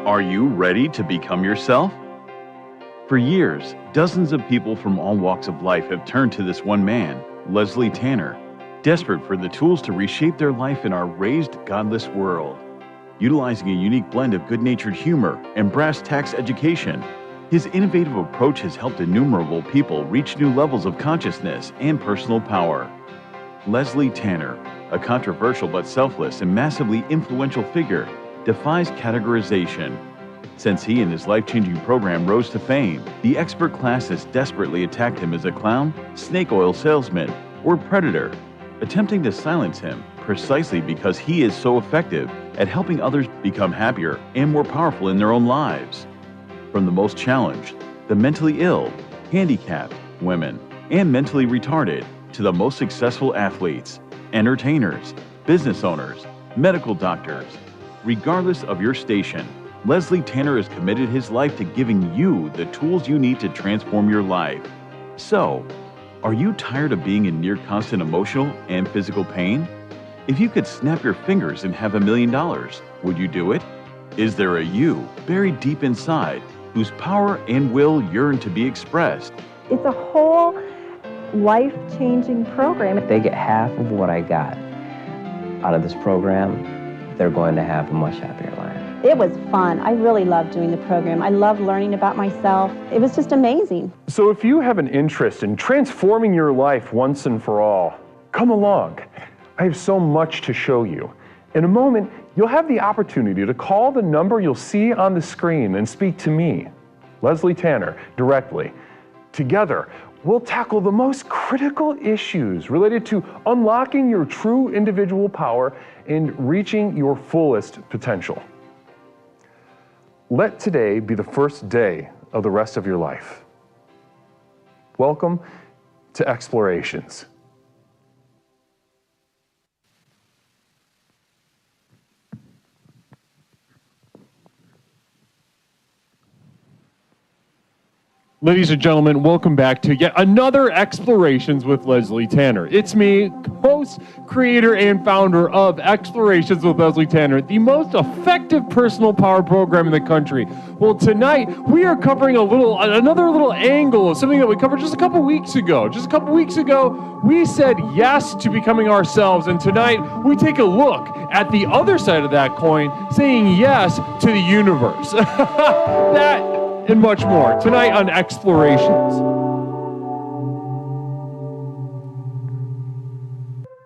Are you ready to become yourself? For years, dozens of people from all walks of life have turned to this one man, Leslie Tanner, desperate for the tools to reshape their life in our raised, godless world. Utilizing a unique blend of good-natured humor and brass tacks education, his innovative approach has helped innumerable people reach new levels of consciousness and personal power. Leslie Tanner, a controversial but selfless and massively influential figure, defies categorization. Since he and his life-changing program rose to fame, the expert class has desperately attacked him as a clown, snake oil salesman, or predator, attempting to silence him precisely because he is so effective at helping others become happier and more powerful in their own lives. From the most challenged, the mentally ill, handicapped, women, and mentally retarded, to the most successful athletes, entertainers, business owners, medical doctors. Regardless of your station, Leslie Tanner has committed his life to giving you the tools you need to transform your life. So, are you tired of being in near constant emotional and physical pain? If you could snap your fingers and have $1 million, would you do it? Is there a you buried deep inside whose power and will yearn to be expressed? It's a whole life-changing program. If they get half of what I got out of this program, they're going to have a much happier life. It was fun. I really loved doing the program. I loved learning about myself. It was just amazing. So if you have an interest in transforming your life once and for all, come along. I have so much to show you. In a moment, you'll have the opportunity to call the number you'll see on the screen and speak to me, Leslie Tanner, directly. Together, we'll tackle the most critical issues related to unlocking your true individual power and reaching your fullest potential. Let today be the first day of the rest of your life. Welcome to Explorations. Ladies and gentlemen, welcome back to yet another Explorations with Leslie Tanner. It's me, host, creator, and founder of Explorations with Leslie Tanner, the most effective personal power program in the country. Well, tonight we are covering another little angle of something that we covered just a couple weeks ago. Just a couple weeks ago, we said yes to becoming ourselves, and tonight we take a look at the other side of that coin, saying yes to the universe. That and much more tonight on Explorations.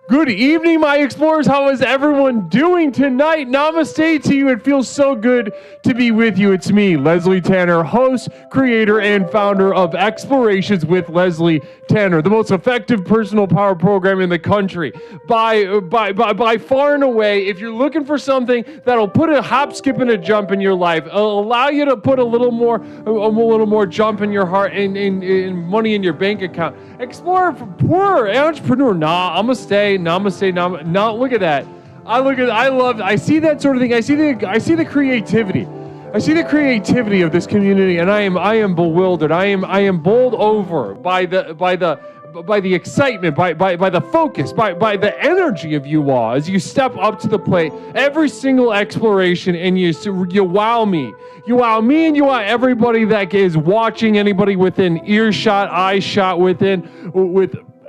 Good evening, my explorers. How is everyone doing tonight? Namaste to you. It feels so good to be with you. It's me, Leslie Tanner, host, creator, and founder of Explorations with Leslie Tanner, the most effective personal power program in the country. By far and away, if you're looking for something that'll put a hop, skip, and a jump in your life, allow you to put a little more jump in your heart and money in your bank account, explore for poor entrepreneur. Namaste. Now look at that. I see that sort of thing. I see the creativity. I see the creativity of this community, and I am bewildered. I am bowled over by the excitement, by the focus, by the energy of you all as you step up to the plate every single exploration, and you wow me. You wow me, and you wow everybody that is watching, anybody within earshot, eye shot, with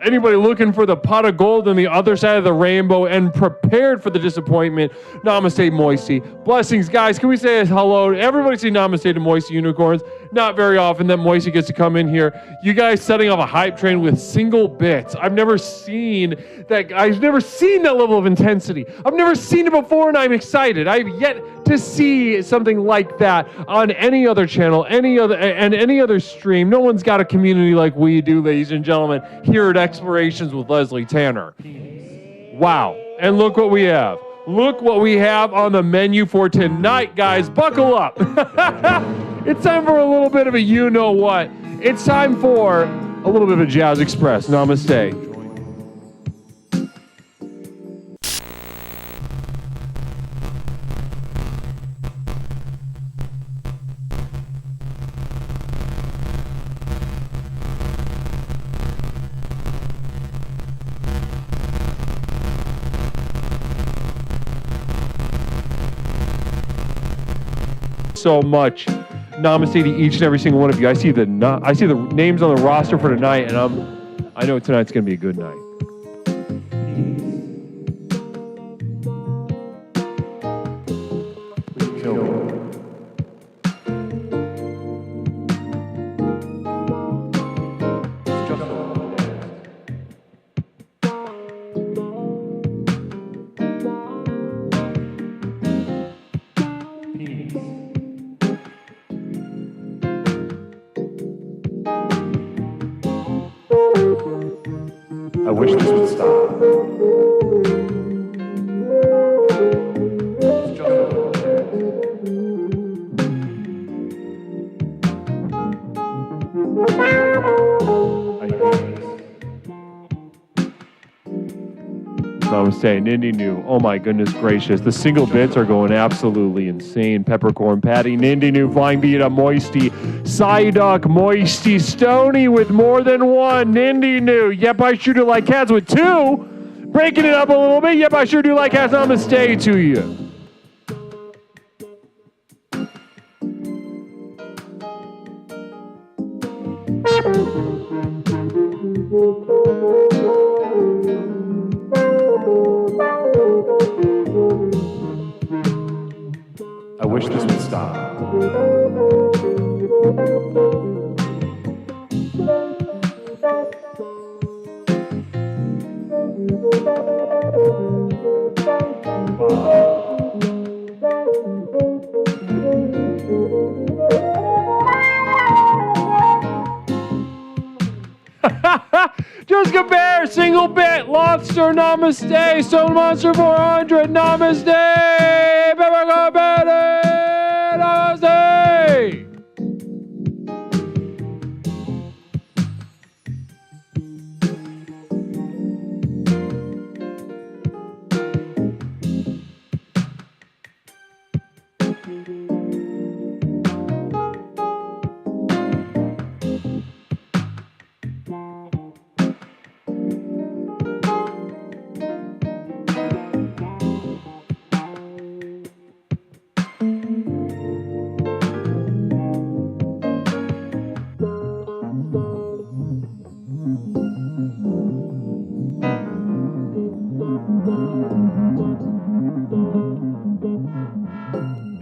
anybody looking for the pot of gold on the other side of the rainbow and prepared for the disappointment. Namaste, Moisty. Blessings, guys. Can we say hello? Everybody say namaste to Moisty Unicorns. Not very often that Moisty gets to come in here. You guys setting off a hype train with single bits. I've never seen that level of intensity. I've never seen it before, and I'm excited. I've yet to see something like that on any other channel, any other stream. No one's got a community like we do, ladies and gentlemen, here at Explorations with Leslie Tanner. Wow. And look what we have. Look what we have on the menu for tonight, guys. Buckle up. It's time for a little bit of a you-know-what. It's time for a little bit of a Jazz Express. Namaste. so much. Namaste to each and every single one of you. I see the names on the roster for tonight, and I know tonight's going to be a good night. I wish this would stop. Namaste, Nindi New. Oh my goodness gracious. The single bits are going absolutely insane. Peppercorn Patty, Nindi New, Flying Vita, Moisty, Psyduck, Moisty, Stony with more than one. Nindi New. Yep, I sure do like cats with two. Breaking it up a little bit. Yep, I sure do like cats. Namaste to you. I wish this would stop. Jessica Bear, single bit, Lobster, Namaste, Stone Monster 400, Namaste, Peppercorn Patty, Namaste.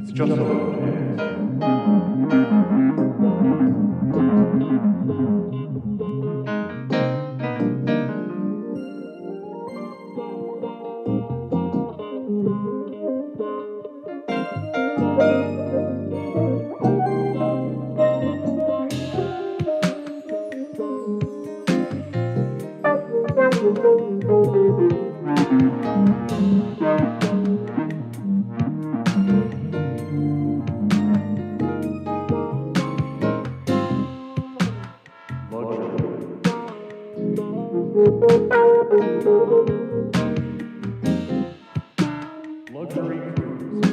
It's just a little chance. Luxury cruise.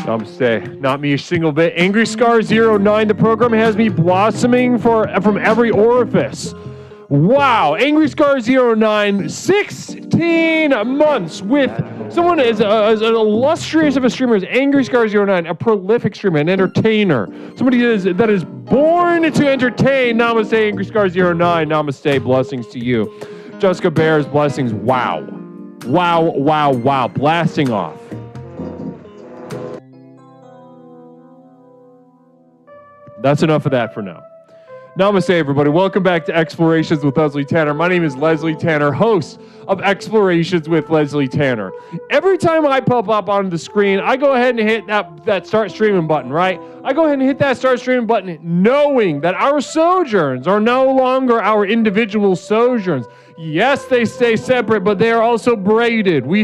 Namaste. Not me a single bit. Angry Scar 09. The program has me blossoming from every orifice. Wow. Angry Scar 09. 16 months with someone as illustrious of a streamer as Angry Scar 09. A prolific streamer, an entertainer. Somebody that is born to entertain. Namaste, Angry Scar 09. Namaste. Blessings to you. Jessica Bear's blessings. Wow. Wow, wow, wow. Blasting off. That's enough of that for now. Namaste, everybody. Welcome back to Explorations with Leslie Tanner. My name is Leslie Tanner, host of Explorations with Leslie Tanner. Every time I pop up on the screen, I go ahead and hit that start streaming button, right? I go ahead and hit that start streaming button knowing that our sojourns are no longer our individual sojourns. Yes, they stay separate, but they are also braided. We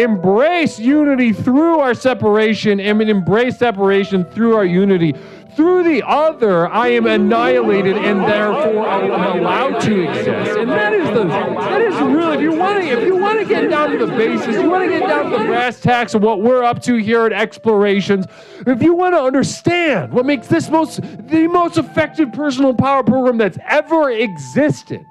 embrace unity through our separation, and we embrace separation through our unity, Through the other, I am annihilated and therefore I am allowed to exist. And that is really, if you want to get down to the basis, you want to get down to the brass tacks of what we're up to here at Explorations, if you want to understand what makes this the most effective personal power program that's ever existed,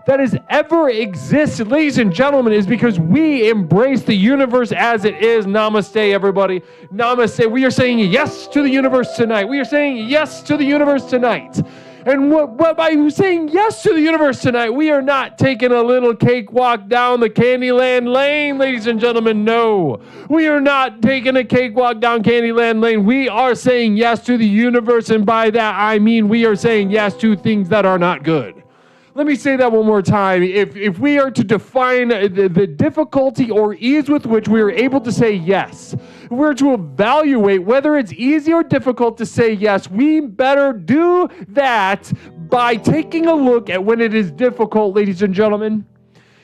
ladies and gentlemen, is because we embrace the universe as it is. Namaste, everybody. Namaste. We are saying yes to the universe tonight. We are saying yes to the universe tonight. And what by saying yes to the universe tonight, we are not taking a little cakewalk down the Candyland lane, ladies and gentlemen. No. We are not taking a cakewalk down Candyland lane. We are saying yes to the universe, and by that I mean we are saying yes to things that are not good. Let me say that one more time. If we are to define the difficulty or ease with which we are able to say yes, if we're to evaluate whether it's easy or difficult to say yes, we better do that by taking a look at when it is difficult, ladies and gentlemen.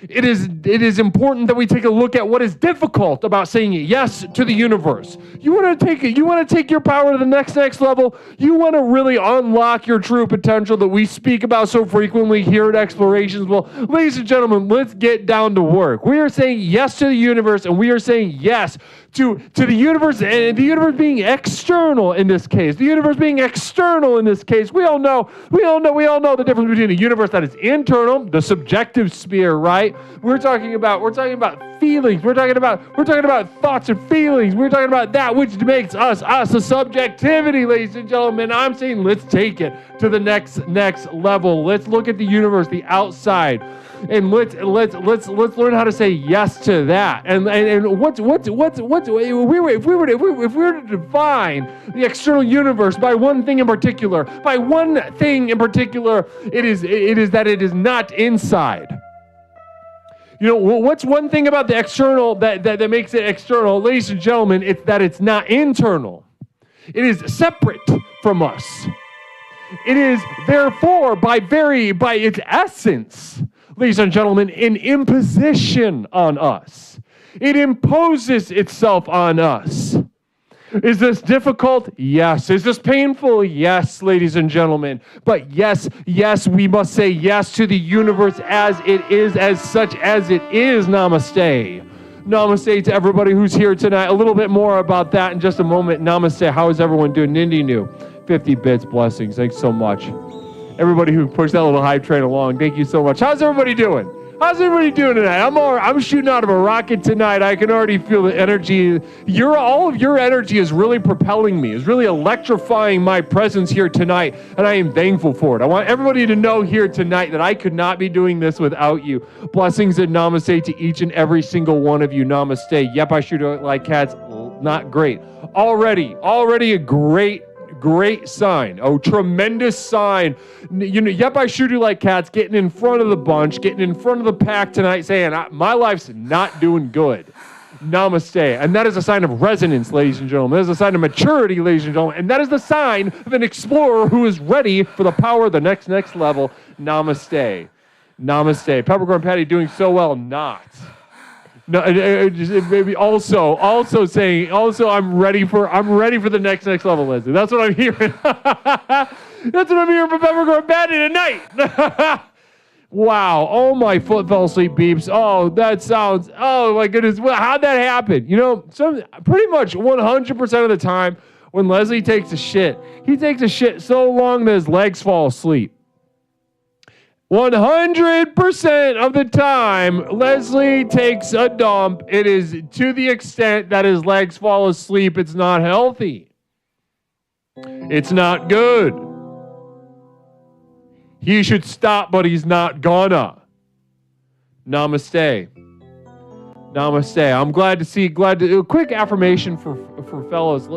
It is important that we take a look at what is difficult about saying yes to the universe. You want to take your power to the next level. You want to really unlock your true potential that we speak about so frequently here at Explorations. Well, ladies and gentlemen, let's get down to work. We are saying yes to the universe, and we are saying yes to the universe, and the universe being external in this case. The universe being external in this case. We all know the difference between a universe that is internal, the subjective sphere, right? We're talking about feelings. We're talking about thoughts and feelings. We're talking about that which makes us a subjectivity, ladies and gentlemen. I'm saying let's take it to the next level. Let's look at the universe, the outside, and let's learn how to say yes to that. And if we were to define the external universe by one thing in particular, it is that it is not inside. You know, what's one thing about the external that makes it external, ladies and gentlemen? It's that it's not internal. It is separate from us. It is therefore by its essence, ladies and gentlemen, an imposition on us. It imposes itself on us. Is this difficult? Yes. Is this painful? Yes, ladies and gentlemen. But yes, we must say yes to the universe as it is, as such as it is. Namaste. Namaste to everybody who's here tonight. A little bit more about that in just a moment. Namaste. How is everyone doing? Nindy New, 50 bits, blessings. Thanks so much. Everybody who pushed that little hype train along, thank you so much. How's everybody doing? How's everybody doing tonight? I'm shooting out of a rocket tonight. I can already feel the energy. All of your energy is really propelling me, is really electrifying my presence here tonight, and I am thankful for it. I want everybody to know here tonight that I could not be doing this without you. Blessings and namaste to each and every single one of you. Namaste. Yep, I shoot like cats. Not great. Already a great sign. Oh, tremendous sign. You know, yep, I shoot you like cats, getting in front of the bunch, getting in front of the pack tonight, saying, my life's not doing good. Namaste. And that is a sign of resonance, ladies and gentlemen. That is a sign of maturity, ladies and gentlemen. And that is the sign of an explorer who is ready for the power of the next level. Namaste. Namaste. Peppercorn Patty doing so well. Not. No, maybe also saying I'm ready for the next level, Leslie. That's what I'm hearing. That's what I'm hearing from Peppercorn Patty tonight. Wow. Oh, my foot fell asleep, beeps. Oh, that sounds. Oh my goodness. How'd that happen? You know, pretty much 100% of the time when Leslie takes a shit, he takes a shit so long that his legs fall asleep. 100% of the time, Leslie takes a dump. It is to the extent that his legs fall asleep. It's not healthy. It's not good. He should stop, but he's not gonna. Namaste. Namaste. I'm glad to see. A quick affirmation for fellows.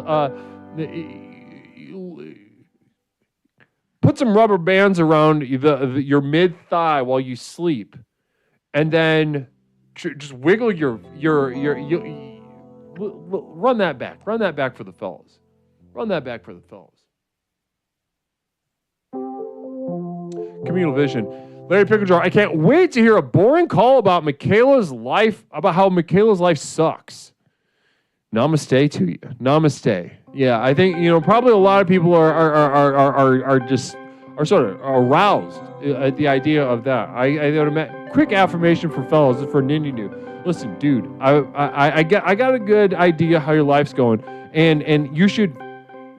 Put some rubber bands around your mid-thigh while you sleep, and then just wiggle your run that back. Run that back for the fellas. Run that back for the fellas. Communal vision. Larry Picklejar, I can't wait to hear a boring call about how Michaela's life sucks. Namaste to you. Namaste. Yeah, I think, probably a lot of people are sort of aroused at the idea of that. Quick affirmation for fellas, for Nindinu. Listen, dude, I got a good idea how your life's going, and you should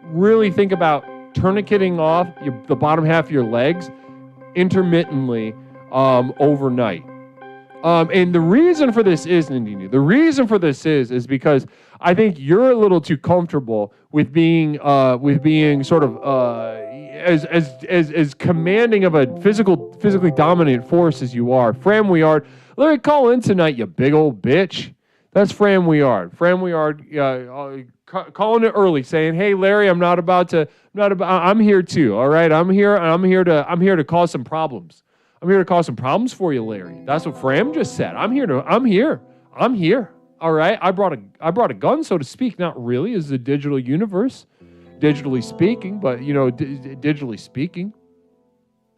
really think about tourniqueting off the bottom half of your legs intermittently overnight. And the reason for this is, Nindinu, is because I think you're a little too comfortable with being sort of as commanding of a physically dominant force as you are. Fram Weard, Larry, call in tonight, you big old bitch. That's Fram Weard. Fram Weard calling it early, saying, "Hey, Larry, I'm here too. All right, I'm here to cause some problems. I'm here to cause some problems for you, Larry." That's what Fram just said. I'm here. All right. I brought a gun, so to speak. Not really. It's a digital universe, digitally speaking, but digitally speaking.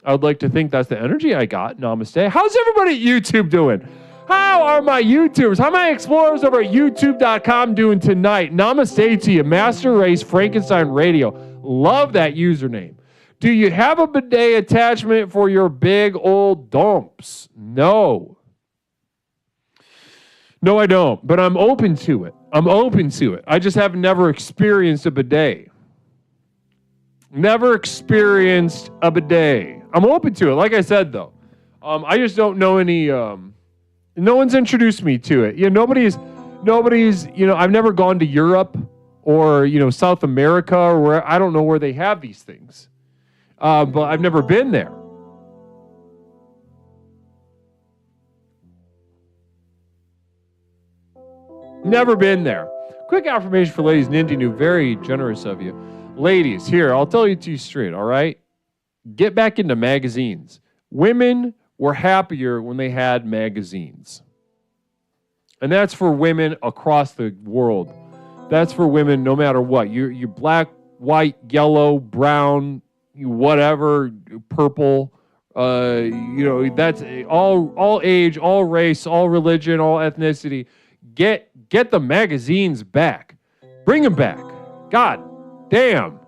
I would like to think that's the energy I got. Namaste. How's everybody at YouTube doing? How are my YouTubers? How are my explorers over at YouTube.com doing tonight? Namaste to you. Master Race Frankenstein Radio. Love that username. Do you have a bidet attachment for your big old dumps? No, I don't, but I'm open to it. I just have never experienced a bidet. Never experienced a bidet. I'm open to it. Like I said, though, I just don't know any. No one's introduced me to it. Nobody's. I've never gone to Europe or South America or where I don't know where they have these things. But I've never been there. Never been there. Quick affirmation for ladies. Nindinu, very generous of you. Ladies, here, I'll tell you to you straight, all right? Get back into magazines. Women were happier when they had magazines. And that's for women across the world. That's for women no matter what. You're black, white, yellow, brown, whatever, purple, that's all age, all race, all religion, all ethnicity. Get the magazines back. Bring them back. God damn.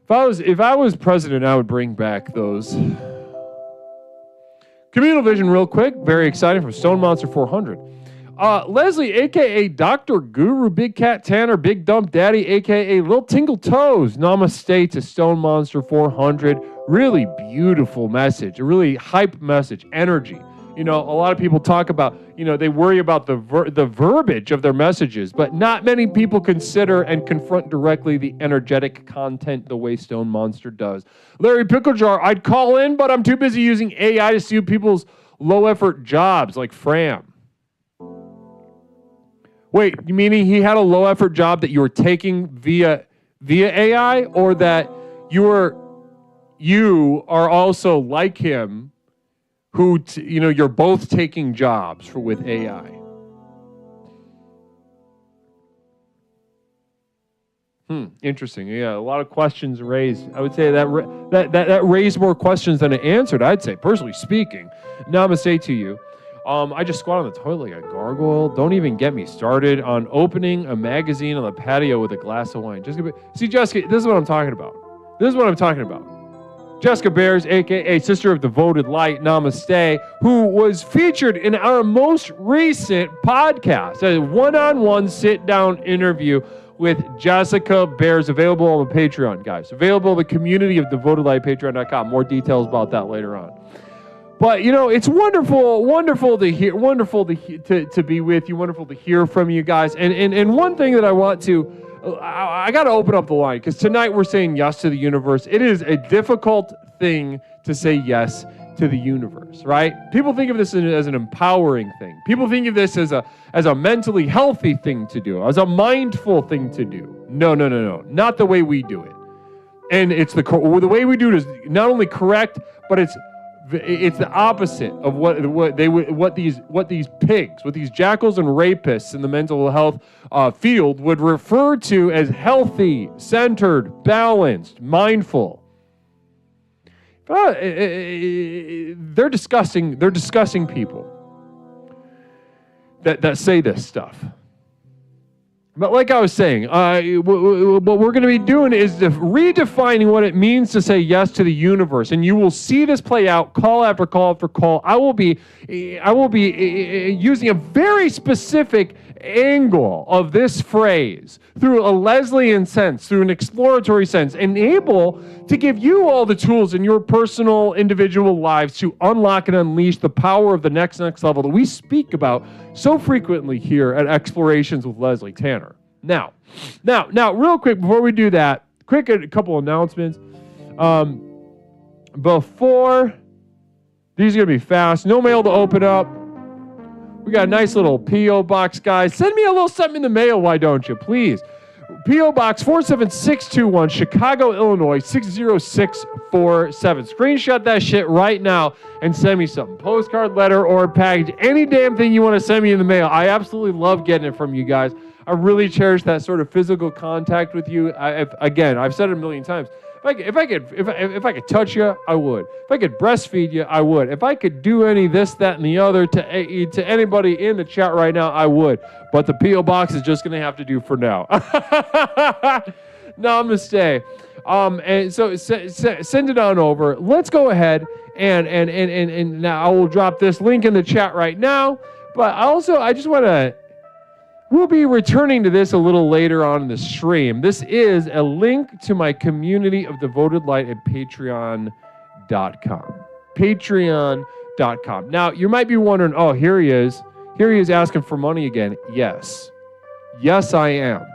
If I was president, I would bring back those. Communal Vision real quick. Very exciting from Stone Monster 400. Leslie, a.k.a. Dr. Guru, Big Cat Tanner, Big Dump Daddy, a.k.a. Lil Tingle Toes. Namaste to Stone Monster 400. Really beautiful message. A really hype message. Energy. A lot of people talk about, they worry about the verbiage of their messages, but not many people consider and confront directly the energetic content the way Stone Monster does. Larry Picklejar, I'd call in, but I'm too busy using AI to see people's low-effort jobs like Fram. Wait, you meaning he had a low-effort job that you were taking via AI, or that you are also like him, who you're both taking jobs with AI? Interesting. Yeah, a lot of questions raised. I would say that raised more questions than it answered, I'd say, personally speaking. Namaste to you. I just squat on the toilet like a gargoyle. Don't even get me started on opening a magazine on the patio with a glass of wine. See, Jessica, this is what I'm talking about. Jessica Bears, a.k.a. Sister of Devoted Light, Namaste, who was featured in our most recent podcast, a one-on-one sit-down interview with Jessica Bears, available on the Patreon, guys. Available in the community of Devoted Light, patreon.com. More details about that later on. But, it's wonderful to hear, to be with you, wonderful to hear from you guys. And one thing that I want to, I got to open up the line, because tonight we're saying yes to the universe. It is a difficult thing to say yes to the universe, right? People think of this as an empowering thing. People think of this as a mentally healthy thing to do, as a mindful thing to do. No. Not the way we do it. And it's the way we do it is not only correct, but it's the opposite of what these pigs, what these jackals and rapists in the mental health field would refer to as healthy, centered, balanced, mindful. They're discussing people that say this stuff. But like I was saying, what we're going to be doing is redefining what it means to say yes to the universe, and you will see this play out call after call after call. I will be using a very specific angle of this phrase through a Leslian sense, through an exploratory sense, and able to give you all the tools in your personal, individual lives to unlock and unleash the power of the next level that we speak about so frequently here at Explorations with Leslie Tanner. Now, real quick before we do that, a couple announcements. Before these are gonna be fast. No mail to open up. We got a nice little P.O. box, guys. Send me a little something in the mail, why don't you? Please. P.O. Box 47621, Chicago, Illinois, 60647. Screenshot that shit right now and send me something. Postcard, letter, or a package. Any damn thing you want to send me in the mail. I absolutely love getting it from you guys. I really cherish that sort of physical contact with you. I've said it a million times. If I could touch you, I would. If I could breastfeed you, I would. If I could do any this, that, and the other to anybody in the chat right now, I would. But the P.O. Box is just going to have to do for now. Namaste. And so send it on over. Let's go ahead and now I will drop this link in the chat right now. But I just want to. We'll be returning to this a little later on in the stream. This is a link to my community of devoted light at patreon.com. Patreon.com. Now, you might be wondering, oh, here he is. Here he is asking for money again. Yes. Yes, I am.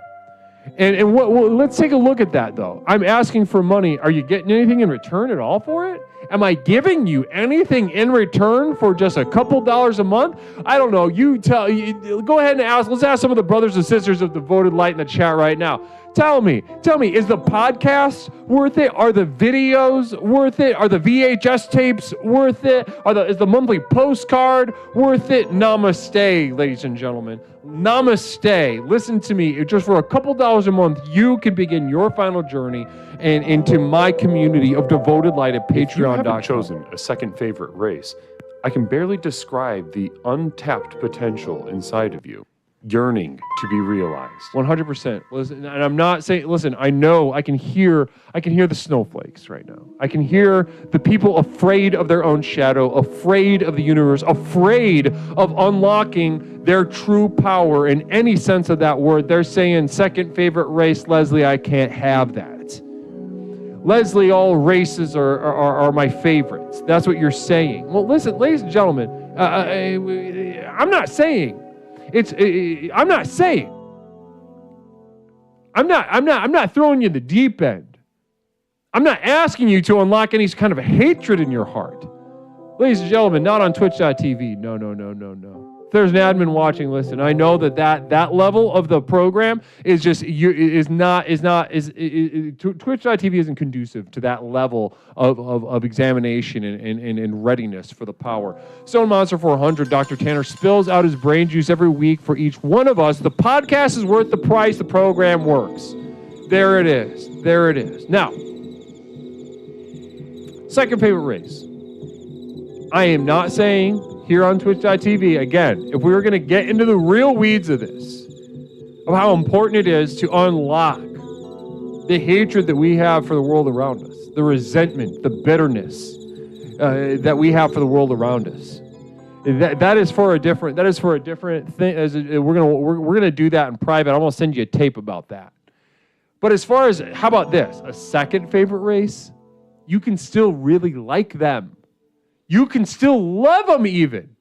And let's take a look at that, though. I'm asking for money. Are you getting anything in return at all for it? Am I giving you anything in return for just a couple dollars a month? I don't know. Go ahead and ask. Let's ask some of the brothers and sisters of Devoted Light in the chat right now. Tell me, is the podcast worth it? Are the videos worth it? Are the VHS tapes worth it? Is the monthly postcard worth it? Namaste, ladies and gentlemen. Namaste. Listen to me. Just for a couple dollars a month, you can begin your final journey and into my community of Devoted Light at Patreon.com. If you haven't chosen a second favorite race, I can barely describe the untapped potential inside of you, yearning to be realized. 100%. Listen, and I'm not saying, listen, I know I can hear the snowflakes right now. I can hear the people afraid of their own shadow, afraid of the universe, afraid of unlocking their true power in any sense of that word. They're saying, second favorite race, Leslie, I can't have that. Leslie, all races are my favorites. That's what you're saying. Well, listen, ladies and gentlemen, I'm not saying. I'm not throwing you in the deep end. I'm not asking you to unlock any kind of hatred in your heart. Ladies and gentlemen, not on twitch.tv. No. If there's an admin watching, listen, I know that level of the program is twitch.tv isn't conducive to that level of examination and readiness for the power. Stone Monster 400, Dr. Tanner spills out his brain juice every week for each one of us. The podcast is worth the price. The program works. There it is. Now, second favorite race. I am not saying here on twitch.tv, again, if we were going to get into the real weeds of this, of how important it is to unlock the hatred that we have for the world around us, the resentment, the bitterness that we have for the world around us. That is for a different thing. We're gonna do that in private. I'm gonna send you a tape about that. But as far as, how about this? A second favorite race, you can still really like them. You can still love them even.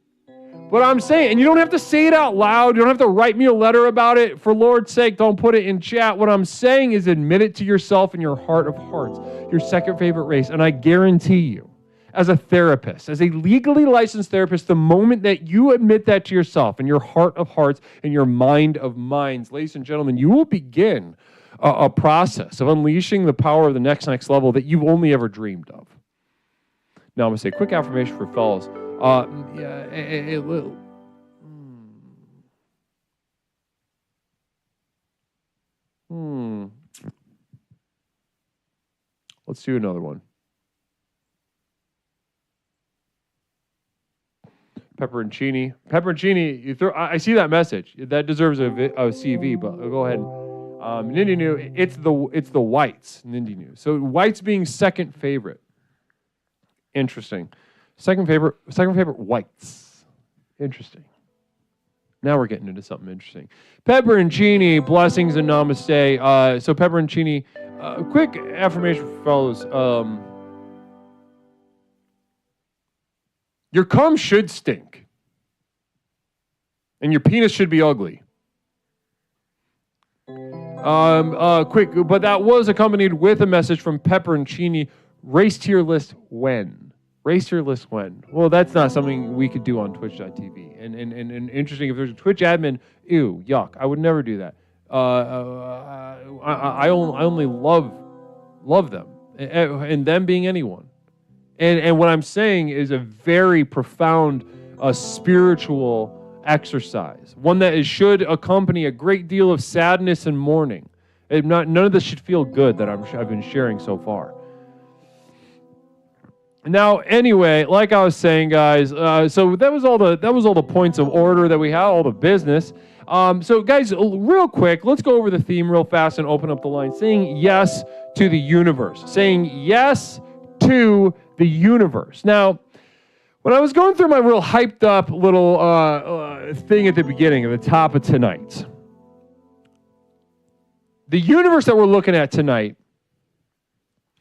What I'm saying, and you don't have to say it out loud. You don't have to write me a letter about it. For Lord's sake, don't put it in chat. What I'm saying is admit it to yourself in your heart of hearts, your second favorite race. And I guarantee you, as a therapist, as a legally licensed therapist, the moment that you admit that to yourself in your heart of hearts and your mind of minds, ladies and gentlemen, you will begin a process of unleashing the power of the next level that you've only ever dreamed of. Now, I'm going to say quick affirmation for fellas. Let's do another one. Pepperoncini. Pepperoncini, you throw. I see that message. That deserves a CV, but I'll go ahead. Nindy New, it's the whites. Nindy New. So whites being second favorite. Interesting. Second favorite whites. Interesting. Now we're getting into something interesting. Pepperoncini, blessings and namaste. So Pepperoncini, quick affirmation for fellows. Your cum should stink. And your penis should be ugly. Quick, but that was accompanied with a message from Pepperoncini. Race tier list when? Race tier list when? Well, that's not something we could do on twitch.tv. And interesting, if there's a Twitch admin, ew, yuck. I would never do that. I only love them. And them being anyone. And what I'm saying is a very profound spiritual exercise. One that should accompany a great deal of sadness and mourning. None of this should feel good that I've been sharing so far. Now, anyway, like I was saying, guys, so that was all the points of order that we had, all the business. So, guys, real quick, let's go over the theme real fast and open up the line. Saying yes to the universe. Saying yes to the universe. Now, when I was going through my real hyped up little thing at the beginning, at the top of tonight, the universe that we're looking at tonight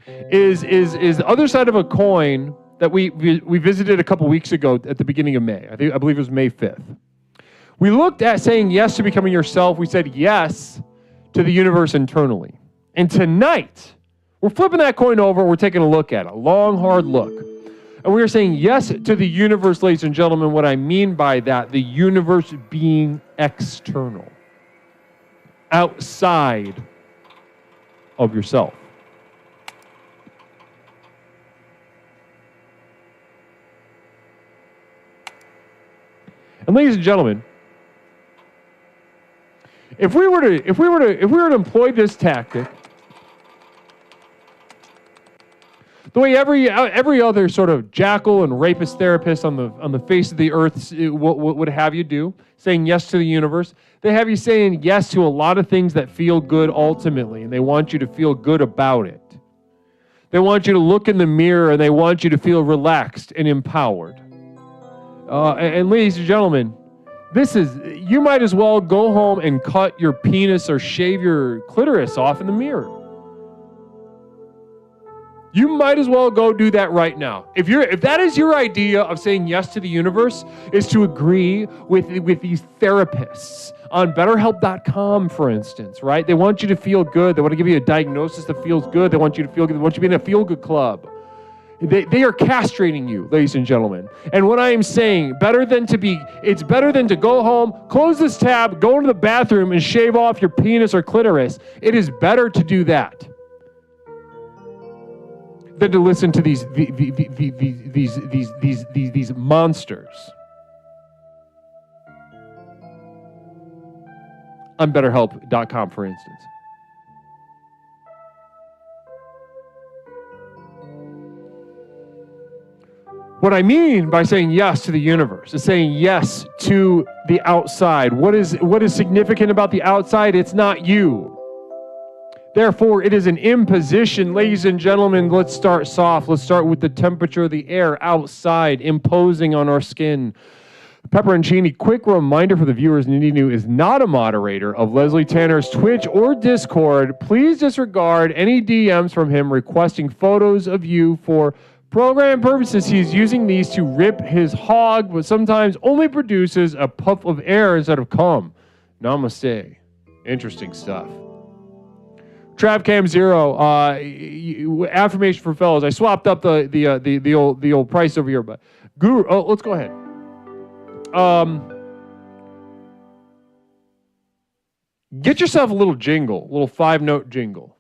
is the other side of a coin that we visited a couple weeks ago at the beginning of May. I believe it was May 5th. We looked at saying yes to becoming yourself. We said yes to the universe internally. And tonight, we're flipping that coin over. We're taking a look at it, a long, hard look. And we are saying yes to the universe, ladies and gentlemen. What I mean by that, the universe being external, outside of yourself. And ladies and gentlemen, if we were to employ this tactic, the way every other sort of jackal and rapist therapist on the face of the earth would have you do, saying yes to the universe, they have you saying yes to a lot of things that feel good ultimately, and they want you to feel good about it. They want you to look in the mirror, and they want you to feel relaxed and empowered. And ladies and gentlemen, you might as well go home and cut your penis or shave your clitoris off in the mirror. You might as well go do that right now. If that is your idea of saying yes to the universe, is to agree with these therapists on BetterHelp.com, for instance, right? They want you to feel good. They want to give you a diagnosis that feels good. They want you to feel good. They want you to be in a feel-good club. They are castrating you, ladies and gentlemen. And what I am saying, it's better than to go home, close this tab, go into the bathroom, and shave off your penis or clitoris. It is better to do that than to listen to these monsters on BetterHelp.com, for instance. What I mean by saying yes to the universe is saying yes to the outside. What is significant about the outside? It's not you. Therefore, it is an imposition. Ladies and gentlemen, let's start soft. Let's start with the temperature of the air outside, imposing on our skin. Pepperoncini, quick reminder for the viewers, Nindy New is not a moderator of Leslie Tanner's Twitch or Discord. Please disregard any DMs from him requesting photos of you for program purposes. He's using these to rip his hog, but sometimes only produces a puff of air instead of cum. Namaste. Interesting stuff. TravCam0, affirmation for fellows. I swapped up the old price over here, but Guru. Oh, let's go ahead. Get yourself a little jingle, a little 5-note jingle.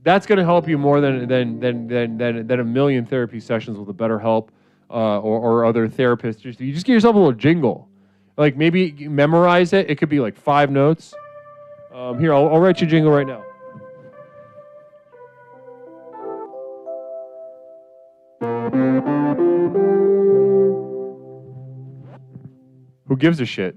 That's going to help you more than a million therapy sessions with a BetterHelp or other therapists. You just get yourself a little jingle. Like maybe memorize it. It could be like 5 notes. Here, I'll write you a jingle right now. Who gives a shit?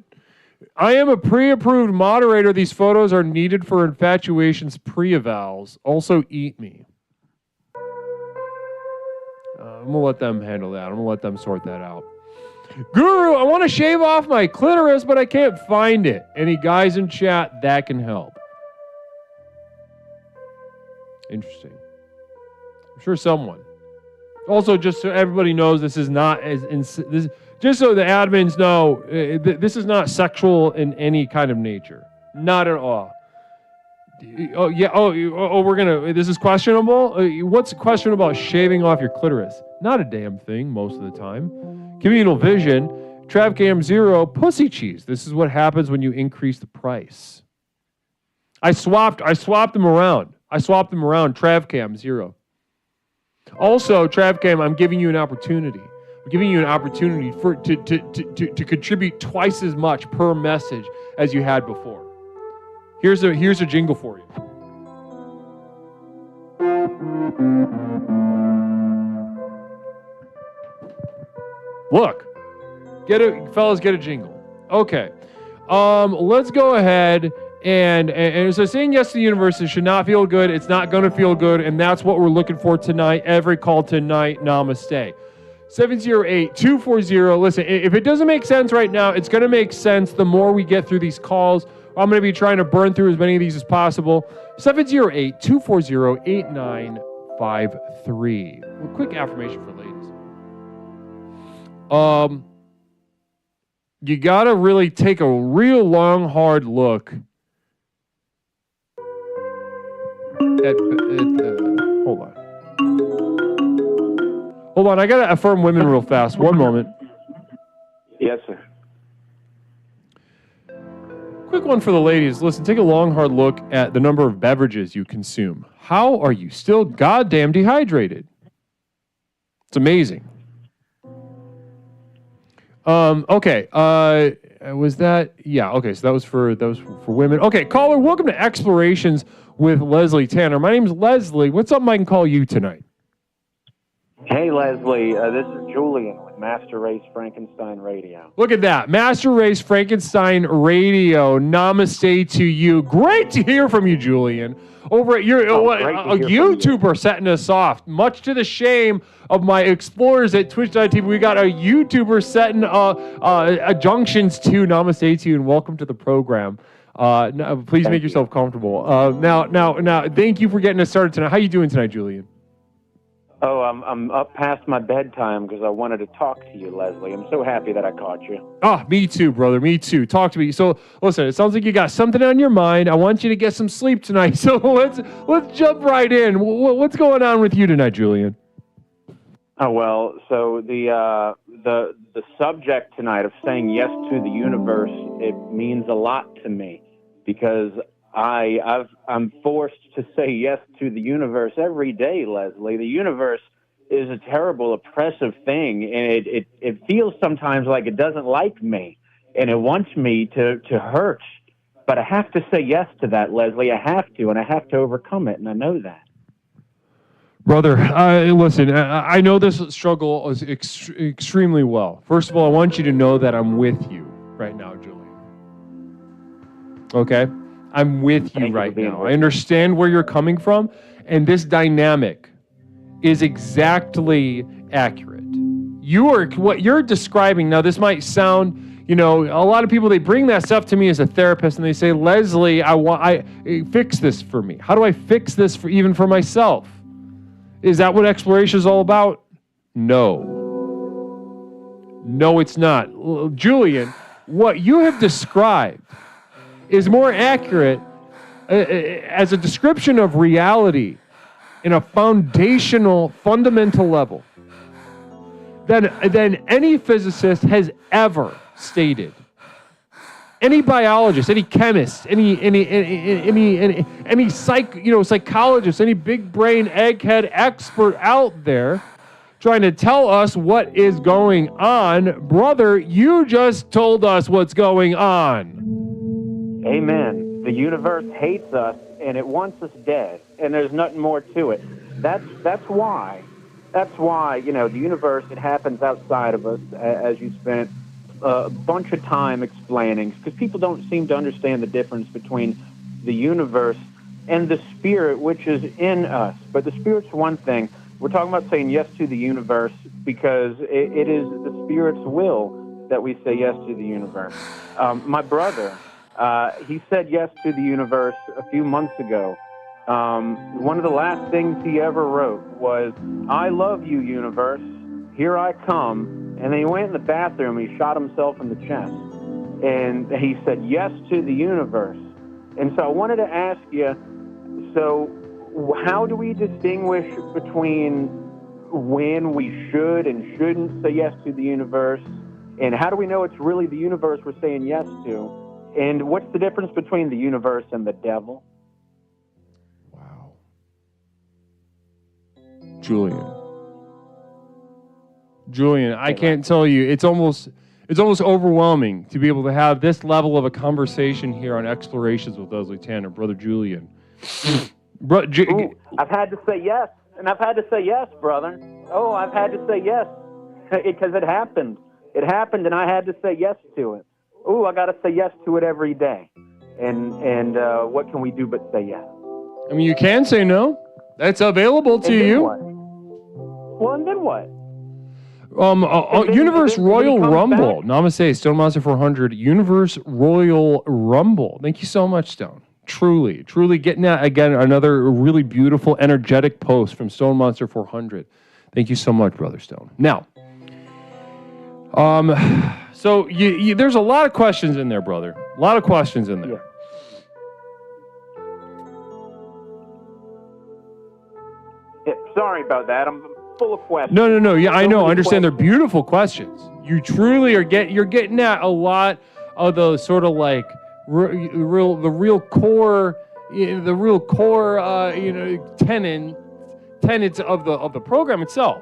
I am a pre-approved moderator. These photos are needed for Infatuation's pre-evals. Also, eat me. I'm going to let them handle that. I'm going to let them sort that out. Guru, I want to shave off my clitoris, but I can't find it. Any guys in chat, that can help. Interesting. I'm sure someone. Also, just so everybody knows, this is not as... just so the admins know, this is not sexual in any kind of nature. Not at all. Oh, yeah. Oh, we're going to... This is questionable? What's questionable about shaving off your clitoris? Not a damn thing most of the time. Communal vision, Travcam 0, pussy cheese. This is what happens when you increase the price. I swapped them around. Travcam 0. Also, Travcam, I'm giving you an opportunity. I'm giving you an opportunity to contribute twice as much per message as you had before. Here's a jingle for you. Look, fellas, get a jingle. Okay, let's go ahead and so saying yes to the universe should not feel good. It's not going to feel good, and that's what we're looking for tonight. Every call tonight, namaste. 708-240. Listen, if it doesn't make sense right now, it's going to make sense the more we get through these calls. I'm going to be trying to burn through as many of these as possible. 708-240-8953. A quick affirmation for ladies. You got to really take a real long, hard look at hold on. I got to affirm women real fast. One moment. Yes, sir. Quick one for the ladies. Listen, take a long, hard look at the number of beverages you consume. How are you still goddamn dehydrated? It's amazing. Okay. Was that? Yeah. Okay. So that was for women. Okay. Caller, welcome to Explorations with Leslie Tanner. My name's Leslie. What's up? I can call you tonight. Hey, Leslie. This is Julian with Master Race Frankenstein Radio. Look at that. Master Race Frankenstein Radio. Namaste to you. Great to hear from you, Julian. Over at your a YouTuber setting us off. Much to the shame of my explorers at Twitch.tv, we got a YouTuber setting junctions to. Namaste to you and welcome to the program. Please make yourself comfortable. Now, thank you for getting us started tonight. How you doing tonight, Julian? Oh, I'm up past my bedtime because I wanted to talk to you, Leslie. I'm so happy that I caught you. Oh, me too, brother. Me too. Talk to me. So, listen, it sounds like you got something on your mind. I want you to get some sleep tonight. So let's jump right in. What's going on with you tonight, Julian? Oh, well, so the subject tonight of saying yes to the universe, it means a lot to me because I'm forced to say yes to the universe every day, Leslie. The universe is a terrible, oppressive thing, and it feels sometimes like it doesn't like me, and it wants me to hurt. But I have to say yes to that, Leslie. I have to, and I have to overcome it, and I know that. Brother, listen, I know this struggle is extremely well. First of all, I want you to know that I'm with you right now, Julian. Okay? I'm with you right now. I understand where you're coming from, and this dynamic is exactly accurate. What you're describing now, this might sound, a lot of people, they bring that stuff to me as a therapist, and they say, Leslie, I fix this for me. How do I fix this even for myself? Is that what exploration is all about? No, it's not. Julian, what you have described is more accurate as a description of reality in a fundamental level than any physicist has ever stated. Any biologist, any chemist, any psychologist, any big brain egghead expert out there trying to tell us what is going on, brother, you just told us what's going on. Amen. The universe hates us, and it wants us dead, and there's nothing more to it. That's why that's why, the universe, it happens outside of us, as you spent a bunch of time explaining, because people don't seem to understand the difference between the universe and the spirit, which is in us. But the spirit's one thing. We're talking about saying yes to the universe because it is the spirit's will that we say yes to the universe. My brother, he said yes to the universe a few months ago. One of the last things he ever wrote was, "I love you, universe. Here I come." And then he went in the bathroom and he shot himself in the chest. And he said yes to the universe. And so I wanted to ask you, so how do we distinguish between when we should and shouldn't say yes to the universe? And how do we know it's really the universe we're saying yes to? And what's the difference between the universe and the devil? Wow. Julian, I can't tell you. It's almost overwhelming to be able to have this level of a conversation here on Explorations with Leslie Tanner, Brother Julian. Ooh, I've had to say yes, and I've had to say yes, brother. Oh, I've had to say yes because it happened. It happened, and I had to say yes to it. Ooh, I got to say yes to it every day. And what can we do but say yes? I mean, you can say no. That's available to you. What? Well, and then what? Universe Royal Rumble. Back? Namaste, Stone Monster 400. Universe Royal Rumble. Thank you so much, Stone. Truly getting that again. Another really beautiful, energetic post from Stone Monster 400. Thank you so much, Brother Stone. Now, so there's a lot of questions in there, brother. A lot of questions in there. Yeah, sorry about that. I'm full of questions. No. Yeah, I know. I understand. They're beautiful questions. You truly are you're getting at a lot of the sort of like the real core tenets of the program itself.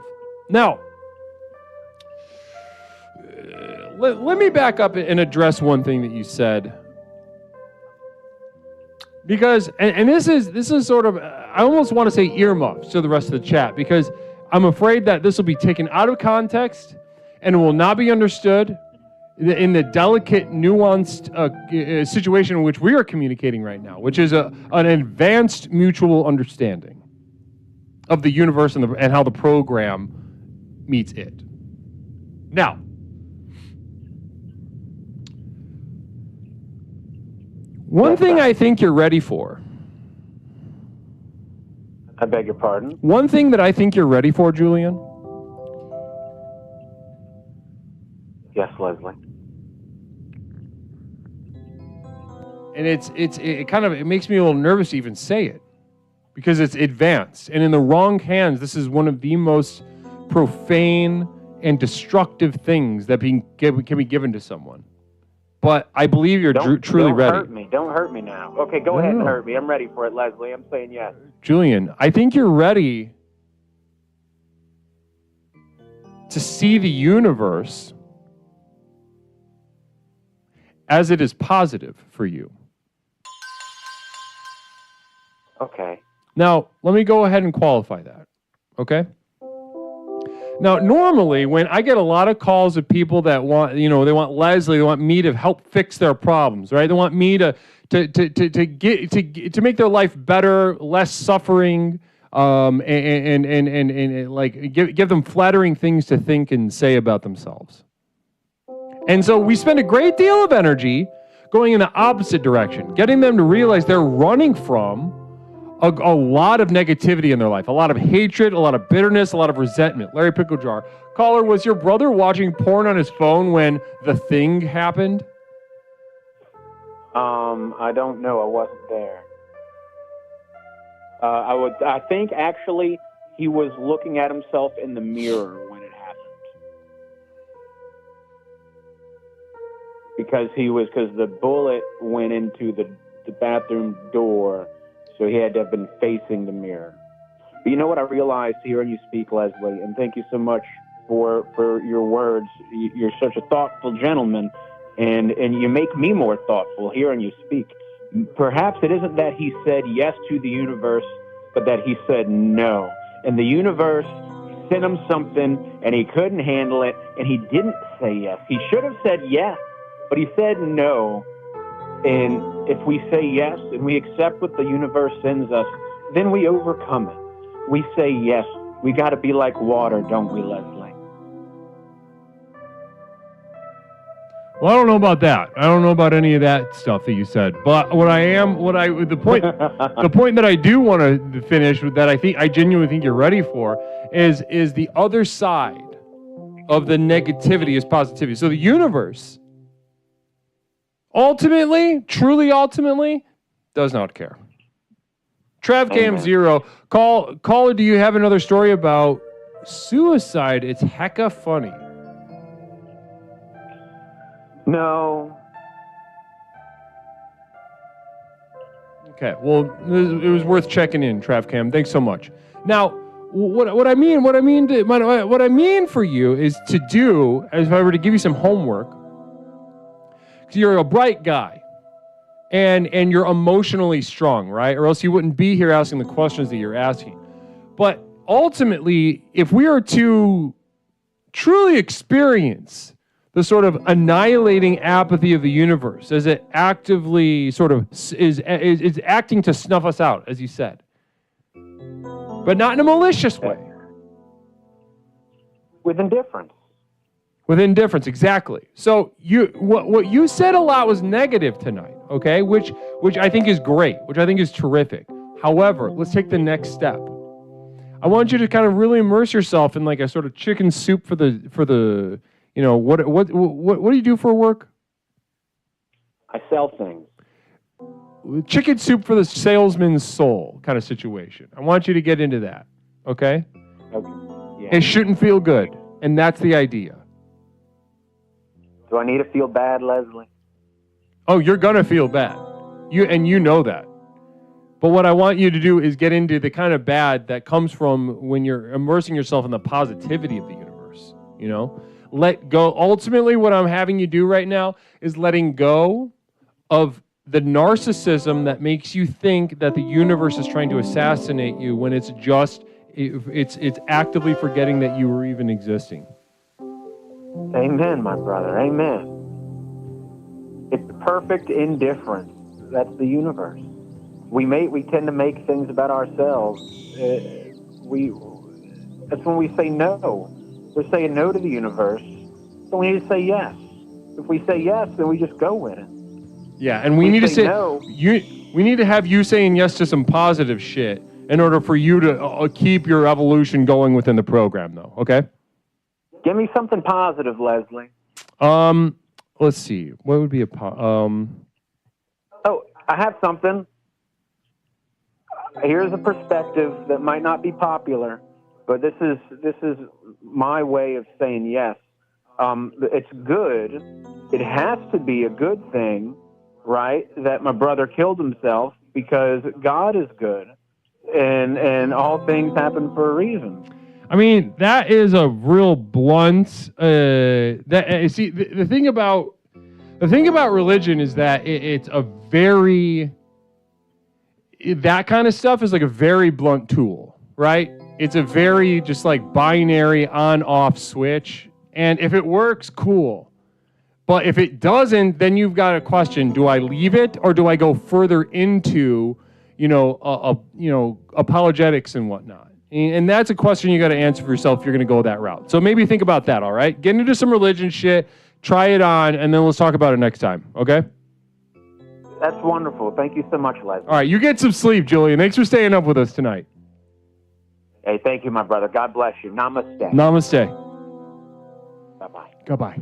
Now, let me back up and address one thing that you said, because and this is sort of, I almost want to say earmuffs to the rest of the chat, because I'm afraid that this will be taken out of context and will not be understood in the delicate, nuanced situation in which we are communicating right now, which is an advanced mutual understanding of the universe and how the program meets it. Now, one thing I think you're ready for. I beg your pardon? One thing that I think you're ready for, Julian. Yes, Leslie. And it makes me a little nervous to even say it, because it's advanced, and in the wrong hands, this is one of the most profane and destructive things that can be given to someone. But I believe you're truly ready. Don't hurt me now. Okay, go ahead and hurt me. I'm ready for it, Leslie. I'm saying yes. Julian, I think you're ready to see the universe as it is positive for you. Okay. Now, let me go ahead and qualify that, okay? Now, normally, when I get a lot of calls of people that want, they want Leslie, they want me to help fix their problems, right? They want me to make their life better, less suffering, and like give them flattering things to think and say about themselves. And so we spend a great deal of energy going in the opposite direction, getting them to realize they're running from a lot of negativity in their life, a lot of hatred, a lot of bitterness, a lot of resentment. Larry Pickle Jar. Caller, was your brother watching porn on his phone when the thing happened? I don't know. I wasn't there. I think actually he was looking at himself in the mirror when it happened. Because the bullet went into the bathroom door. So he had to have been facing the mirror. But you know what I realized hearing you speak, Leslie, and thank you so much for your words. You're such a thoughtful gentleman, and you make me more thoughtful hearing you speak. Perhaps it isn't that he said yes to the universe, but that he said no. And the universe sent him something and he couldn't handle it and he didn't say yes. He should have said yes, but he said no. And if we say yes and we accept what the universe sends us, then we overcome it. We say yes. We got to be like water, don't we, Leslie? Well, I don't know about that. I don't know about any of that stuff that you said. But the point that I do want to finish with, that I genuinely think you're ready for, is the other side of the negativity is positivity. So the universe, truly ultimately, does not care. TravCam 0, caller, do you have another story about suicide? It's hecka funny. No. Okay, well, it was worth checking in, TravCam. Thanks so much. Now, what I mean for you is to do, as if I were to give you some homework, because you're a bright guy, and you're emotionally strong, right? Or else you wouldn't be here asking the questions that you're asking. But ultimately, if we are to truly experience the sort of annihilating apathy of the universe, as it actively sort of is acting to snuff us out, as you said, but not in a malicious way. With indifference. With indifference, exactly. So what you said a lot was negative tonight, okay? Which I think is great, which I think is terrific. However, let's take the next step. I want you to kind of really immerse yourself in like a sort of chicken soup for the you know, what do you do for work? I sell things. Chicken soup for the salesman's soul kind of situation. I want you to get into that, okay? Okay. Yeah. It shouldn't feel good, and that's the idea. Do I need to feel bad, Leslie? Oh, you're gonna feel bad. You know that. But what I want you to do is get into the kind of bad that comes from when you're immersing yourself in the positivity of the universe, you know? Let go. Ultimately, what I'm having you do right now is letting go of the narcissism that makes you think that the universe is trying to assassinate you when it's just, it's actively forgetting that you were even existing. Amen, my brother. Amen. It's perfect indifference. That's the universe. We tend to make things about ourselves. That's when we say no. We're saying no to the universe. So we need to say yes. If we say yes, then we just go with it. Yeah, and we need to say no. We need to have you saying yes to some positive shit in order for you to keep your evolution going within the program, though. Okay. Give me something positive, Leslie. Let's see. What would be a Oh, I have something. Here's a perspective that might not be popular, but this is my way of saying yes. It's good. It has to be a good thing, right? That my brother killed himself, because God is good, and all things happen for a reason. I mean, that is a real blunt. See, the thing about religion is that it's a very, that kind of stuff is like a very blunt tool, right? It's a very just like binary on-off switch. And if it works, cool. But if it doesn't, then you've got a question: do I leave it, or do I go further into, apologetics and whatnot? And that's a question you got to answer for yourself if you're going to go that route. So maybe think about that. All right, get into some religion shit, try it on, and then let's talk about it next time. Okay? That's wonderful. Thank you so much, Leslie. All right, you get some sleep, Julian. Thanks for staying up with us tonight. Hey, thank you, my brother. God bless you. Namaste. Namaste. Bye-bye. Goodbye.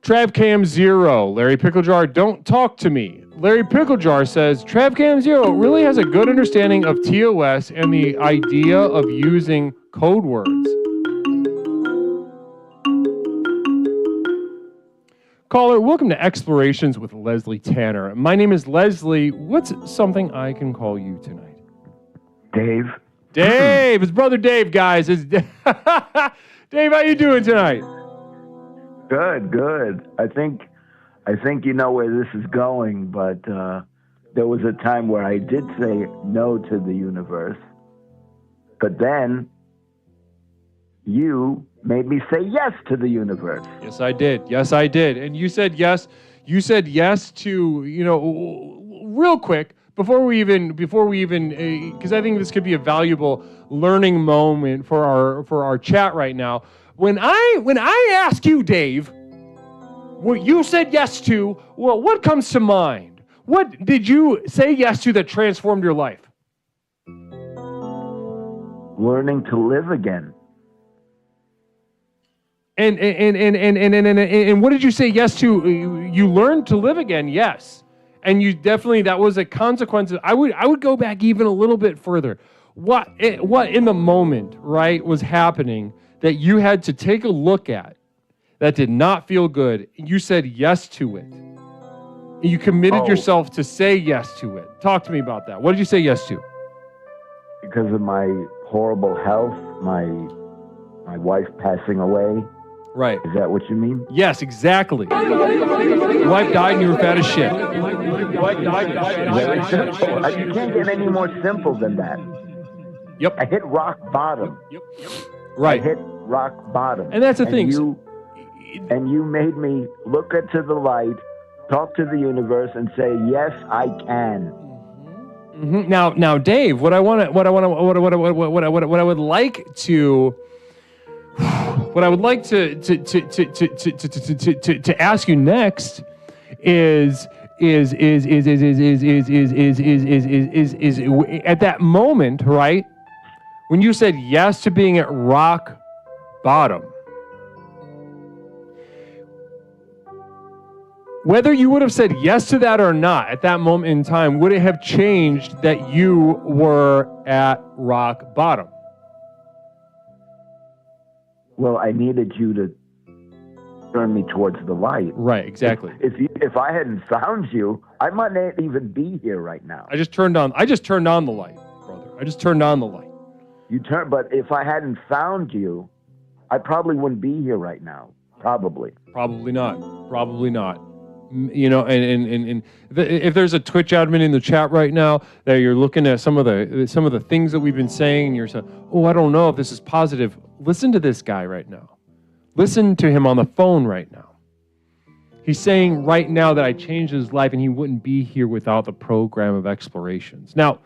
TravCam 0, Larry Picklejar, don't talk to me. Larry Picklejar says, TravCam 0 really has a good understanding of TOS and the idea of using code words. Caller, welcome to Explorations with Leslie Tanner. My name is Leslie. What's something I can call you tonight? Dave. Dave! It's brother Dave, guys. It's Dave, how you doing tonight? Good. I think you know where this is going, but there was a time where I did say no to the universe, but then you made me say yes to the universe. Yes, I did. Yes, I did. And you said yes. You said yes to, real quick before we even, because I think this could be a valuable learning moment for our chat right now. When I ask you, Dave, what you said yes to, well, what comes to mind? What did you say yes to that transformed your life? Learning to live again. And what did you say yes to? You learned to live again, yes. And you definitely, that was a consequence. I would go back even a little bit further. What in the moment, right, was happening that you had to take a look at that did not feel good? You said yes to it. You committed yourself to say yes to it. Talk to me about that. What did you say yes to? Because of my horrible health, my wife passing away. Right. Is that what you mean? Yes, exactly. Your wife died and you were fat as shit. You can't get any more simple than that. Yep. I hit rock bottom. Yep. Right. I hit rock bottom. And that's the thing. And you made me look into the light, talk to the universe, and say, "Yes, I can." Mm-hmm. Now, Dave, what I would like to ask you next is at that moment, right, when you said yes to being at rock bottom, whether you would have said yes to that or not at that moment in time, would it have changed that you were at rock bottom? Well, I needed you to turn me towards the light. Right, exactly. If I hadn't found you, I might not even be here right now. I just turned on the light, brother. I just turned on the light. But if I hadn't found you, I probably wouldn't be here right now. Probably not. And if there's a Twitch admin in the chat right now that you're looking at some of the things that we've been saying, and you're saying, "Oh, I don't know if this is positive." Listen to this guy right now. Listen to him on the phone right now. He's saying right now that I changed his life, and he wouldn't be here without the program of explorations. Now,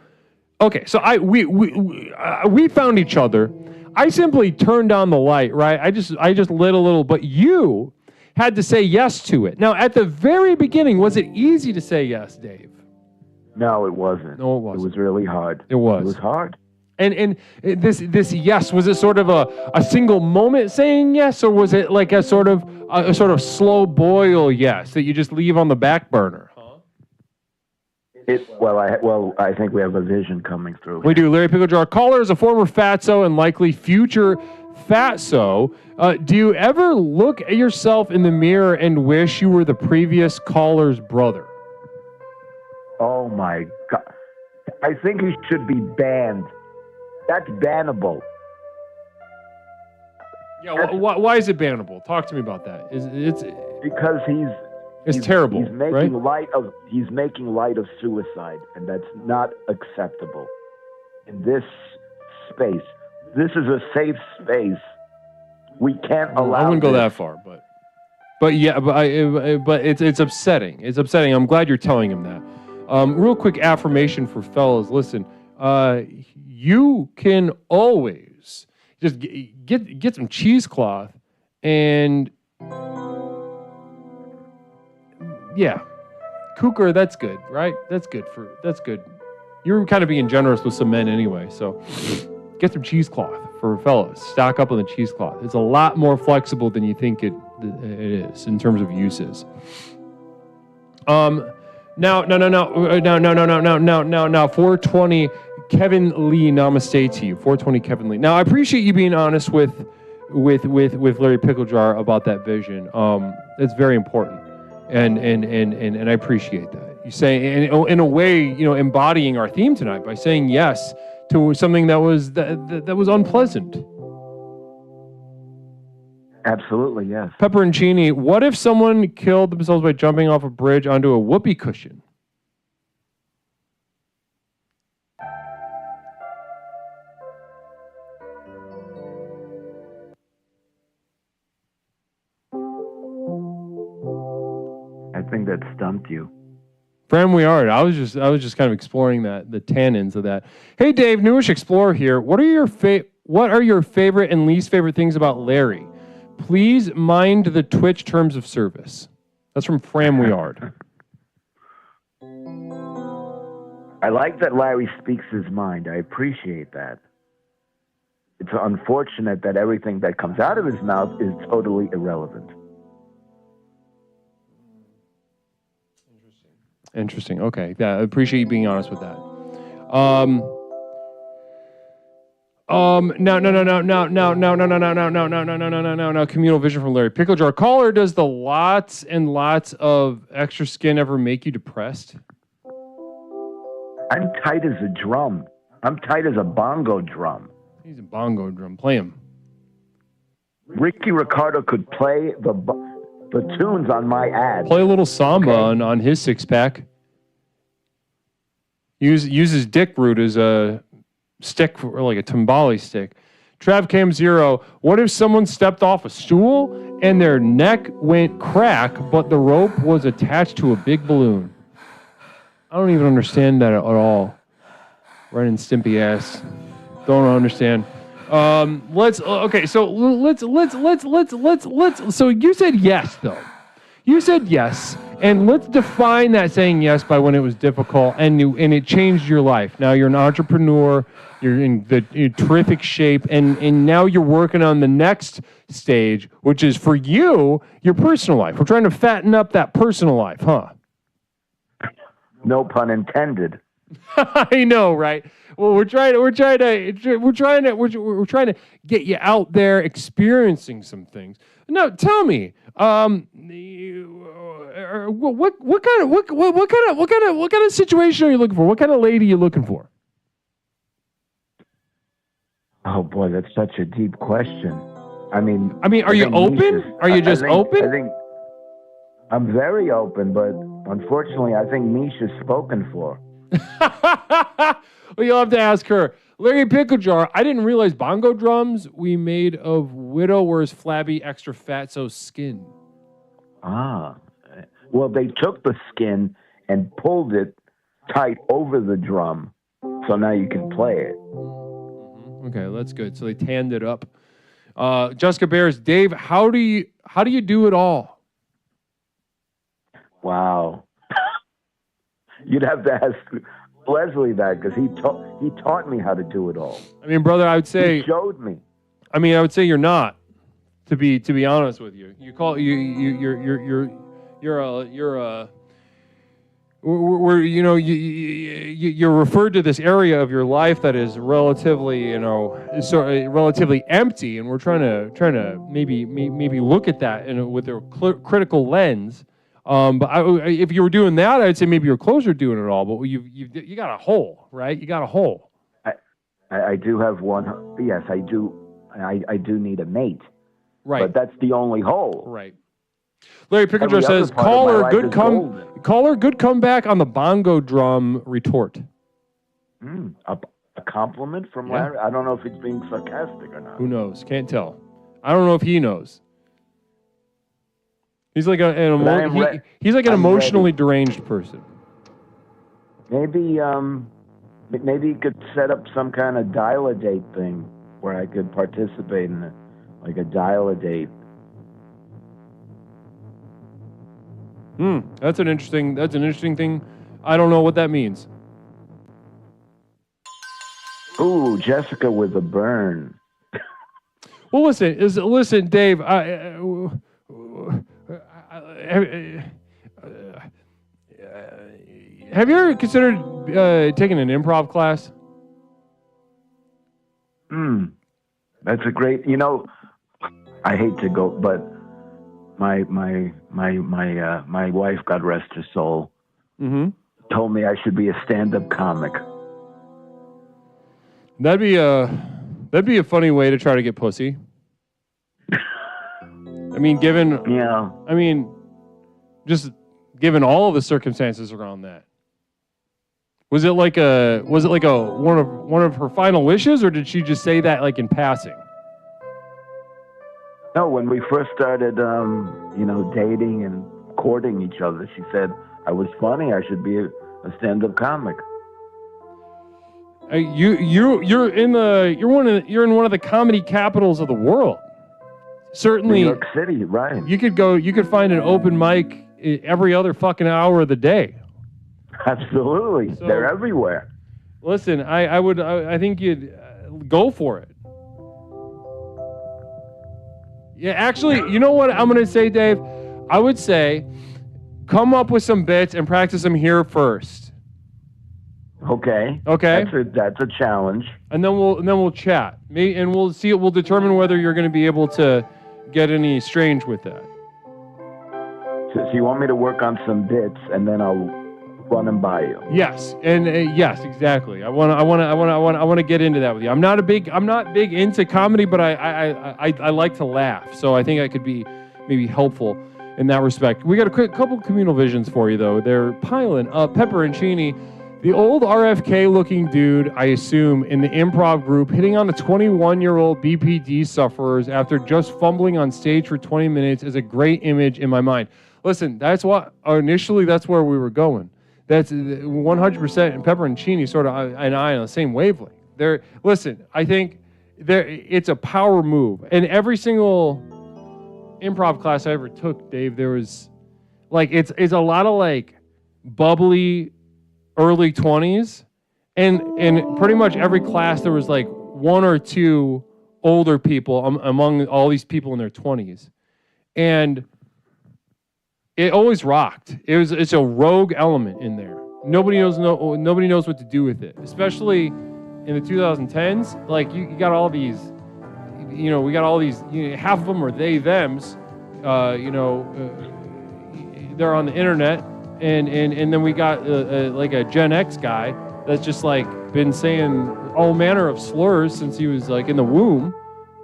okay, so we found each other. I simply turned on the light, right? I just lit a little, but you had to say yes to it. Now, at the very beginning, was it easy to say yes, Dave? No, it wasn't. No, it wasn't. It was really hard. It was. It was hard. And this yes, was it sort of a single moment saying yes, or was it like a sort of slow boil yes that you just leave on the back burner? I think we have a vision coming through. We do. Larry Picklejar, our caller is a former fatso and likely future fatso. Do you ever look at yourself in the mirror and wish you were the previous caller's brother? Oh my God! I think he should be banned. That's bannable. Yeah. Why is it bannable? Talk to me about that. Because it's terrible. He's making light of suicide, and that's not acceptable in this space. This is a safe space. We can't allow. I wouldn't go that far, but it's upsetting. It's upsetting. I'm glad you're telling him that. Real quick affirmation for fellas. Listen, you can always just get some cheesecloth and. Yeah, Cooker, that's good, right? That's good. You're kind of being generous with some men anyway, so get some cheesecloth for fellas. Stock up on the cheesecloth. It's a lot more flexible than you think it is in terms of uses. Now, 420 Kevin Lee, namaste to you. 420 Kevin Lee. Now, I appreciate you being honest with Larry Picklejar about that vision. It's very important. And I appreciate that. You say in a way, embodying our theme tonight by saying yes to something that was unpleasant. Absolutely, yes. Pepperoncini, what if someone killed themselves by jumping off a bridge onto a whoopee cushion? think that stumped you. Fran, we are. I was just kind of exploring the tannins of that. Hey, Dave, Newish Explorer here. What are your favorite and least favorite things about Larry? Please mind the Twitch terms of service. That's from Fran Weard. I like that Larry speaks his mind. I appreciate that. It's unfortunate that everything that comes out of his mouth is totally irrelevant. Interesting. Okay. Yeah, I appreciate you being honest with that. No. Communal vision from Larry. Pickle Jar. Caller, does the lots and lots of extra skin ever make you depressed? I'm tight as a drum. I'm tight as a bongo drum. He's a bongo drum. Play him. Ricky Ricardo could play the tunes on my ad. Play a little samba on his six-pack. Use his dick root as a stick, or like a timbali stick. Trav Cam Zero, what if someone stepped off a stool and their neck went crack, but the rope was attached to a big balloon? I don't even understand that at all. Ren and Stimpy ass. Don't understand. Okay, so let's so you said yes though. You said yes, and let's define that saying yes by when it was difficult and it changed your life. Now you're an entrepreneur, you're in terrific shape, and now you're working on the next stage, which is for you, your personal life. We're trying to fatten up that personal life, huh? No pun intended. I know, right? Well, we're trying to get you out there experiencing some things. Now, tell me, what kind of situation are you looking for? What kind of lady are you looking for? Oh boy, that's such a deep question. I mean, are you open? Are you just open? I think I'm very open, but unfortunately, I think Misha's spoken for. Well, you'll have to ask her. Larry Pickle Jar, I didn't realize bongo drums we made of widower's flabby extra fatso skin. Ah. Well, they took the skin and pulled it tight over the drum, so now you can play it. Okay, that's good. So they tanned it up. Jessica Bears, Dave, how do you do it all? Wow. You'd have to ask Leslie that, because he taught me how to do it all. I mean, brother, I would say he showed me. I mean, I would say you're not. To be honest with you, you're referred to this area of your life that is relatively relatively empty, and we're trying to maybe look at that with a critical lens. But if you were doing that, I'd say maybe you're closer to doing it all. But you got a hole, right? You got a hole. I do have one. Yes, I do. I do need a mate. Right. But that's the only hole. Right. Larry Pickledger says, caller, good comeback on the bongo drum retort. A compliment from Larry? I don't know if it's being sarcastic or not. Who knows? Can't tell. I don't know if he knows. He's like an emotionally deranged person. Maybe you could set up some kind of dial-a-date thing where I could participate in it, like a dial-a-date. That's an interesting thing. I don't know what that means. Ooh, Jessica with a burn. Well, listen, Dave. Have you ever considered taking an improv class? That's a great. I hate to go, but my wife, God rest her soul, told me I should be a stand-up comic. That'd be a funny way to try to get pussy. I mean, just given all of the circumstances around that. Was it like one of her final wishes, or did she just say that like in passing? No, when we first started, dating and courting each other. She said, I was funny. I should be a stand-up comic. You're in one of the comedy capitals of the world. Certainly, New York City, right? You could find an open mic every other fucking hour of the day. Absolutely, So, they're everywhere. Listen, I think you'd go for it. Yeah, actually, you know what I'm gonna say, Dave? I would say, come up with some bits and practice them here first. Okay. Okay. That's a challenge. And then we'll chat. And we'll see. We'll determine whether you're going to be able to get any strange with that. So you want me to work on some bits, and then I'll run them by you. Yes, and yes, exactly. I want to get into that with you. I'm not big into comedy, but I like to laugh. So I think I could be maybe helpful in that respect. We got a couple communal visions for you though. They're piling up. Pepperoncini, the old RFK-looking dude, I assume, in the improv group, hitting on the 21-year-old BPD sufferers after just fumbling on stage for 20 minutes is a great image in my mind. Listen, that's where we were going. That's 100%, and Pepperoncini sort of and I on the same wavelength. Listen, I think it's a power move. And every single improv class I ever took, Dave, there was it's a lot of bubbly early 20s, and pretty much every class there was one or two older people among all these people in their 20s, and it always rocked. It's a rogue element in there. Nobody knows what to do with it, especially in the 2010s. You got all these, we got all these. Half of them are they thems. They're on the internet. And then we got a Gen X guy that's just been saying all manner of slurs since he was in the womb,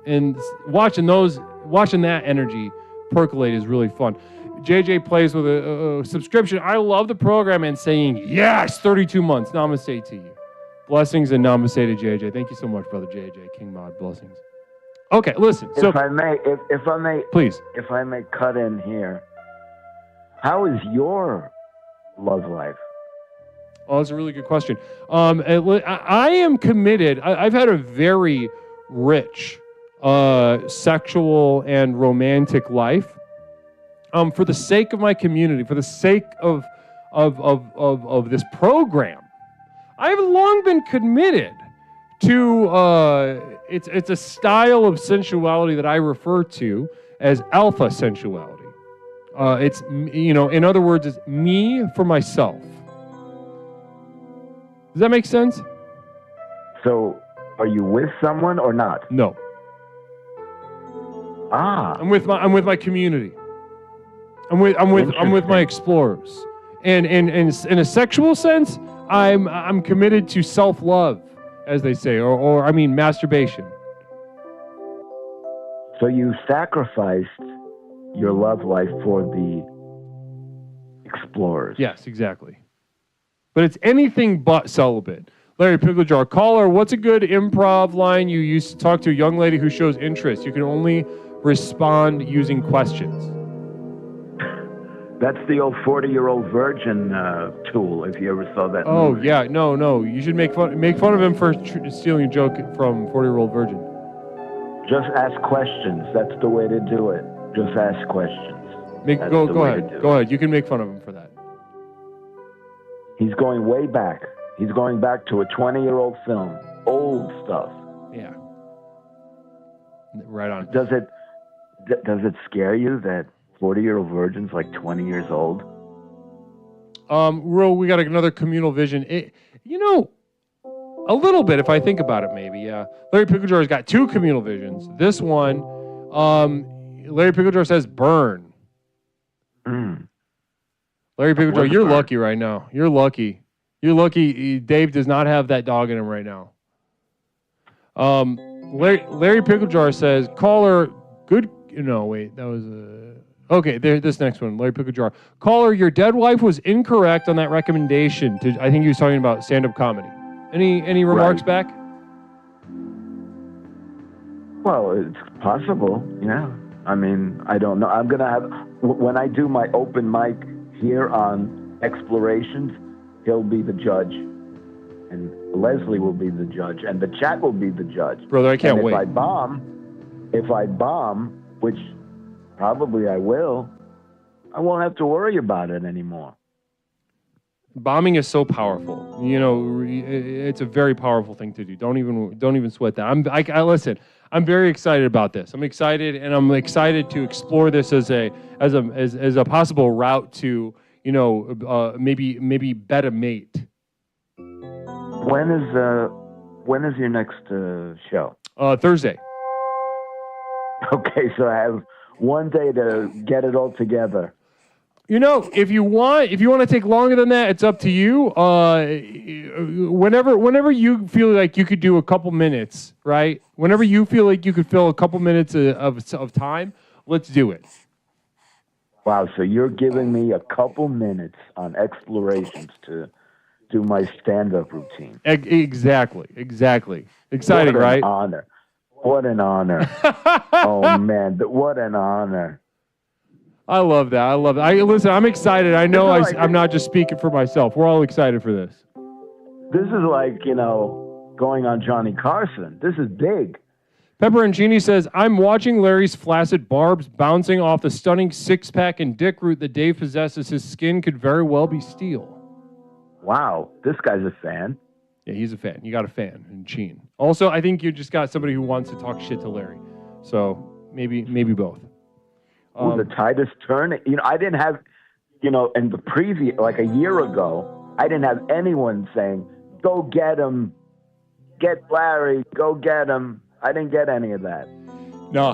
and watching that energy percolate is really fun. JJ plays with a subscription. I love the program and saying yes, 32 months. Namaste to you. Blessings and namaste to JJ. Thank you so much, brother JJ. King Mod, blessings. Okay, listen. So if I may, please. If I may cut in here, how is your love life? Oh, that's a really good question. I am committed. I've had a very rich sexual and romantic life. For the sake of my community, for the sake of this program, I have long been committed to. It's a style of sensuality that I refer to as alpha sensuality. It's in other words, it's me for myself. Does that make sense? So, are you with someone or not? No. I'm with my community. I'm with my explorers. And in a sexual sense, I'm committed to self-love, as they say, or masturbation. So you sacrificed your love life for the explorers. Yes, exactly. But it's anything but celibate. Larry Picklejar, caller, what's a good improv line you use to talk to a young lady who shows interest? You can only respond using questions. That's the old 40-year-old virgin tool, if you ever saw that Oh, movie. yeah. No. You should make fun of him for stealing a joke from 40-year-old virgin. Just ask questions. That's the way to do it. Just ask questions. Go ahead. Go ahead. You can make fun of him for that. He's going way back. He's going back to a 20-year-old film. Old stuff. Yeah. Right on. Does it scare you that 40-year-old virgin's 20 years old? We got another communal vision. A little bit, if I think about it, maybe, yeah. Larry Picklejar's got two communal visions. This one, Larry Picklejar says burn. Larry Picklejar, you're lucky right now. You're lucky. You're lucky Dave does not have that dog in him right now. Larry Picklejar says, caller, good... No, wait, that was... Okay, this next one, Larry Picklejar. Caller, your dead wife was incorrect on that recommendation. I think he was talking about stand-up comedy. Any remarks back? Well, it's possible, yeah. I mean, I don't know. I'm going to have... when I do my open mic here on Explorations, he'll be the judge, and Leslie will be the judge, and the chat will be the judge. Brother, I can't and wait. If I bomb, which probably I will, I won't have to worry about it anymore. Bombing is so powerful. You know, it's a very powerful thing to do. Don't even sweat that. I listen. I'm very excited about this. I'm excited, and I'm excited to explore this as a possible route to, you know, maybe bet a mate. When is your next show? Thursday. Okay, so I have one day to get it all together. You know, if you want to take longer than that, it's up to you. Whenever you feel like you could do a couple minutes, right? Whenever you feel like you could fill a couple minutes of time, let's do it. Wow, so you're giving me a couple minutes on Explorations to do my stand-up routine. Exactly. Exciting, right? What an honor. Oh, man, what an honor. I love that. Listen, I'm excited. I know I'm not just speaking for myself. We're all excited for this. This is like, you know, going on Johnny Carson. This is big. Pepperoncini says, I'm watching Larry's flaccid barbs bouncing off the stunning six-pack and dick root that Dave possesses. His skin could very well be steel. Wow, this guy's a fan. Yeah, he's a fan. You got a fan in Sheen. Also, I think you just got somebody who wants to talk shit to Larry. So maybe both. The tightest turn. You know, I didn't have, you know, in the preview, like a year ago, I didn't have anyone saying, go get him, get Larry, go get him. I didn't get any of that. No.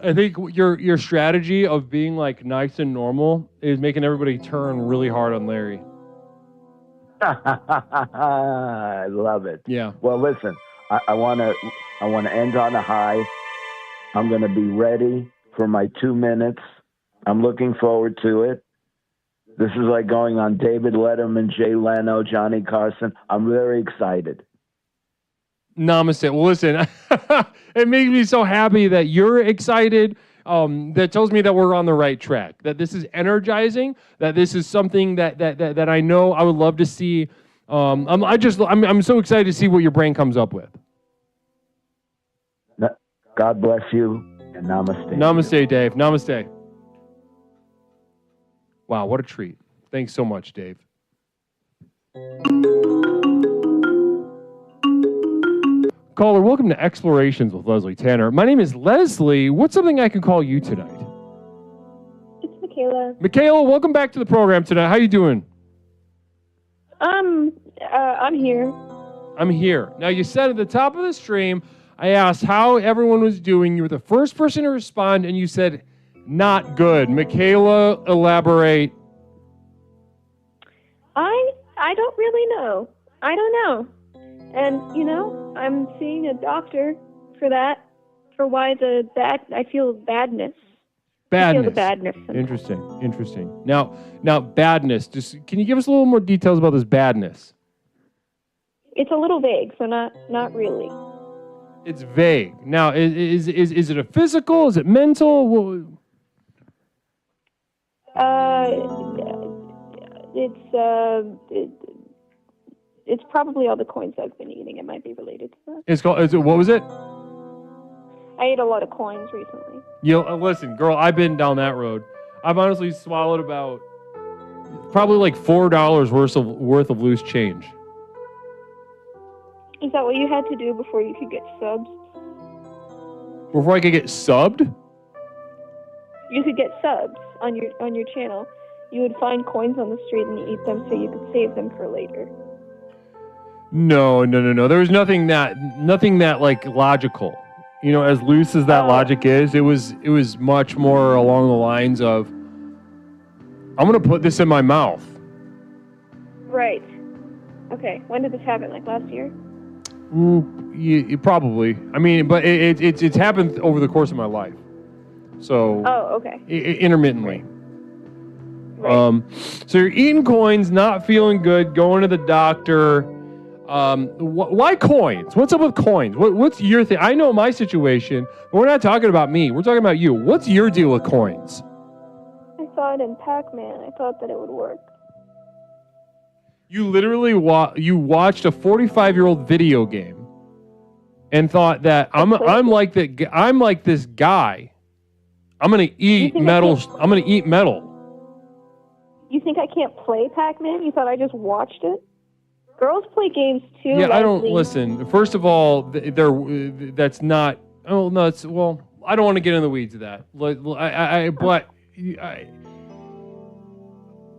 I think your strategy of being like nice and normal is making everybody turn really hard on Larry. I love it. Yeah. Well, listen, I want to end on a high. I'm going to be ready for my 2 minutes. I'm looking forward to it. This is like going on David Letterman, Jay Leno, Johnny Carson. I'm very excited. Namaste. Well, listen, it makes me so happy that you're excited. That tells me that we're on the right track, that this is energizing, that this is something that I know I would love to see. I'm so excited to see what your brain comes up with. God bless you, and namaste. Namaste, Dave. Namaste. Wow, what a treat. Thanks so much, Dave. Caller, welcome to Explorations with Leslie Tanner. My name is Leslie. What's something I can call you tonight? It's Michaela. Michaela, welcome back to the program tonight. How you doing? I'm here. I'm here. Now, you said at the top of the stream, I asked how everyone was doing. You were the first person to respond, and you said, not good. Michaela, elaborate. I don't really know. I don't know. And, you know, I'm seeing a doctor for that, for why I feel badness. Badness. I feel the badness. Interesting. Now, badness. Can you give us a little more details about this badness? It's a little vague, so not really. It's vague. Now, is it a physical? Is it mental? It's probably all the coins I've been eating. It might be related to that. What was it? I ate a lot of coins recently. Listen, girl, I've been down that road. I've honestly swallowed about probably like $4 worth of loose change. Is that what you had to do before you could get subs? Before I could get subbed? You could get subs on your channel. You would find coins on the street and you eat them so you could save them for later. No. There was nothing that like logical. You know, as loose as that logic is, it was much more along the lines of, I'm gonna put this in my mouth. Right. Okay. When did this happen? Like last year? Probably. I mean, but it's happened over the course of my life. So. Oh, okay. Intermittently. Right. So you're eating coins, not feeling good, going to the doctor. Why coins? What's up with coins? What's your thing? I know my situation, but we're not talking about me. We're talking about you. What's your deal with coins? I saw it in Pac-Man. I thought that it would work. You literally watched a 45-year-old video game and thought that I'm like this guy. I'm gonna eat metal. I'm gonna eat metal. You think I can't play Pac-Man? You thought I just watched it? Girls play games too. Yeah, I don't Leslie. listen. First of all, that's not. Oh no, it's well. I don't want to get in the weeds of that. I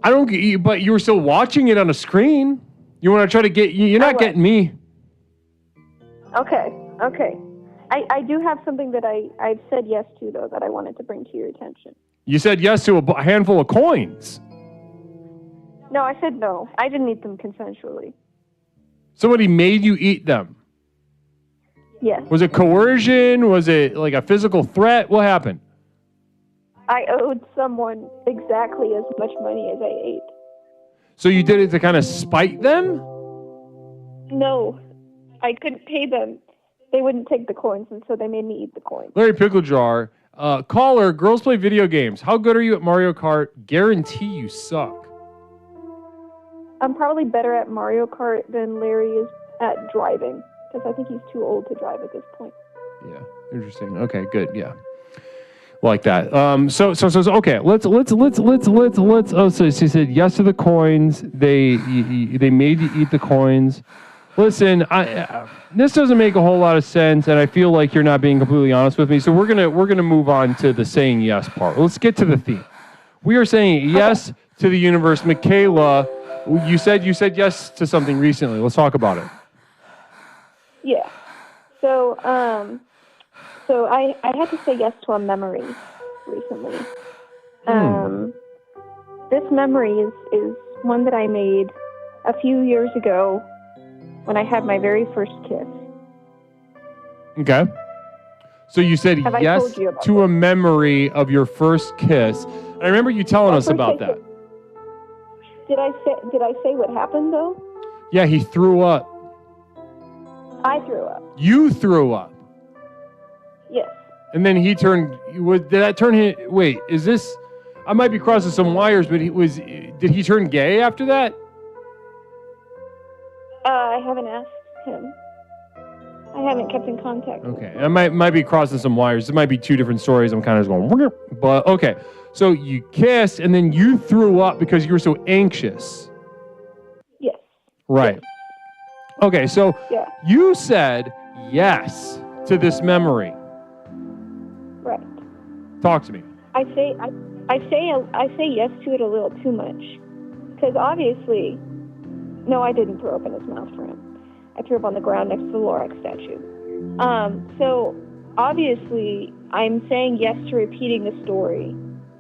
don't. But you were still watching it on a screen. You want to try to get? You're not getting me. Okay. I do have something that I've said yes to though that I wanted to bring to your attention. You said yes to a handful of coins. No, I said no. I didn't eat them consensually. Somebody made you eat them. Yes. Was it coercion? Was it like a physical threat? What happened? I owed someone exactly as much money as I ate. So you did it to kind of spite them? No, I couldn't pay them. They wouldn't take the coins, and so they made me eat the coins. Larry Pickle Jar, caller, girls play video games. How good are you at Mario Kart? Guarantee you suck. I'm probably better at Mario Kart than Larry is at driving, because I think he's too old to drive at this point. Yeah, interesting. Okay, good. Yeah, like that. So okay. Let's. Oh, so she said yes to the coins. They made you eat the coins. Listen, this doesn't make a whole lot of sense, and I feel like you're not being completely honest with me. So we're gonna move on to the saying yes part. Let's get to the theme. We are saying yes to the universe. Michaela, you said yes to something recently. Let's talk about it. Yeah. So I had to say yes to a memory recently. This memory is one that I made a few years ago when I had my very first kiss. Okay. So you said yes to a memory of your first kiss. I remember you telling us about that. Did I say what happened though? Yeah, he threw up. I threw up. You threw up. Yes. And then he turned. Did that turn him? Wait, is this? I might be crossing some wires, but did he turn gay after that? I haven't asked him. I haven't kept in contact. Okay, I might be crossing some wires. It might be two different stories. I'm kind of just going, but okay. So you kissed, and then you threw up because you were so anxious. Yes. Right. Yes. Okay, so Yeah. you said yes to this memory. Right. Talk to me. I say yes to it a little too much, because obviously, no, I didn't throw up in his mouth for him. I threw up on the ground next to the Lorax statue. So obviously, I'm saying yes to repeating the story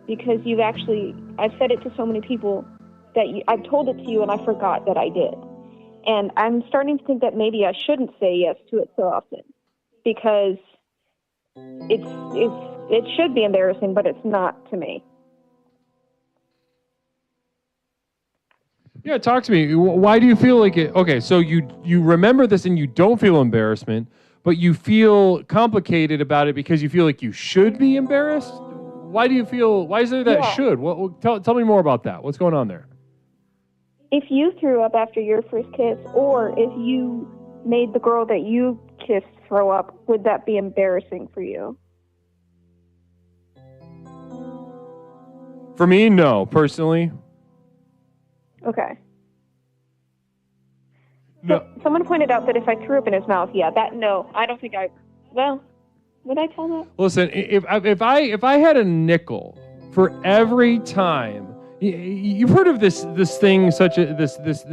because I've said it to so many people that I've told it to you and I forgot that I did. And I'm starting to think that maybe I shouldn't say yes to it so often because it should be embarrassing, but it's not to me. Yeah, talk to me. Why do you feel like it? Okay, so you remember this and you don't feel embarrassment, but you feel complicated about it because you feel like you should be embarrassed? Why is there that should? Tell me more about that. What's going on there? If you threw up after your first kiss, or if you made the girl that you kissed throw up, would that be embarrassing for you? For me, no, personally. Okay. No. Someone pointed out that if I threw up in his mouth, no, I don't think would I tell that? Listen, if I had a nickel for every time, you've heard of this thing such as this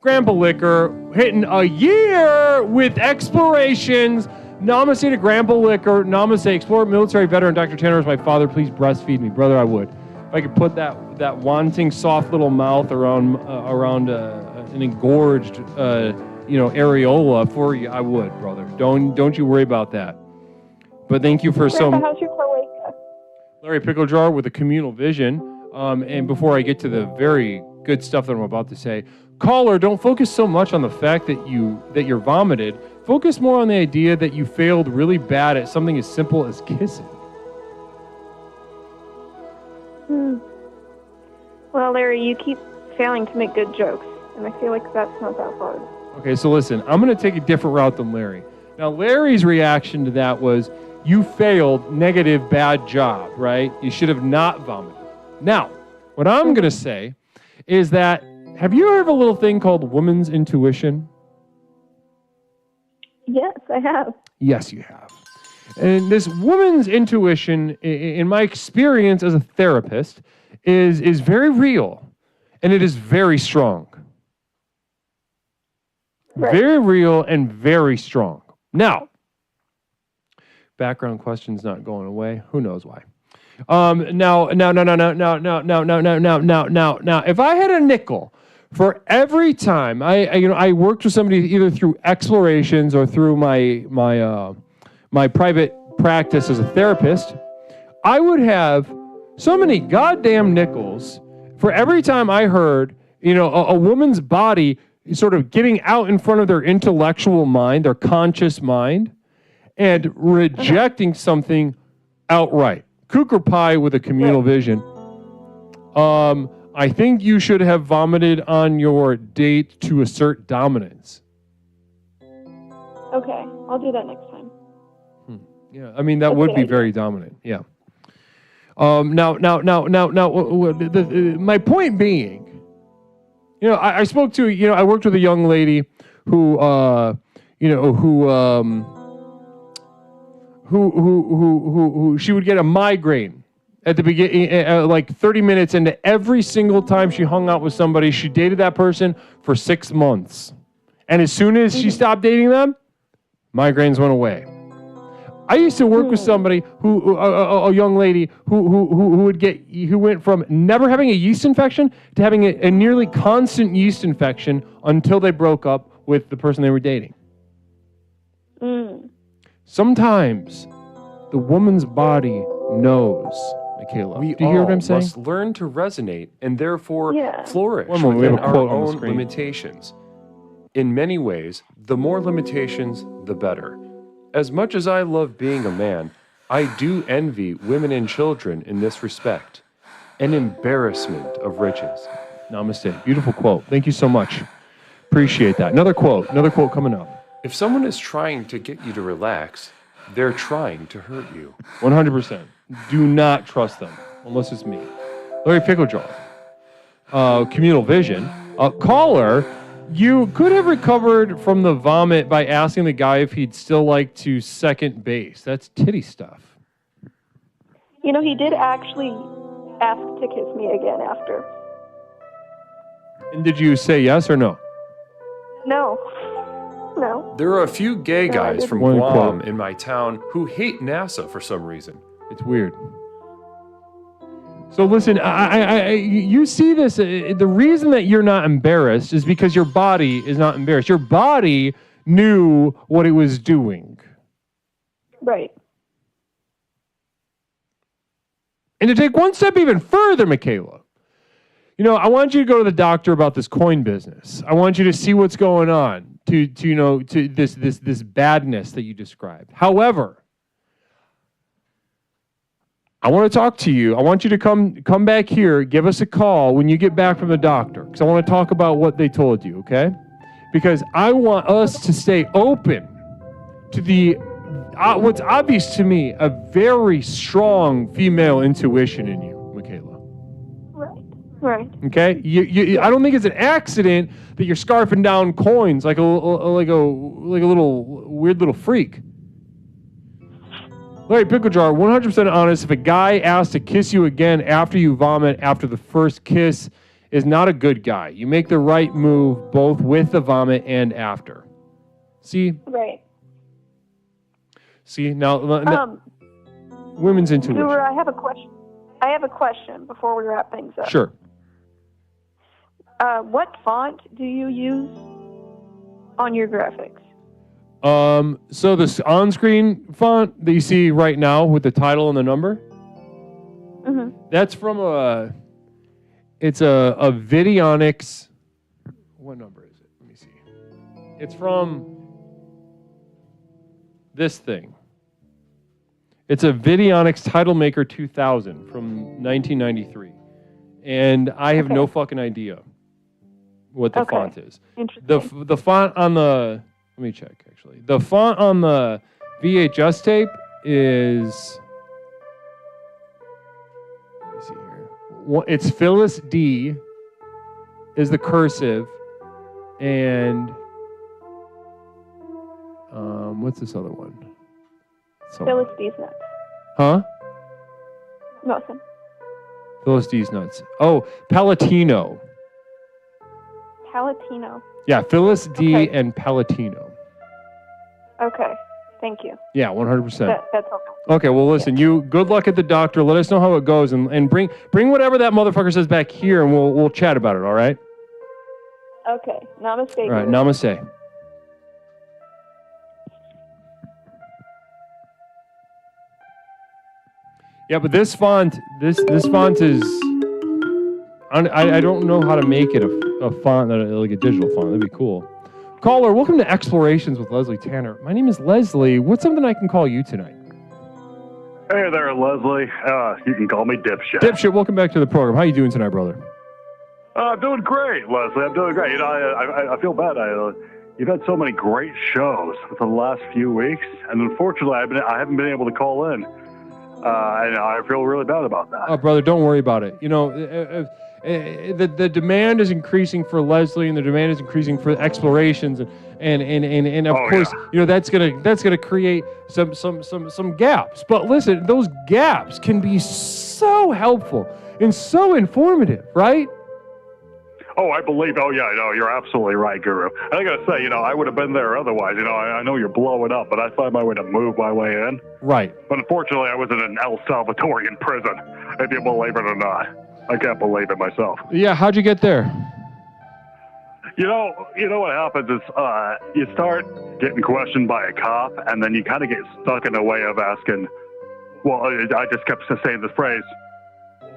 Grandpa Liquor hitting a year with explorations. Namaste to Grandpa Liquor. Namaste, explorer, military veteran. Dr. Tanner is my father. Please breastfeed me, brother. I would. If I could put that wanting soft little mouth around an engorged areola for you, I would, brother. Don't you worry about that. But thank you for How's your cloaca? Larry Pickle Jar with a communal vision. And before I get to the very good stuff that I'm about to say, caller, don't focus so much on the fact that you're vomited. Focus more on the idea that you failed really bad at something as simple as kissing. Well, Larry, you keep failing to make good jokes, and I feel like that's not that hard. Okay, so listen, I'm going to take a different route than Larry. Now, Larry's reaction to that was, you failed, negative, bad job, right? You should have not vomited. Now, what I'm going to say is that, have you heard of a little thing called woman's intuition? Yes, I have. Yes, you have. And this woman's intuition, in my experience as a therapist, is very real, and it is very strong. Right. Very real and very strong. Now, background question's not going away. Who knows why? Now, if I had a nickel for every time I worked with somebody either through explorations or through my private practice as a therapist, I would have so many goddamn nickels for every time I heard, a woman's body sort of getting out in front of their intellectual mind, their conscious mind, and rejecting something outright. Cougar pie with a communal vision. I think you should have vomited on your date to assert dominance. Okay, I'll do that next time. Yeah, I mean, that would be very dominant. Yeah. Now, my point being, I spoke to, I worked with a young lady who she would get a migraine at the beginning, like 30 minutes into every single time she hung out with somebody. She dated that person for 6 months. And as soon as she stopped dating them, migraines went away. I used to work with somebody a young lady who went from never having a yeast infection to having a nearly constant yeast infection until they broke up with the person they were dating. Sometimes the woman's body knows, Michaela. We Do you hear what I'm saying? must learn to resonate and therefore flourish One moment, we within have a quote our on the own screen. limitations. In many ways, the more limitations, the better. As much as I love being a man, I do envy women and children in this respect. An embarrassment of riches. Namaste. Beautiful quote. Thank you so much. Appreciate that. Another quote coming up. If someone is trying to get you to relax, they're trying to hurt you. 100%. Do not trust them, unless it's me. Larry Picklejaw. Communal vision. Caller, you could have recovered from the vomit by asking the guy if he'd still like to second base. That's titty stuff. He did actually ask to kiss me again after. And did you say yes or no? No. There are a few gay No, I guys from didn't. Guam in my town who hate NASA for some reason. It's weird. So listen, you see this. The reason that you're not embarrassed is because your body is not embarrassed. Your body knew what it was doing. Right. And to take one step even further, Michaela, I want you to go to the doctor about this coin business. I want you to see what's going on to this badness that you described. However, I want to talk to you. I want you to come back here, give us a call when you get back from the doctor, because I want to talk about what they told you, okay? Because I want us to stay open to the what's obvious to me, a very strong female intuition in you, Michaela. Right. Okay? I don't think it's an accident that you're scarfing down coins like a little weird little freak. Larry Picklejar, 100% honest, if a guy asks to kiss you again after you vomit after the first kiss is not a good guy. You make the right move both with the vomit and after. See? Right. See? Now women's intuition. Guru, I have a question before we wrap things up. Sure. What font do you use on your graphics? So this on-screen font that you see right now with the title and the number, that's from it's a Vidionics what number is it? Let me see. It's from this thing. It's a Videonics Title Maker 2000 from 1993. And I have no fucking idea what the font is. Interesting. The font on the, let me check actually. The font on the VHS tape is, let me see here. It's Phyllis D is the cursive, and what's this other one? Phyllis D's nuts. Huh? Nothing. Phyllis D's nuts. Oh, Palatino. Palatino. Yeah, Phyllis D and Palatino. Okay. Thank you. Yeah, 100%. That's helpful. Okay, well, listen, you good luck at the doctor. Let us know how it goes, and bring whatever that motherfucker says back here, and we'll chat about it. All right? Okay. Namaste. All right. Namaste. Yeah, but this font is. I don't know how to make it a font like a digital font. That'd be cool. Caller, welcome to Explorations with Leslie Tanner. My name is Leslie. What's something I can call you tonight? Hey there, Leslie. You can call me Dipshit. Dipshit, welcome back to the program. How you doing tonight, brother? I'm doing great, Leslie. I'm doing great. You know, I feel bad. You've had so many great shows for the last few weeks, and unfortunately, I haven't been able to call in. And I feel really bad about that. Oh, brother, don't worry about it. You know, the demand is increasing for Leslie, and the demand is increasing for Explorations, and of course, you know, that's gonna create some gaps. But listen, those gaps can be so helpful and so informative, right? Oh, I believe. Oh, yeah, no, you're absolutely right, Guru. And I gotta say, you know, I would have been there otherwise. You know, I know you're blowing up, but I find my way to move my way in. Right. But unfortunately, I was in an El Salvadorian prison. If you believe it or not, I can't believe it myself. Yeah. How'd you get there? You know what happens is you start getting questioned by a cop, and then you kind of get stuck in a way of asking. Well, I just kept saying this phrase.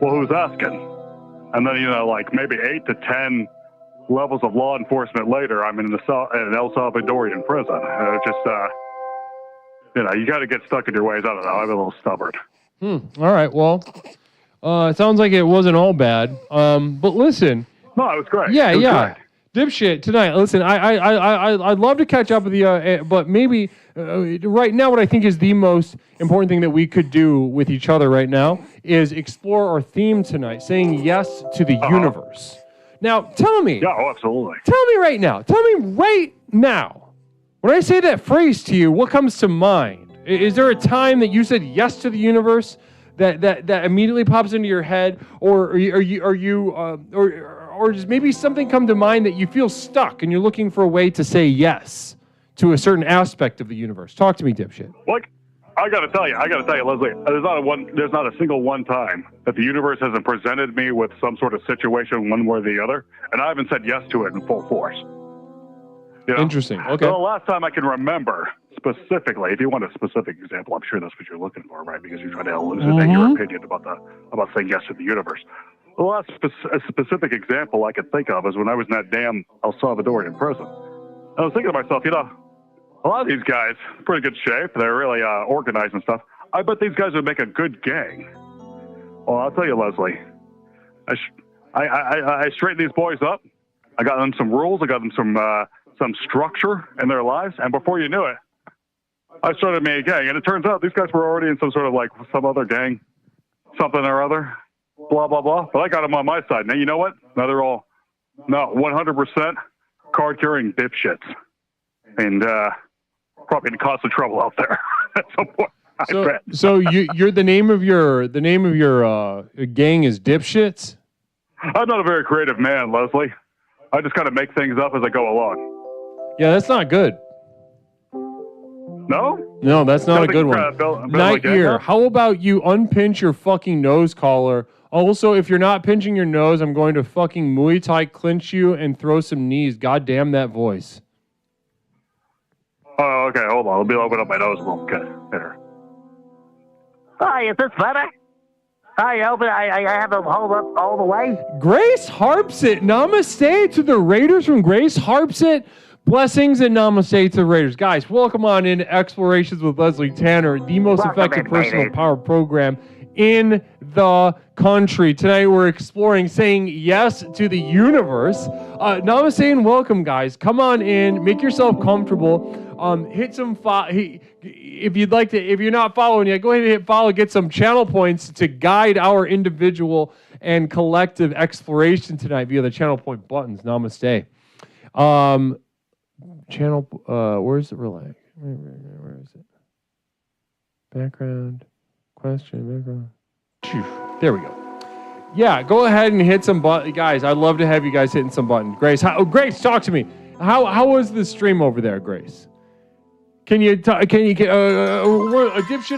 Well, who's asking? And then, you know, like maybe 8 to 10 levels of law enforcement later, I'm in an El Salvadorian prison. Just, you know, you got to get stuck in your ways. I don't know. I'm a little stubborn. All right. Well, it sounds like it wasn't all bad. But listen. No, it was great. Yeah, it was yeah. great. Dipshit, tonight, listen, I'd love to catch up with you, but maybe right now what I think is the most important thing that we could do with each other right now is explore our theme tonight, saying yes to the universe. Now, tell me. Yeah, oh, absolutely. Tell me right now, when I say that phrase to you, what comes to mind? Is there a time that you said yes to the universe that immediately pops into your head, or or does maybe something come to mind that you feel stuck and you're looking for a way to say yes to a certain aspect of the universe? Talk to me, dipshit. Like, I gotta tell you, Leslie, there's not a single one time that the universe hasn't presented me with some sort of situation one way or the other, and I haven't said yes to it in full force. You know? Interesting. Okay. So the last time I can remember specifically, if you want a specific example, I'm sure that's what you're looking for, right? Because you're trying to elucidate your opinion about saying yes to the universe. The last specific example I could think of is when I was in that damn El Salvadorian prison. I was thinking to myself, you know, a lot of these guys, pretty good shape. They're really organized and stuff. I bet these guys would make a good gang. Well, I'll tell you, Leslie, I straightened these boys up. I got them some rules. I got them some structure in their lives. And before you knew it, I started me a gang. And it turns out these guys were already in some other gang, something or other. Blah, blah, blah. But I got them on my side. Now, you know what? Now they're all, 100% card-carrying dipshits. And probably going to cause some trouble out there at some point. So you're the name of your gang is dipshits? I'm not a very creative man, Leslie. I just kind of make things up as I go along. Yeah, that's not good. No? No, that's not a good one. Night Ear, how about you unpinch your fucking nose collar? Also, if you're not pinching your nose, I'm going to fucking Muay Thai clinch you and throw some knees. God damn that voice. Oh, okay, hold on. Let me open up my nose a little. Okay, there. Hi, is this better? I hope I have them hold up all the way. Grace Harpsit, namaste to the Raiders from Grace Harpsit. Blessings and namaste to the Raiders. Guys, welcome on in Explorations with Leslie Tanner, the most effective personal power program in the country. Tonight we're exploring saying yes to the universe. Namaste and welcome, guys. Come on in, make yourself comfortable. Hit some if you'd like to. If you're not following yet, go ahead and hit follow. Get some channel points to guide our individual and collective exploration tonight via the channel point buttons. Namaste. Channel. Where's the relay? Where is it? Background. Question. Background. There we go. Yeah, go ahead and hit some buttons, guys. I'd love to have you guys hitting some buttons. Grace, Grace, talk to me. How was the stream over there, Grace? Can you dipshit?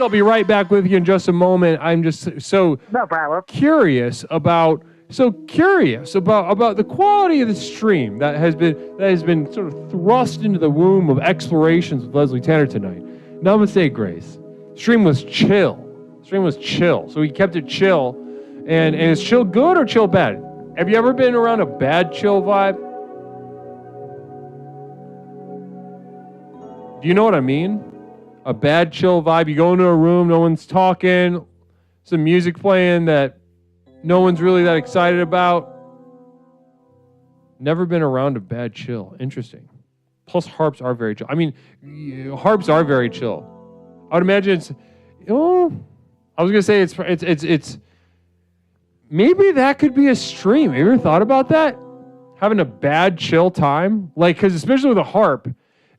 I'll be right back with you in just a moment. I'm just so no problem. curious about the quality of the stream that has been sort of thrust into the womb of Explorations with Leslie Tanner tonight. Namaste, Grace. Stream was chill. So we kept it chill. And is chill good or chill bad? Have you ever been around a bad chill vibe? Do you know what I mean? A bad chill vibe. You go into a room, no one's talking, some music playing that no one's really that excited about. Never been around a bad chill. Interesting. Plus harps are very chill. I mean, harps are very chill. I would imagine it's, I was going to say it's maybe that could be a stream. Have you ever thought about that? Having a bad chill time? Like, because especially with a harp.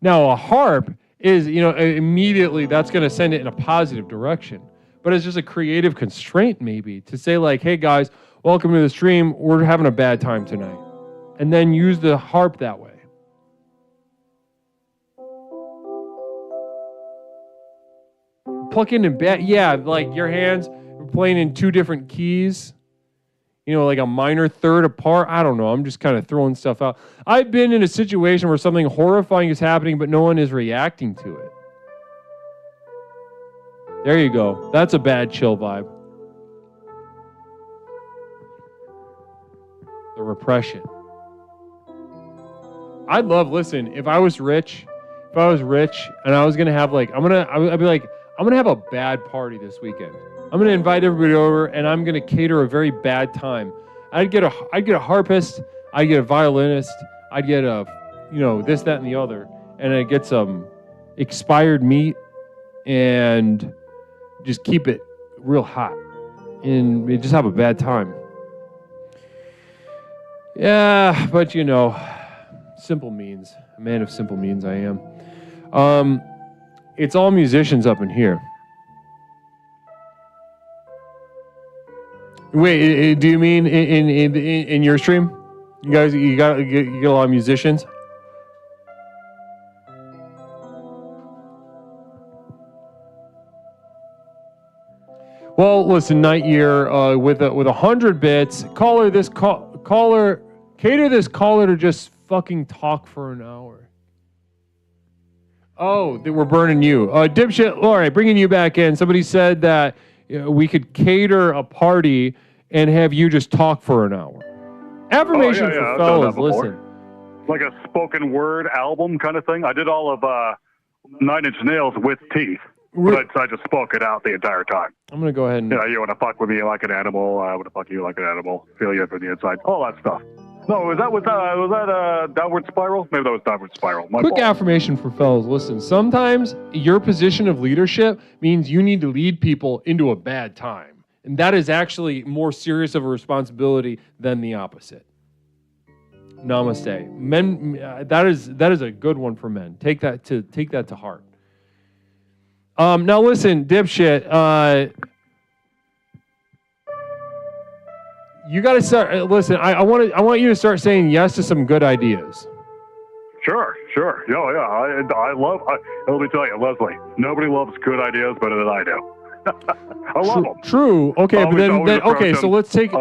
Now, a harp is, immediately that's going to send it in a positive direction. But it's just a creative constraint, maybe, to say, like, hey, guys, welcome to the stream. We're having a bad time tonight. And then use the harp that way. Plucking in bad, yeah, like your hands are playing in two different keys. Like a minor third apart. I don't know. I'm just kind of throwing stuff out. I've been in a situation where something horrifying is happening, but no one is reacting to it. There you go. That's a bad chill vibe. The repression. I'd love, listen, if I was rich and I was going to have I'd be like, I'm going to have a bad party this weekend. I'm going to invite everybody over, and I'm going to cater a very bad time. I'd get a harpist, I'd get a violinist, I'd get a, this, that, and the other, and I'd get some expired meat, and just keep it real hot, and we just have a bad time. Yeah, but simple means. A man of simple means I am. It's all musicians up in here. Wait, do you mean in your stream? You guys, you get a lot of musicians? Well, listen, Night Year, with 100 bits, cater this caller to just fucking talk for an hour. Oh, we're burning you. Dipshit, all right, bringing you back in. Somebody said that we could cater a party and have you just talk for an hour. Affirmation for fellas, listen. Like a spoken word album kind of thing. I did all of 9 Inch Nails with teeth. But I just spoke it out the entire time. I'm going to go ahead and... you want to fuck with me like an animal. I want to fuck you like an animal. Feel you from the inside. All that stuff. No, was that Downward Spiral? Maybe that was Downward Spiral. Quick affirmation for fellas. Listen, sometimes your position of leadership means you need to lead people into a bad time. And that is actually more serious of a responsibility than the opposite. Namaste. Men, that is a good one for men. Take that to heart. Now listen, dipshit. You got to start. Listen, I want you to start saying yes to some good ideas. Sure. Yeah. I love. Let me tell you, Leslie. Nobody loves good ideas better than I do. I love them. True. Okay, but then okay. So let's take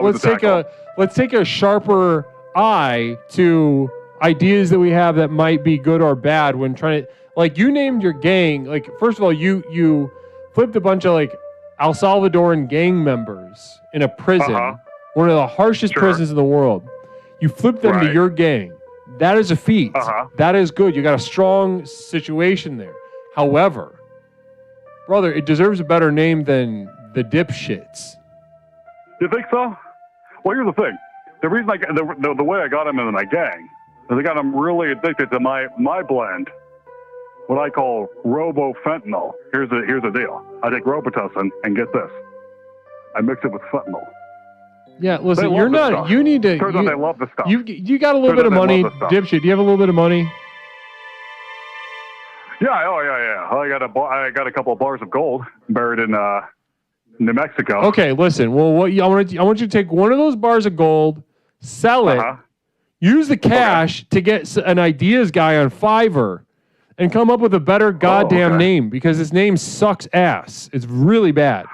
a sharper eye to ideas that we have that might be good or bad when trying to. Like, you named your gang. Like, first of all, you flipped a bunch of El Salvadoran gang members in a prison, one of the harshest prisons in the world. You flip them to your gang. That is a feat. That is good. You got a strong situation there. However, brother, it deserves a better name than the dipshits. You think so? Well, here's the thing. The reason the way I got him in my gang is I got him really addicted to my blend, what I call robo-fentanyl. Here's the deal. I take Robitussin and get this. I mix it with fentanyl. Yeah, listen, you're not. Stuff. You need to. Turns out they love this stuff. You got a little bit of money, dipshit. Do you have a little bit of money? Yeah. Oh yeah. I got a couple of bars of gold buried in New Mexico. Okay, listen. Well, I want you to take one of those bars of gold, sell it, use the cash to get an ideas guy on Fiverr, and come up with a better goddamn name, because this name sucks ass. It's really bad.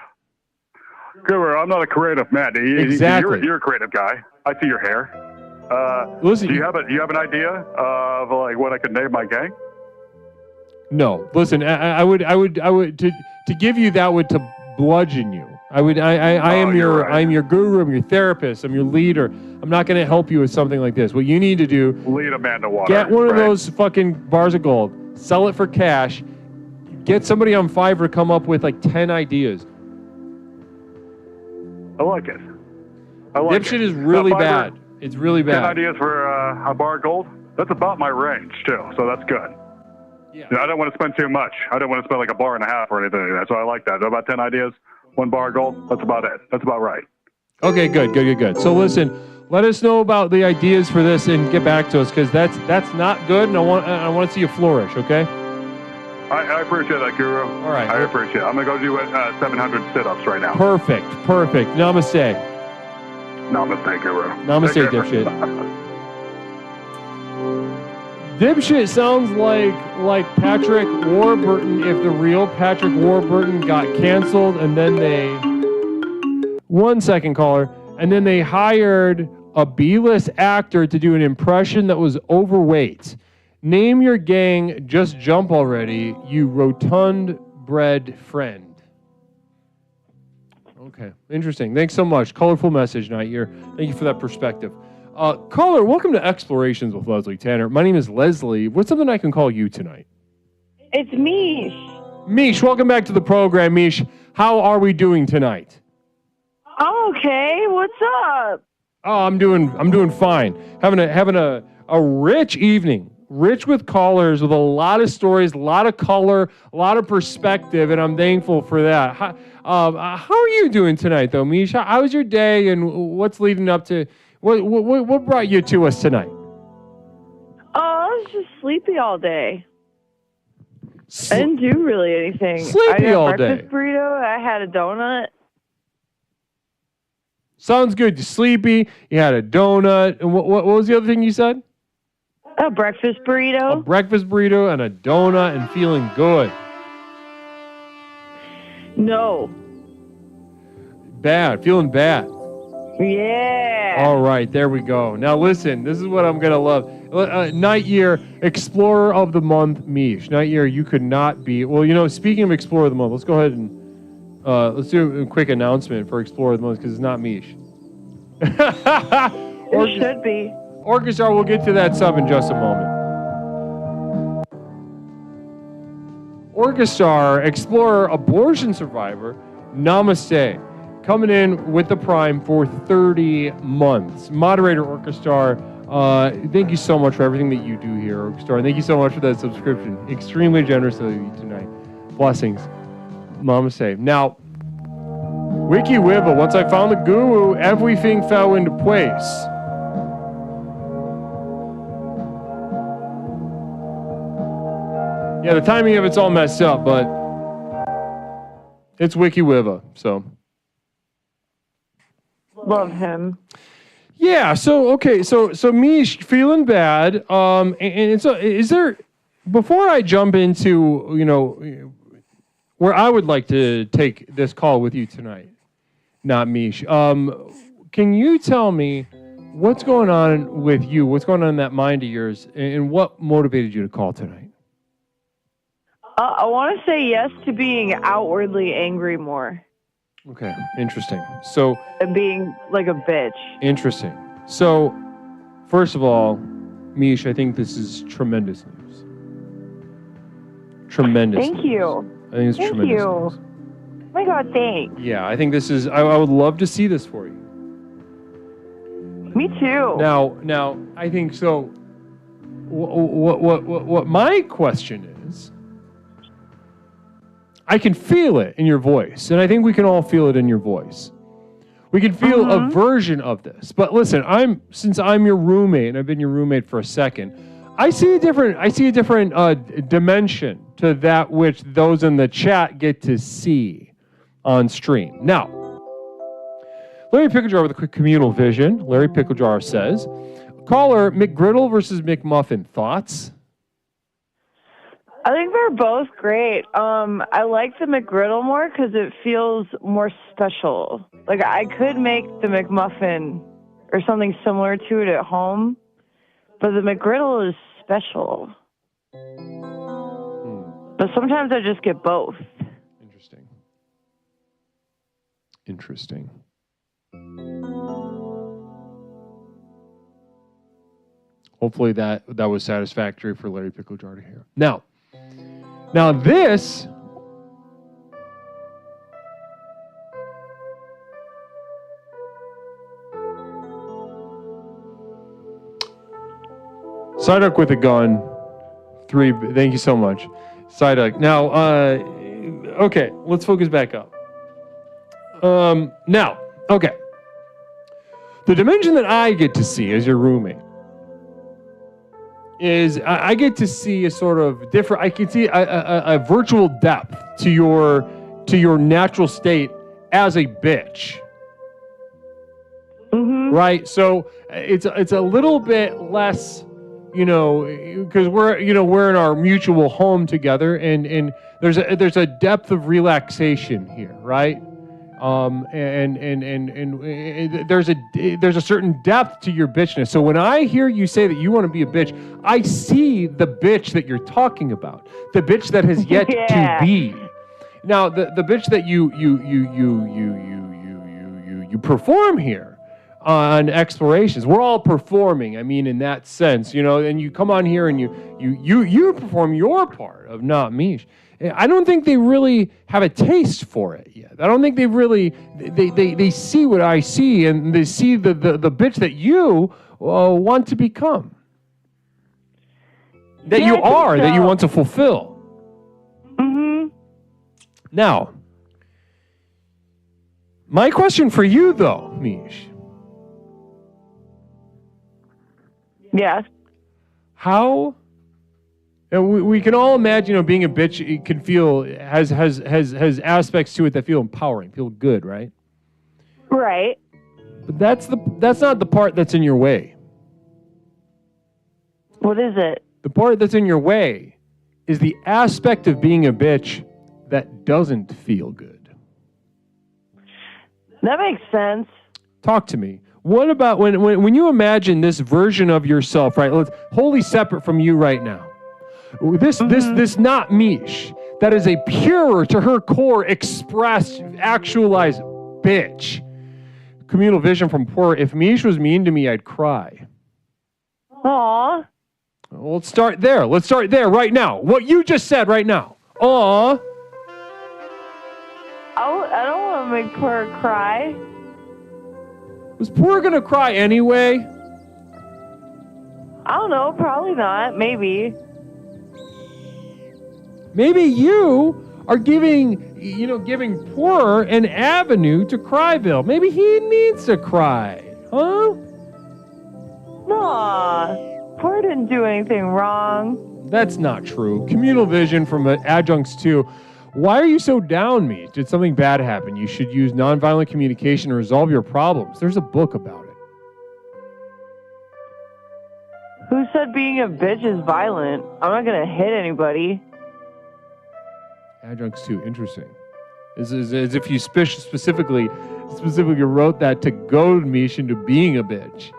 Guru, I'm not a creative man. Exactly. You're a creative guy. I see your hair. Listen, do you have an idea of like what I could name my gang? No. Listen, I would to give you that would to bludgeon you. I am your guru, I'm your therapist, I'm your leader. I'm not going to help you with something like this. What you need to do, lead a man to water. Get one of those fucking bars of gold, sell it for cash, get somebody on Fiverr to come up with like 10 ideas. I like it. Dipshit is really bad. It's really bad. 10 ideas for a bar of gold? That's about my range, too, so that's good. Yeah. I don't want to spend too much. I don't want to spend like a bar and a half or anything like that, so I like that. About 10 ideas, 1 bar of gold, that's about it. That's about right. Okay, good. So listen, let us know about the ideas for this and get back to us, because that's not good, and I want to see you flourish, okay? I appreciate that, Guru. All right. I appreciate it. I'm going to go do 700 sit-ups right now. Perfect. Namaste. Namaste, Guru. Namaste, dipshit. Dipshit sounds like Patrick Warburton if the real Patrick Warburton got canceled, and then they... 1 second, caller. And then they hired a B-list actor to do an impression that was overweight. Name your gang, just jump already, you rotund-bred friend. Okay, interesting. Thanks so much. Colorful message, Nightyear. Thank you for that perspective. Caller, welcome to Explorations with Leslie Tanner. My name is Leslie. What's something I can call you tonight? It's Mish. Mish, welcome back to the program, Mish. How are we doing tonight? I'm okay. What's up? Oh, I'm doing fine. Having a rich evening. Rich with callers, with a lot of stories, a lot of color, a lot of perspective, and I'm thankful for that. How are you doing tonight, though, Mish? How was your day, and what's leading up to... What brought you to us tonight? Oh, I was just sleepy all day. I didn't do really anything. Sleepy all day? I had a breakfast burrito. I had a donut. Sounds good. You're sleepy. You had a donut. And what was the other thing you said? A breakfast burrito. A breakfast burrito and a donut and feeling good. No. Bad. Feeling bad. Yeah. All right. There we go. Now listen. This is what I'm going to love. Nightyear, Explorer of the Month, Mish. Nightyear, you could not be... Well, speaking of Explorer of the Month, let's go ahead and... let's do a quick announcement for Explorer of the Month, because it's not Mish. It should be. Orchestra, we'll get to that sub in just a moment. Orchestra, Explorer, abortion survivor, Namaste. Coming in with the Prime for 30 months. Moderator Orchestra, thank you so much for everything that you do here, Orchestra. And thank you so much for that subscription. Extremely generous of you tonight. Blessings. Namaste. Now, Wiki Wiba, once I found the guru, everything fell into place. Yeah, the timing of it's all messed up, but it's Wiki Wiba, so. Love him. Yeah, so Mish, feeling bad. And so is there, before I jump into, where I would like to take this call with you tonight, not Mish, can you tell me what's going on with you? What's going on in that mind of yours? And what motivated you to call tonight? I want to say yes to being outwardly angry more. Okay, interesting. So, And being like a bitch. interesting. So, first of all, Mish, I think this is tremendous news. Tremendous Thank news. you. I think it's Thank tremendous you. news. Oh my God, thanks. Yeah, I think this is, I would love to see this for you. Me too. Now, I think so. What my question is, I can feel it in your voice, and I think we can all feel it in your voice. We can feel a version of this. But listen, since I'm your roommate, and I've been your roommate for a second, I see a different dimension to that which those in the chat get to see on stream. Now, Larry Picklejar with a quick communal vision. Larry Picklejar says, caller, McGriddle versus McMuffin. Thoughts? I think they're both great. I like the McGriddle more because it feels more special. Like I could make the McMuffin or something similar to it at home, but the McGriddle is special. But sometimes I just get both. Interesting. Hopefully that was satisfactory for Larry Picklejar to hear. Now this Psyduck with a gun. 3. Thank you so much, Psyduck. Now, okay, let's focus back up. Now, okay. The dimension that I get to see as your roommate is I get to see a sort of different. I can see a virtual depth to your natural state as a bitch. Right. So it's a little bit less, because we're in our mutual home together, and there's a depth of relaxation here, right? And there's a certain depth to your bitchness. So when I hear you say that you want to be a bitch, I see the bitch that you're talking about, the bitch that has yet to be. Now, the bitch that you perform here on explorations, we're all performing. I mean, in that sense, and you come on here and you perform your part of not Mish. I don't think they really have a taste for it yet. I don't think they really they see what I see, and they see the bitch that you want to become, that you are, that you want to fulfill. Now, my question for you, though, Mish. Yes. How? And we can all imagine, being a bitch. It can feel has aspects to it that feel empowering, feel good, right? Right. But that's not the part that's in your way. What is it? The part that's in your way is the aspect of being a bitch that doesn't feel good. That makes sense. Talk to me. What about when you imagine this version of yourself, right? Wholly separate from you right now. This not Mish, that is a pure to her core, expressed, actualized bitch. Communal vision from poor. If Mish was mean to me, I'd cry. Aww. Well, let's start there. Let's start there right now. What you just said right now. Aww. I don't want to make poor cry. Was poor gonna cry anyway? I don't know. Probably not. Maybe. Maybe you are giving Poor an avenue to Cryville. Maybe he needs to cry, huh? Nah, Poor didn't do anything wrong. That's not true. Communal vision from Adjuncts 2. Why are you so down, me? Did something bad happen? You should use nonviolent communication to resolve your problems. There's a book about it. Who said being a bitch is violent? I'm not gonna hit anybody. Adjuncts 2, interesting. As if you specifically wrote that to goad Mish into being a bitch.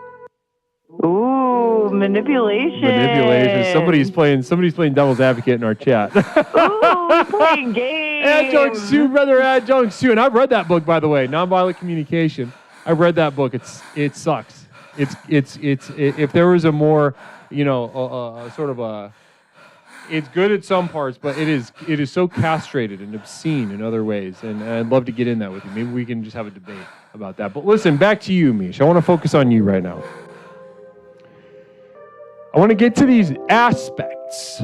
Ooh, manipulation. Manipulation. Somebody's playing devil's advocate in our chat. Ooh, playing games. Adjuncts 2, brother. Adjuncts 2. And I've read that book, by the way, Nonviolent Communication. I've read that book. It sucks. It's if there was a more, sort of a, it's good at some parts, but it is so castrated and obscene in other ways. And I'd love to get in that with you. Maybe we can just have a debate about that. But listen, back to you, Mish. I want to focus on you right now. I want to get to these aspects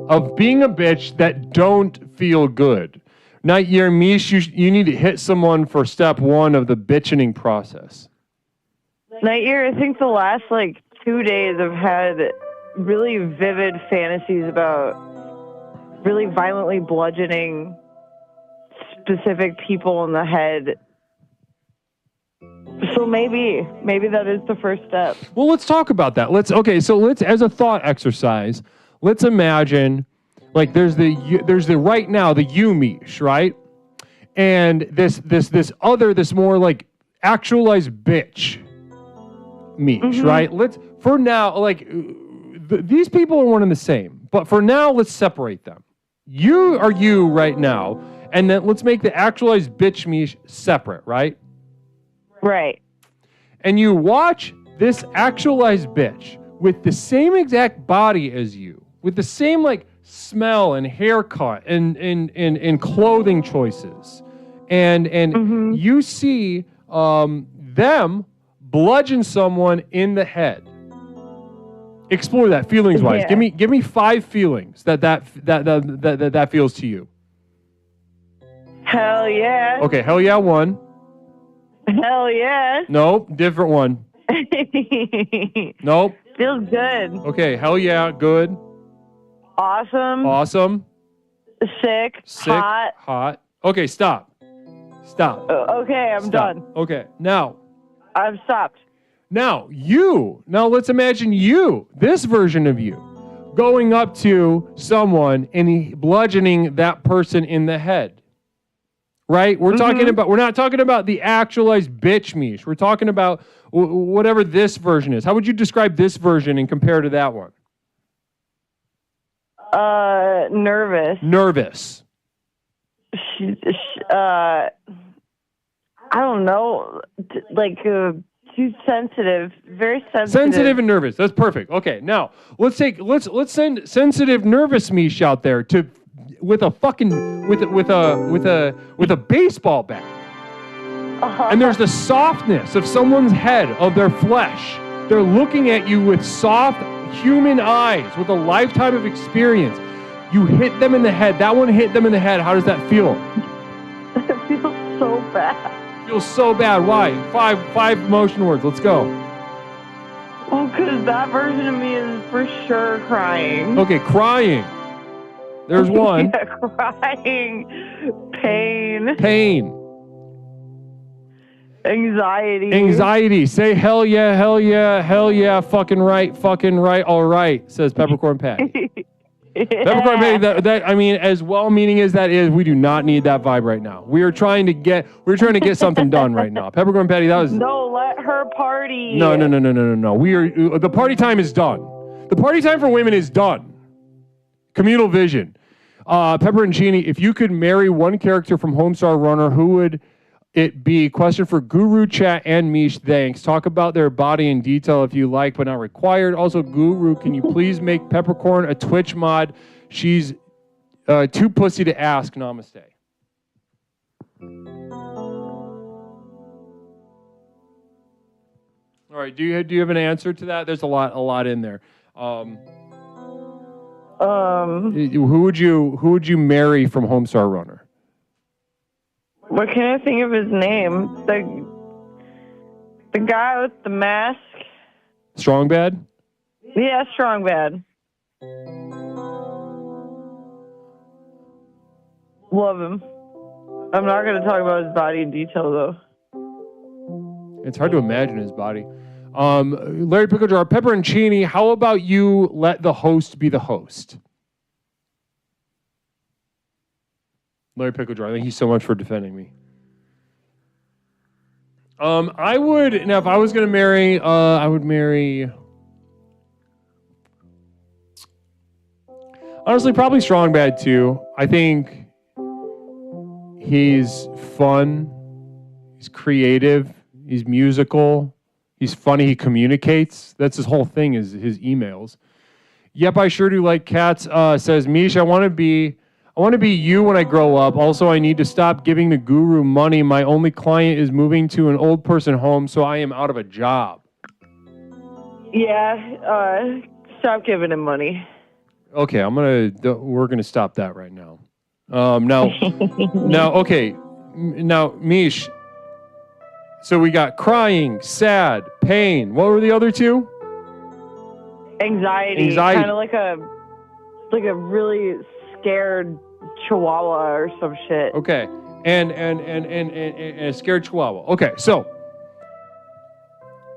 of being a bitch that don't feel good. Nightyear, Mish, you need to hit someone for step 1 of the bitching process. Nightyear, I think the last 2 days I've had really vivid fantasies about really violently bludgeoning specific people in the head. So maybe that is the first step. Well, let's talk about that. Let's as a thought exercise, let's imagine there's the right now the you, Mish, right? And this more actualized bitch, Mish, right? Let's for now these people are one and the same, but for now let's separate them. You are you right now, and then let's make the actualized bitch Mish separate, right? Right. And you watch this actualized bitch with the same exact body as you, with the same smell and haircut and clothing choices, and you see them bludgeon someone in the head. Explore that feelings wise. Yeah. Give me 5 feelings that feels to you. Hell yeah. Okay, hell yeah, 1. Hell yeah. Nope, different one. Nope. Feels good. Okay, hell yeah, good. Awesome. Awesome. Sick. Hot. Okay, stop. Okay, I'm done. Okay, now. I've stopped. Now let's imagine this version of you, going up to someone and bludgeoning that person in the head. Right? We're not talking about the actualized bitch Mish. We're talking about whatever this version is. How would you describe this version and compare to that one? Nervous. Nervous. I don't know, too sensitive, very sensitive. Sensitive and nervous. That's perfect. Okay, now let's send sensitive, nervous Mish out there with a baseball bat. And there's the softness of someone's head, of their flesh. They're looking at you with soft human eyes, with a lifetime of experience. You hit them in the head. That one hit them in the head. How does that feel? It feels so bad. Feels so bad. Why? Five emotion words. Let's go. Well, because that version of me is for sure crying. Okay, crying. There's 1. Yeah, crying. Pain. Anxiety. Say hell yeah, fucking right, all right, says Peppercorn Patty. Peppercorn Patty, that I mean, as well-meaning as that is, we do not need that vibe right now. We're trying to get something done right now. Peppercorn Patty, that was... No, let her party. No. The party time is done. The party time for women is done. Communal vision. Pepperoncini, if you could marry one character from Homestar Runner, who would it be? Question for Guru, Chat, and Mish. Thanks. Talk about their body in detail if you like, but not required. Also, Guru, can you please make Peppercorn a Twitch mod? She's too pussy to ask. Namaste. All right. Do you have an answer to that? There's a lot in there. Who would you marry from Homestar Runner? What can I think of his name? The guy with the mask. Strong Bad? Yeah, Strong Bad. Love him. I'm not going to talk about his body in detail, though. It's hard to imagine his body. Larry Pickle Jar, Pepperoncini, how about you let the host be the host? Larry Pickle Jar, thank you so much for defending me. I would, now if I was going to marry, I Honestly, probably strong bad too. I think he's fun. He's creative. He's musical. He's funny. He communicates. That's his whole thing is his emails. Yep, I sure do like cats. Says Mish, I want to be you when I grow up. Also, I need to stop giving the guru money. My only client is moving to an old person home, so I am out of a job. Yeah, stop giving him money. Okay, we're gonna stop that right now. Now, okay, now Mish. So we got crying, sad, pain. What were the other two? Anxiety. Kind of like a really scared chihuahua or some shit. Okay, and a scared chihuahua. Okay, so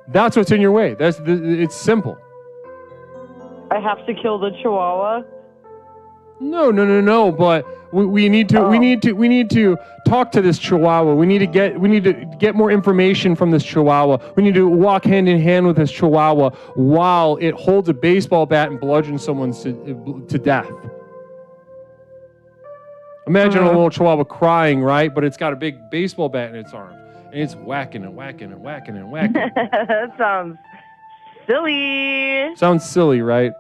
that's what's in your way. It's simple. I have to kill the chihuahua? No. But we need to talk to this chihuahua. We need to get more information from this chihuahua. We need to walk hand in hand with this chihuahua while it holds a baseball bat and bludgeons someone to death. Imagine a little chihuahua crying, right? But it's got a big baseball bat in its arm, and it's whacking and whacking and whacking and whacking. That sounds silly. Sounds silly, right?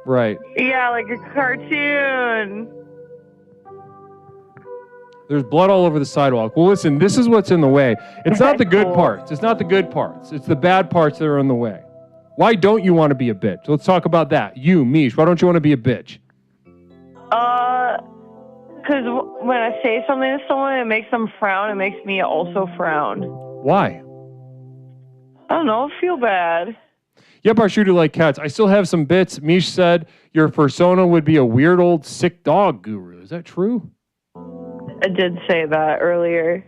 Right. Yeah, like a cartoon. There's blood all over the sidewalk. Well, listen, this is what's in the way. It's not the good parts. It's not the good parts. It's the bad parts that are in the way. Why don't you want to be a bitch? Let's talk about that. You, Mish, why don't you want to be a bitch? Because when I say something to someone, it makes them frown. It makes me also frown. Why? I don't know. I feel bad. Yep, our shooter like cats. I still have some bits. Mish said your persona would be a weird old sick dog guru. Is that true? I did say that earlier.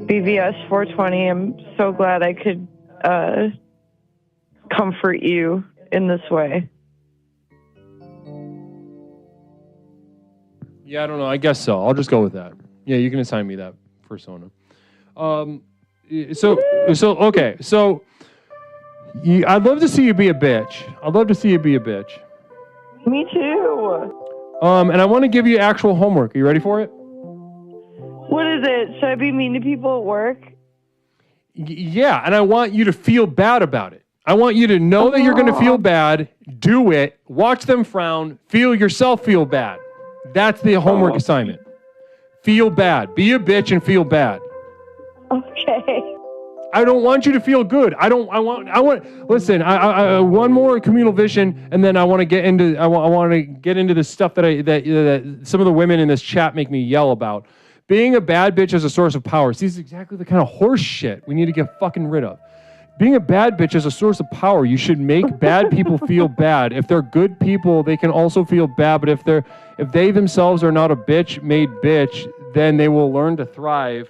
BVS 420, I'm so glad I could comfort you in this way. Yeah, I don't know. I guess so. I'll just go with that. Yeah, you can assign me that persona. So okay. So I'd love to see you be a bitch. I'd love to see you be a bitch. Me too. And I want to give you actual homework. Are you ready for it? What is it? Should I be mean to people at work? Yeah, and I want you to feel bad about it. I want you to know that you're going to feel bad, do it, watch them frown, feel yourself feel bad. That's the homework assignment. Feel bad. Be a bitch and feel bad. Okay. I don't want you to feel good. Listen, I one more communal vision, and then I want to get into the stuff that some of the women in this chat make me yell about. Being a bad bitch is a source of power. See, this is exactly the kind of horse shit we need to get fucking rid of. Being a bad bitch is a source of power. You should make bad people feel bad. If they're good people, they can also feel bad. But if they themselves are not a bitch made bitch, then they will learn to thrive.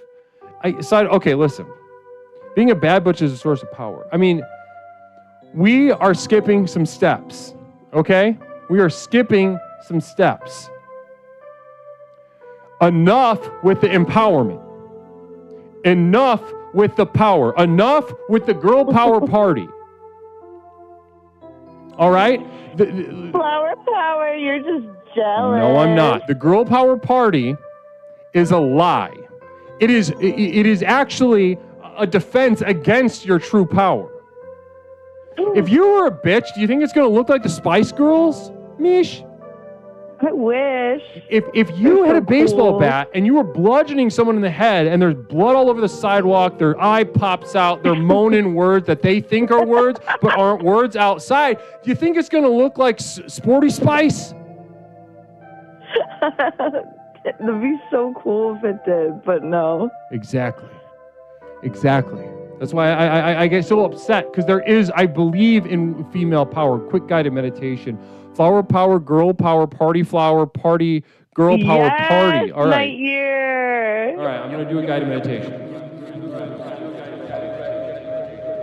Okay, listen. Being a bad bitch is a source of power. I mean, we are skipping some steps, okay? We are skipping some steps. Enough with the empowerment. Enough with the power. Enough with the girl power party. All right? Flower power, you're just jealous. No, I'm not. The girl power party is a lie. It is actually a defense against your true power. If you were a bitch, do you think it's going to look like the Spice Girls, Mish? I wish. If you had a baseball bat and you were bludgeoning someone in the head and there's blood all over the sidewalk, their eye pops out, they're moaning words that they think are words but aren't words outside, do you think it's going to look like Sporty Spice? That'd be so cool if it did, but no. Exactly. That's why I get so upset, because I believe in female power. Quick guided meditation. Flower power, girl power, party flower, party, girl power, party. All right. Lightyear. All right, I'm going to do a guided meditation.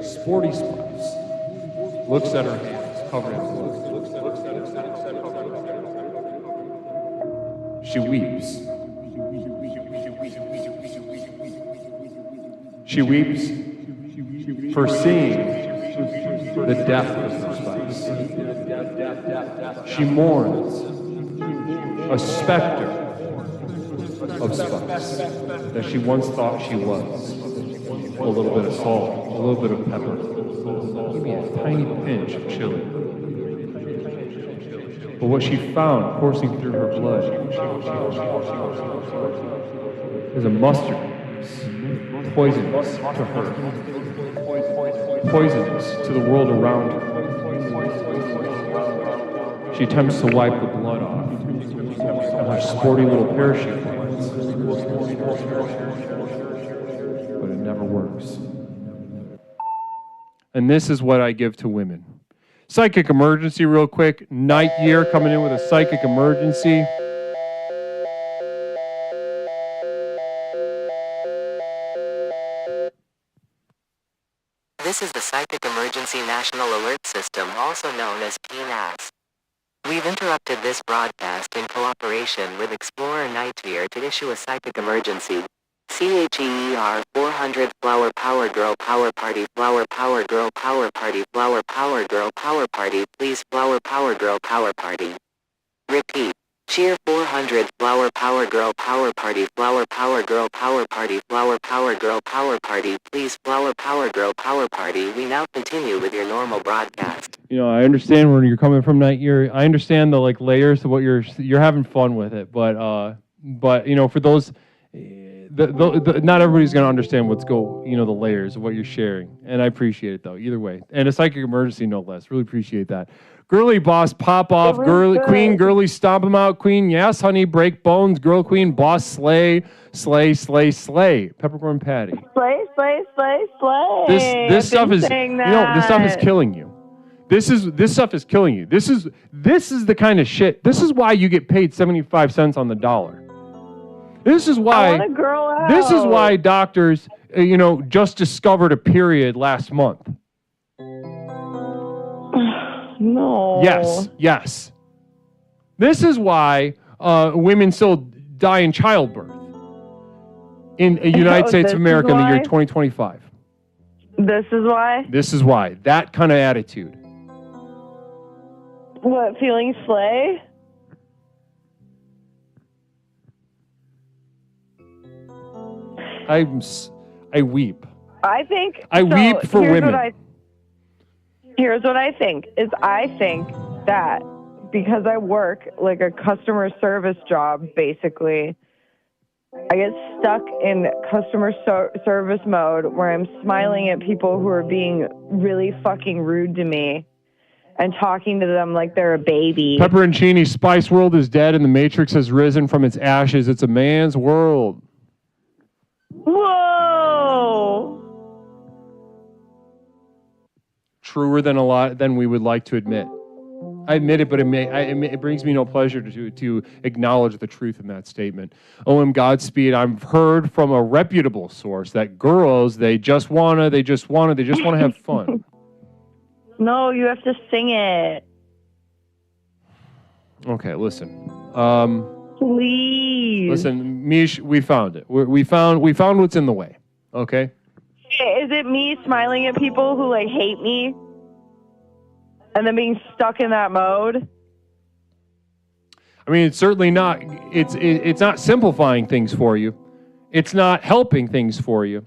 Sporty Spice. looks at her hands covered in blood. She weeps. She weeps for seeing the death of her spouse. She mourns a specter of spice that she once thought she was. A little bit of salt, a little bit of pepper, maybe a tiny pinch of chili. But what she found coursing through her blood is a mustard, poisonous to her, poisonous to the world around her. She attempts to wipe the blood off, and her sporty little parachute lands, but it never works. And this is what I give to women. Psychic emergency real quick. Night Year coming in with a psychic emergency. This is the Psychic Emergency National Alert System, also known as PNAS. We've interrupted this broadcast in cooperation with Explorer Nightmare to issue a psychic emergency. CHEER 400 Flower Power Girl Power Party Flower Power Girl Power Party Flower Power Girl Power Party Please Flower Power Girl Power Party. Repeat. Cheer 400 Flower Power Girl Power Party Flower Power Girl Power Party Flower Power Girl Power Party Please Flower Power Girl Power Party. We now continue with your normal broadcast. You know, I understand where you're coming from, Night Year. I understand the layers of what you're having fun with it, but you know, for those. Not everybody's going to understand the layers of what you're sharing. And I appreciate it, though, either way. And a psychic emergency, no less. Really appreciate that. Girly boss, pop off. Queen, girly, stomp him out. Queen, yes, honey, break bones. Girl, queen, boss, slay, slay, slay, slay. Peppercorn Patty. Slay, slay, slay, slay. This stuff is, this stuff is killing you. This stuff is killing you. This is the kind of shit. This is why you get paid 75 cents on the dollar. This is why. I want a girl out. This is why doctors, just discovered a period last month. No. Yes. This is why women still die in childbirth in the United States of America in the year 2025. This is why? This is why. That kind of attitude. What, feeling slay? I weep. I think I weep for women. Here's what I think I think that because I work like a customer service job, basically, I get stuck in customer service mode where I'm smiling at people who are being really fucking rude to me and talking to them like they're a baby. Pepperoncini, Spice World is dead and the Matrix has risen from its ashes. It's a man's world. Whoa! Truer than we would like to admit. I admit it, but it brings me no pleasure to acknowledge the truth in that statement. OM Godspeed, I've heard from a reputable source that girls, they just wanna have fun. No, you have to sing it. Okay, listen. Please. Listen, Mish, we found it. We found what's in the way. Okay? Is it me smiling at people who hate me? And then being stuck in that mode? I mean, it's certainly not. It's not simplifying things for you. It's not helping things for you.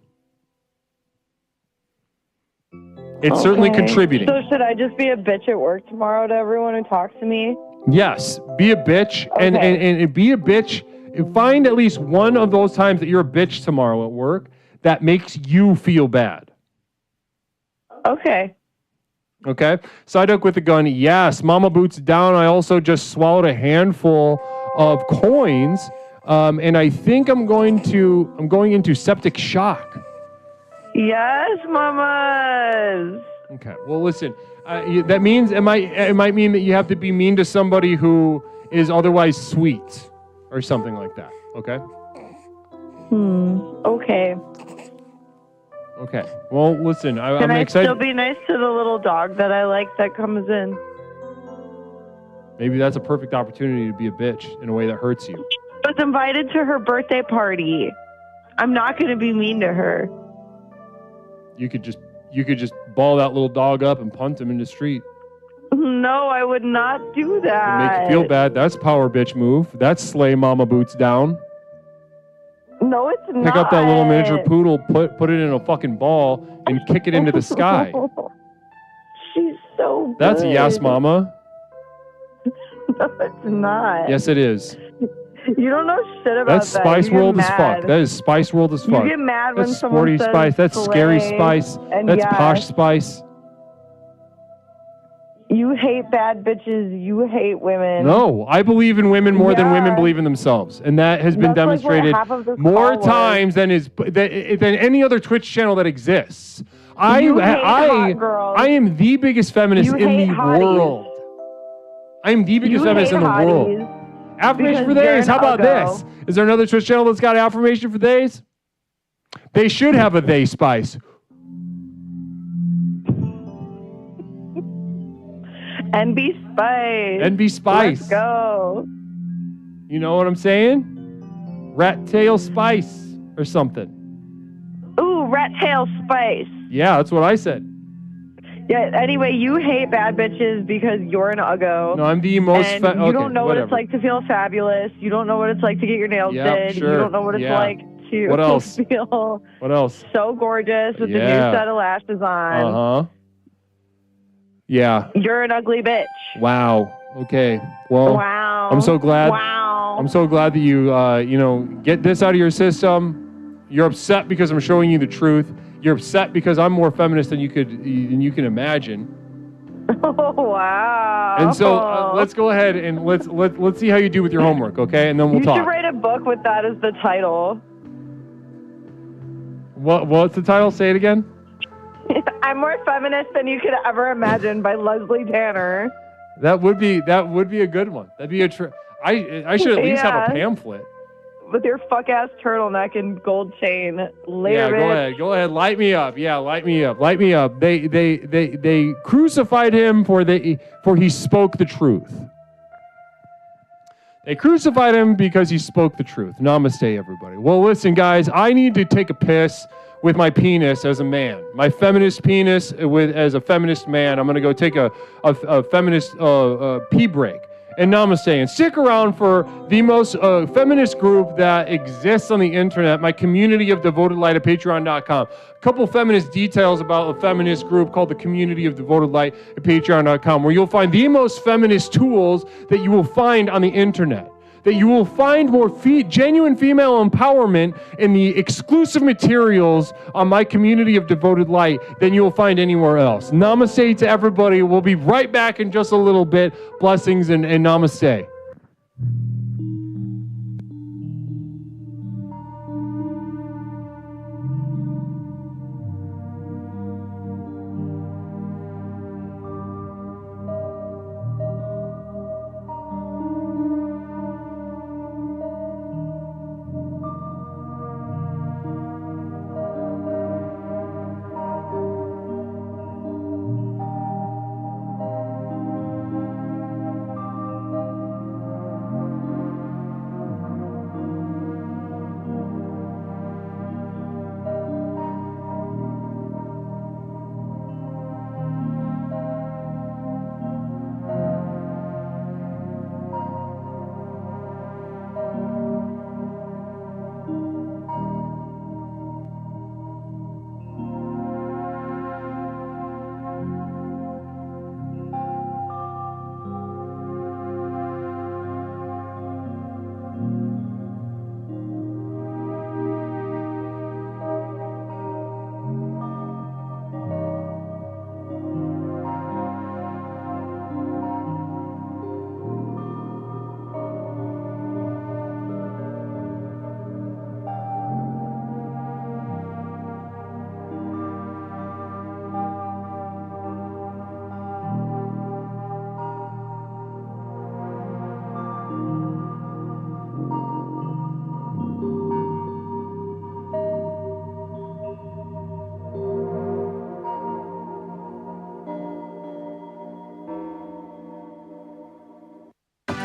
It's certainly contributing. So should I just be a bitch at work tomorrow to everyone who talks to me? Yes, be a bitch and be a bitch. Find at least one of those times that you're a bitch tomorrow at work that makes you feel bad. Okay. Okay. Side hook with a gun. Yes. Mama boots down. I also just swallowed a handful of coins, and I think I'm going into septic shock. Yes, mamas. Okay. Well, listen. That means it might mean that you have to be mean to somebody who is otherwise sweet or something like that. Okay. Okay. Okay. Well, listen, Can I'm I excited. still be nice to the little dog that I like that comes in? Maybe that's a perfect opportunity to be a bitch in a way that hurts you. I was invited to her birthday party. I'm not going to be mean to her. You could just ball that little dog up and punt him in the street. No, I would not do that. Make you feel bad. That's power bitch move. That's slay mama boots down. No, it's not. Pick up that little miniature poodle, put it in a fucking ball, and kick it into the sky. She's so good. That's a yes, mama. No, it's not. Yes, it is. You don't know shit about That's that. Spice You get World as mad. fuck. That is Spice World as fuck. You get mad when That's someone sporty says Spice. That's scary slay Spice. and That's yes. posh Spice. You hate bad bitches. You hate women. No, I believe in women more than women Yeah. believe in themselves, and that has been That's like what demonstrated half of this more call was. times than any other Twitch channel that exists. I You hate hot girls. am the biggest feminist You in hate the hotties. world. I am the biggest You feminist hate in the world. hotties Affirmation for because you're days. How an about uggo. this? Is there another Twitch channel that's got affirmation for days? They should have a they spice. NB Spice. NB Spice. Let's go. You know what I'm saying? Rat tail spice or something. Ooh, rat tail spice. Yeah, that's what I said. Yeah, anyway, you hate bad bitches because you're an uggo. No, I'm the most and okay, you don't know what whatever. it's like to feel fabulous. You don't know what it's like to get your nails Yep, did. sure. You don't know what it's Yeah. like to What else? feel What else? so gorgeous with the new Yeah. set of lashes on. Uh-huh. Yeah. You're an ugly bitch. Wow. Okay. Well, Wow. I'm so glad. Wow. I'm so glad that you, get this out of your system. You're upset because I'm showing you the truth. You're upset because I'm more feminist than you can imagine. Oh, wow. And so let's go ahead and let's see how you do with your homework, okay? And then we'll you talk. should write a book with that as the title. What's the title? Say it again. I'm more feminist than you could ever imagine by Leslie Tanner. That would be a good one. That'd be I should at least have a Yeah. pamphlet. With your fuck ass turtleneck and gold chain. Later, Yeah, bitch. go ahead. Light me up. Yeah, light me up. They crucified him for he spoke the truth. They crucified him because he spoke the truth. Namaste, everybody. Well, listen, guys, I need to take a piss with my penis as a man. My feminist penis as a feminist man. I'm going to go take a feminist pee break. And namaste. And stick around for the most feminist group that exists on the internet, my community of devoted light at patreon.com. A couple feminist details about a feminist group called the Community of Devoted Light at patreon.com, where you'll find the most feminist tools that you will find on the internet. That you will find more genuine female empowerment in the exclusive materials on my Community of Devoted Light than you will find anywhere else. Namaste to everybody. We'll be right back in just a little bit. Blessings and namaste.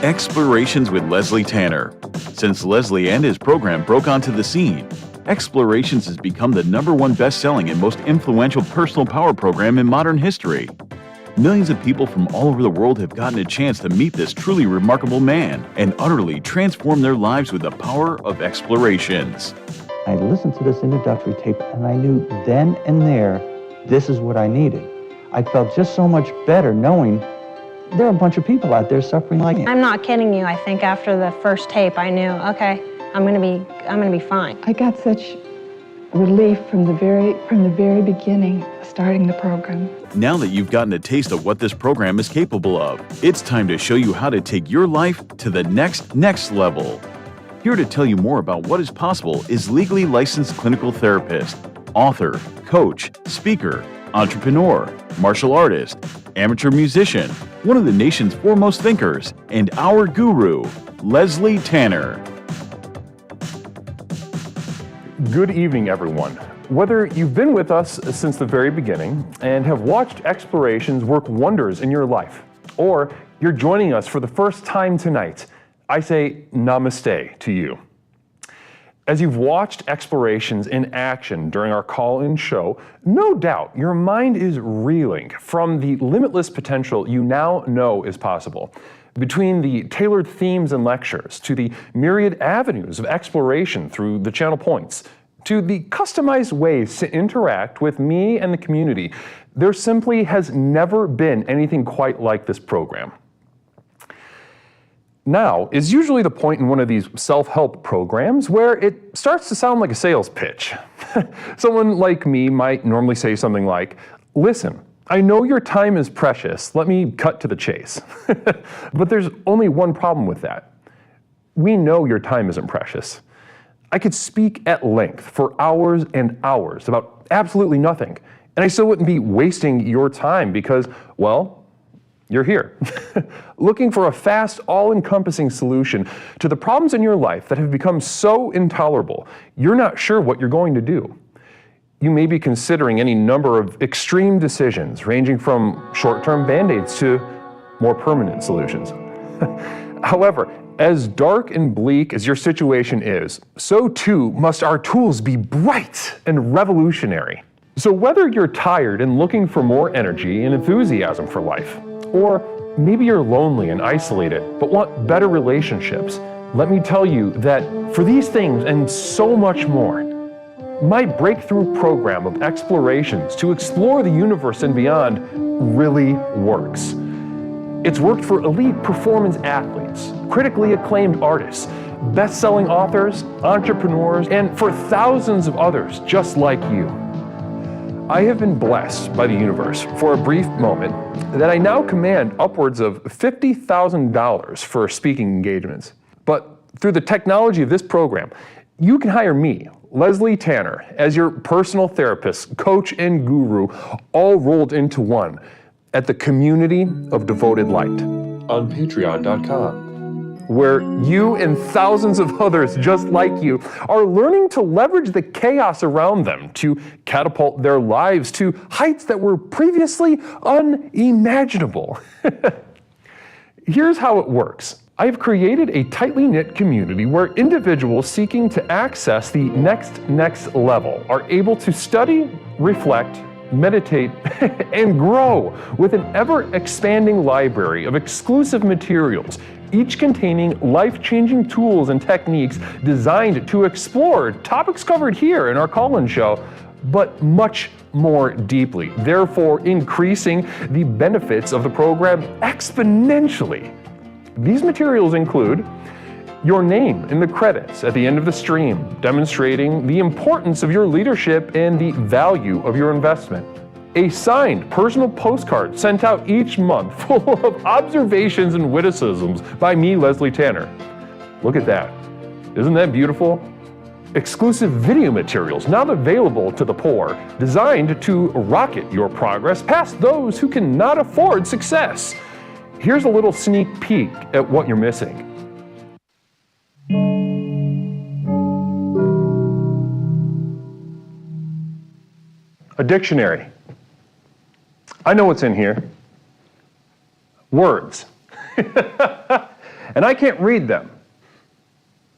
Explorations with Leslie Tanner. Since Leslie and his program broke onto the scene, Explorations has become the #1 best-selling and most influential personal power program in modern history. Millions of people from all over the world have gotten a chance to meet this truly remarkable man and utterly transform their lives with the power of Explorations. I listened to this introductory tape and I knew then and there, this is what I needed. I felt just so much better knowing there are a bunch of people out there suffering like me. I'm not kidding you. I think after the first tape, I knew, okay, I'm gonna be fine. I got such relief from the very beginning, starting the program. Now that you've gotten a taste of what this program is capable of, it's time to show you how to take your life to the next level. Here to tell you more about what is possible is legally licensed clinical therapist, author, coach, speaker, entrepreneur, martial artist, amateur musician, one of the nation's foremost thinkers, and our guru, Leslie Tanner. Good evening, everyone. Whether you've been with us since the very beginning and have watched Explorations work wonders in your life, or you're joining us for the first time tonight, I say namaste to you. As you've watched Explorations in action during our call-in show, no doubt your mind is reeling from the limitless potential you now know is possible. Between the tailored themes and lectures, to the myriad avenues of exploration through the channel points, to the customized ways to interact with me and the community, there simply has never been anything quite like this program. Now is usually the point in one of these self-help programs where it starts to sound like a sales pitch. Someone like me might normally say something like, listen, I know your time is precious, let me cut to the chase. But there's only one problem with that. We know your time isn't precious. I could speak at length for hours and hours about absolutely nothing, and I still wouldn't be wasting your time because, well, you're here, looking for a fast, all-encompassing solution to the problems in your life that have become so intolerable, you're not sure what you're going to do. You may be considering any number of extreme decisions, ranging from short-term band-aids to more permanent solutions. However, as dark and bleak as your situation is, so too must our tools be bright and revolutionary. So whether you're tired and looking for more energy and enthusiasm for life, or maybe you're lonely and isolated, but want better relationships, let me tell you that for these things and so much more, my breakthrough program of explorations to explore the universe and beyond really works. It's worked for elite performance athletes, critically acclaimed artists, best-selling authors, entrepreneurs, and for thousands of others just like you. I have been blessed by the universe for a brief moment that I now command upwards of $50,000 for speaking engagements. But through the technology of this program, you can hire me, Leslie Tanner, as your personal therapist, coach, and guru, all rolled into one at the Community of Devoted Light on patreon.com. where you and thousands of others just like you are learning to leverage the chaos around them to catapult their lives to heights that were previously unimaginable. Here's how it works. I've created a tightly knit community where individuals seeking to access the next level are able to study, reflect, meditate, and grow with an ever-expanding library of exclusive materials, each containing life-changing tools and techniques designed to explore topics covered here in our call-in show, but much more deeply, therefore increasing the benefits of the program exponentially. These materials include your name in the credits at the end of the stream, demonstrating the importance of your leadership and the value of your investment. A signed personal postcard sent out each month full of observations and witticisms by me, Leslie Tanner. Look at that. Isn't that beautiful? Exclusive video materials not available to the poor, designed to rocket your progress past those who cannot afford success. Here's a little sneak peek at what you're missing. A dictionary. I know what's in here. Words. and I can't read them.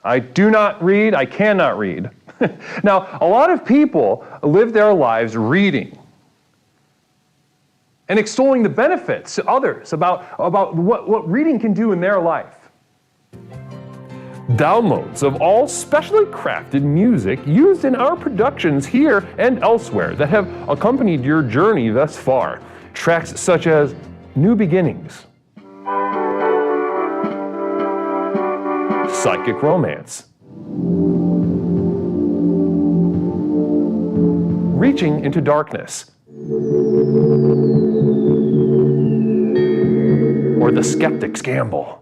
I do not read, I cannot read. Now, a lot of people live their lives reading and extolling the benefits to others about what reading can do in their life. Downloads of all specially crafted music used in our productions here and elsewhere that have accompanied your journey thus far. Tracks such as New Beginnings, Psychic Romance, Reaching into Darkness, or The Skeptic's Gamble.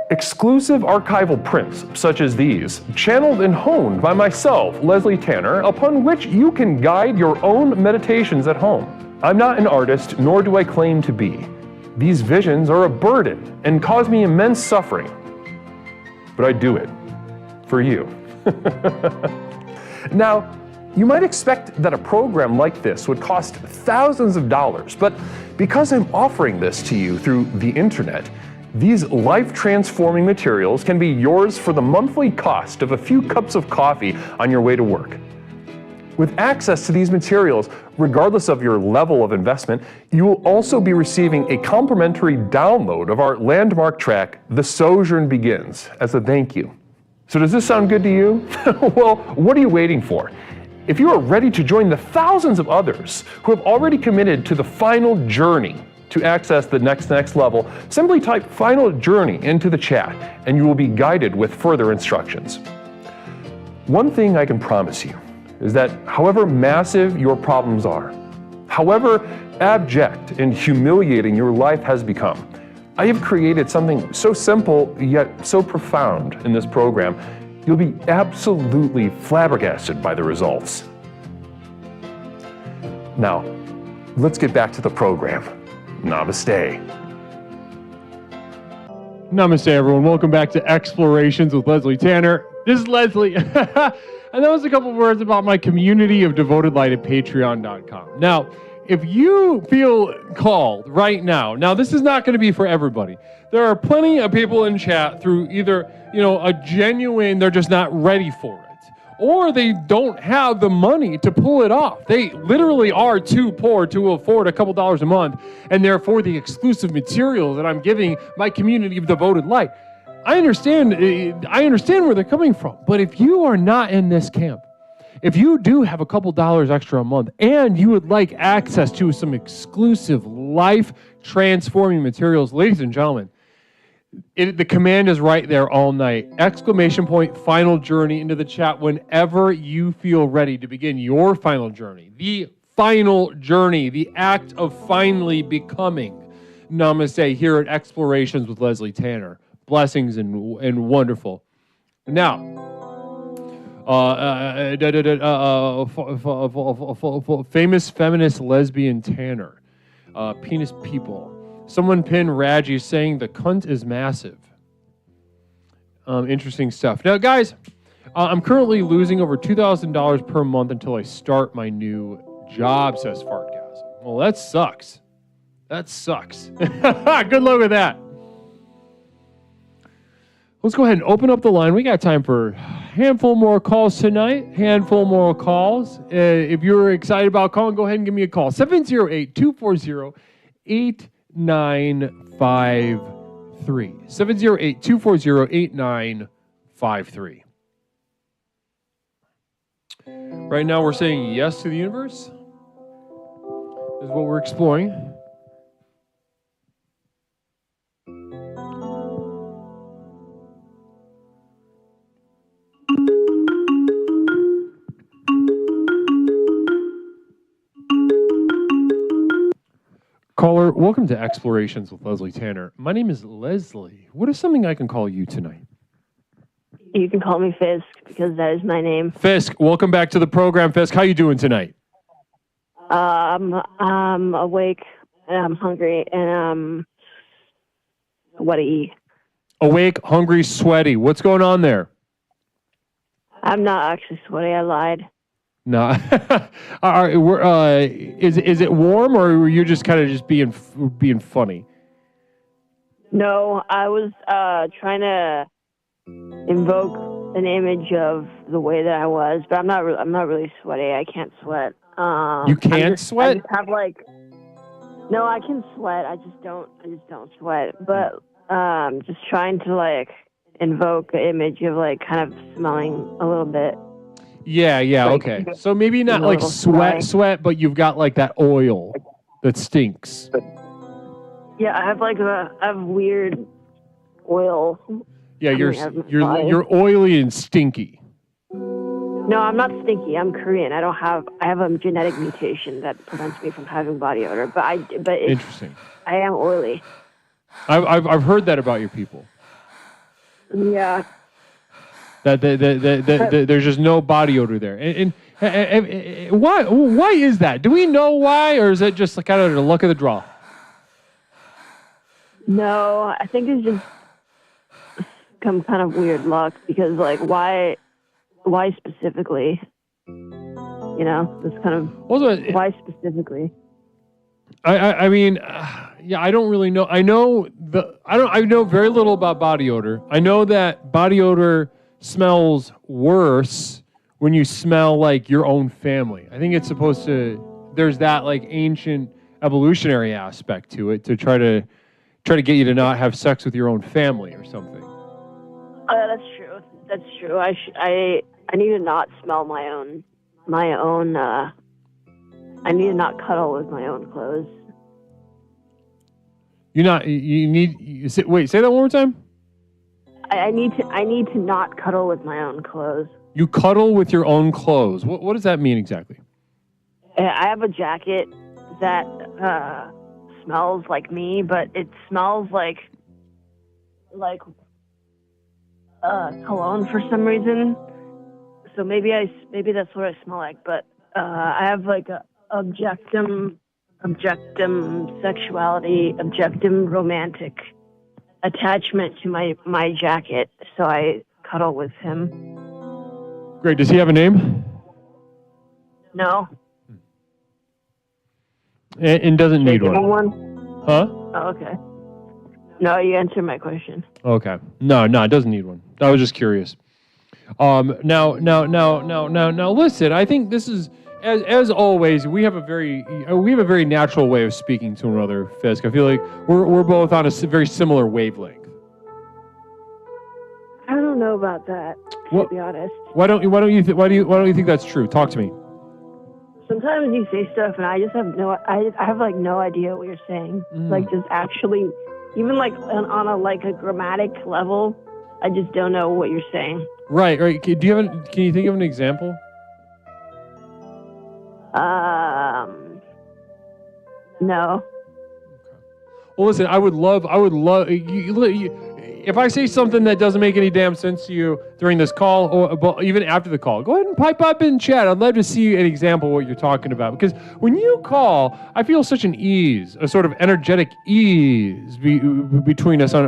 Exclusive archival prints such as these, channeled and honed by myself, Leslie Tanner, upon which you can guide your own meditations at home. I'm not an artist, nor do I claim to be. These visions are a burden and cause me immense suffering. But I do it for you. Now, you might expect that a program like this would cost thousands of dollars, but because I'm offering this to you through the internet, these life-transforming materials can be yours for the monthly cost of a few cups of coffee on your way to work. With access to these materials, regardless of your level of investment, you will also be receiving a complimentary download of our landmark track, The Sojourn Begins, as a thank you. So does this sound good to you? Well, what are you waiting for? If you are ready to join the thousands of others who have already committed to the final journey to access the next level, simply type Final Journey into the chat and you will be guided with further instructions. One thing I can promise you is that however massive your problems are, however abject and humiliating your life has become, I have created something so simple yet so profound in this program, you'll be absolutely flabbergasted by the results. Now, let's get back to the program. Namaste. Namaste, everyone. Welcome back to Explorations with Leslie Tanner. This is Leslie. And that was a couple words about my community of devoted light at patreon.com. Now, if you feel called right now, this is not going to be for everybody. There are plenty of people in chat through either, a genuine, they're just not ready for it, or they don't have the money to pull it off. They literally are too poor to afford a couple dollars a month, and therefore the exclusive materials that I'm giving my community of devoted light. I understand where they're coming from, but if you are not in this camp, if you do have a couple dollars extra a month and you would like access to some exclusive life-transforming materials, ladies and gentlemen, the command is right there all night. ! Final Journey into the chat whenever you feel ready to begin your final journey. The final journey, the act of finally becoming. Namaste here at Explorations with Leslie Tanner. Blessings and wonderful. Now, famous feminist lesbian Tanner. Penis people. Someone pinned Raji saying the cunt is massive. Interesting stuff. Now, guys, I'm currently losing over $2,000 per month until I start my new job, says Fartgasm. Well, that sucks. That sucks. Good luck with that. Let's go ahead and open up the line. We got time for a handful more calls tonight. Handful more calls. If you're excited about calling, go ahead and give me a call. 708-240-8953. 708-240-8953. Right now we're saying yes to the universe. This is what we're exploring. Caller, welcome to Explorations with Leslie Tanner. My name is Leslie. What is something I can call you tonight? You can call me Fisk because that is my name. Fisk, welcome back to the program. Fisk, how you doing tonight? I'm awake and I'm hungry and what to eat. Awake, hungry, sweaty. What's going on there? I'm not actually sweaty. I lied. No. Is it warm, or were you just kind of just being funny? No, I was trying to invoke an image of the way that I was, but I'm not really sweaty. I can't sweat. You can't sweat? I just have like. No, I can sweat. I just don't sweat. But just trying to like invoke an image of like kind of smelling a little bit. Yeah, Like, okay. So maybe not a like little sweat, but you've got like that oil that stinks. Yeah, I have weird oil. Yeah, coming out of my body. you're oily and stinky. No, I'm not stinky. I'm Korean. I have a genetic mutation that prevents me from having body odor. Interesting. I am oily. I've heard that about your people. Yeah. That there's just no body odor there. And why is that? Do we know why, or is it just kind of the luck of the draw? No, I think it's just some kind of weird luck because like why specifically? You know, this kind of why specifically? I mean, yeah, I don't really know. I know very little about body odor. I know that body odor smells worse when you smell like your own family. I think it's supposed to. There's that like ancient evolutionary aspect to it to try to get you to not have sex with your own family or something. That's true. That's true. I need to not smell my own. I need to not cuddle with my own clothes. Say that one more time. I need to not cuddle with my own clothes. You cuddle with your own clothes. What does that mean exactly? I have a jacket that smells like me, but it smells like cologne for some reason. So maybe that's what I smell like. But I have like a objectum sexuality, objectum romantic attachment to my jacket. So I cuddle with him. Great. Does he have a name? No. And doesn't need Give him one. Huh? Oh, okay. No, you answered my question. Okay. No, it doesn't need one. I was just curious. Now, listen. I think this is, as always, we have a very natural way of speaking to another, Fisk. I feel like we're both on a very similar wavelength. I don't know about that, to be honest. Why don't you think that's true? Talk to me. Sometimes you say stuff and I just have I have like no idea what you're saying. Like just actually, even like on a grammatic level, I just don't know what you're saying. Right. Can you think of an example? No. Well, listen. I would love. If I say something that doesn't make any damn sense to you during this call, or even after the call, go ahead and pipe up in chat. I'd love to see an example of what you're talking about. Because when you call, I feel such an ease, a sort of energetic ease between us, and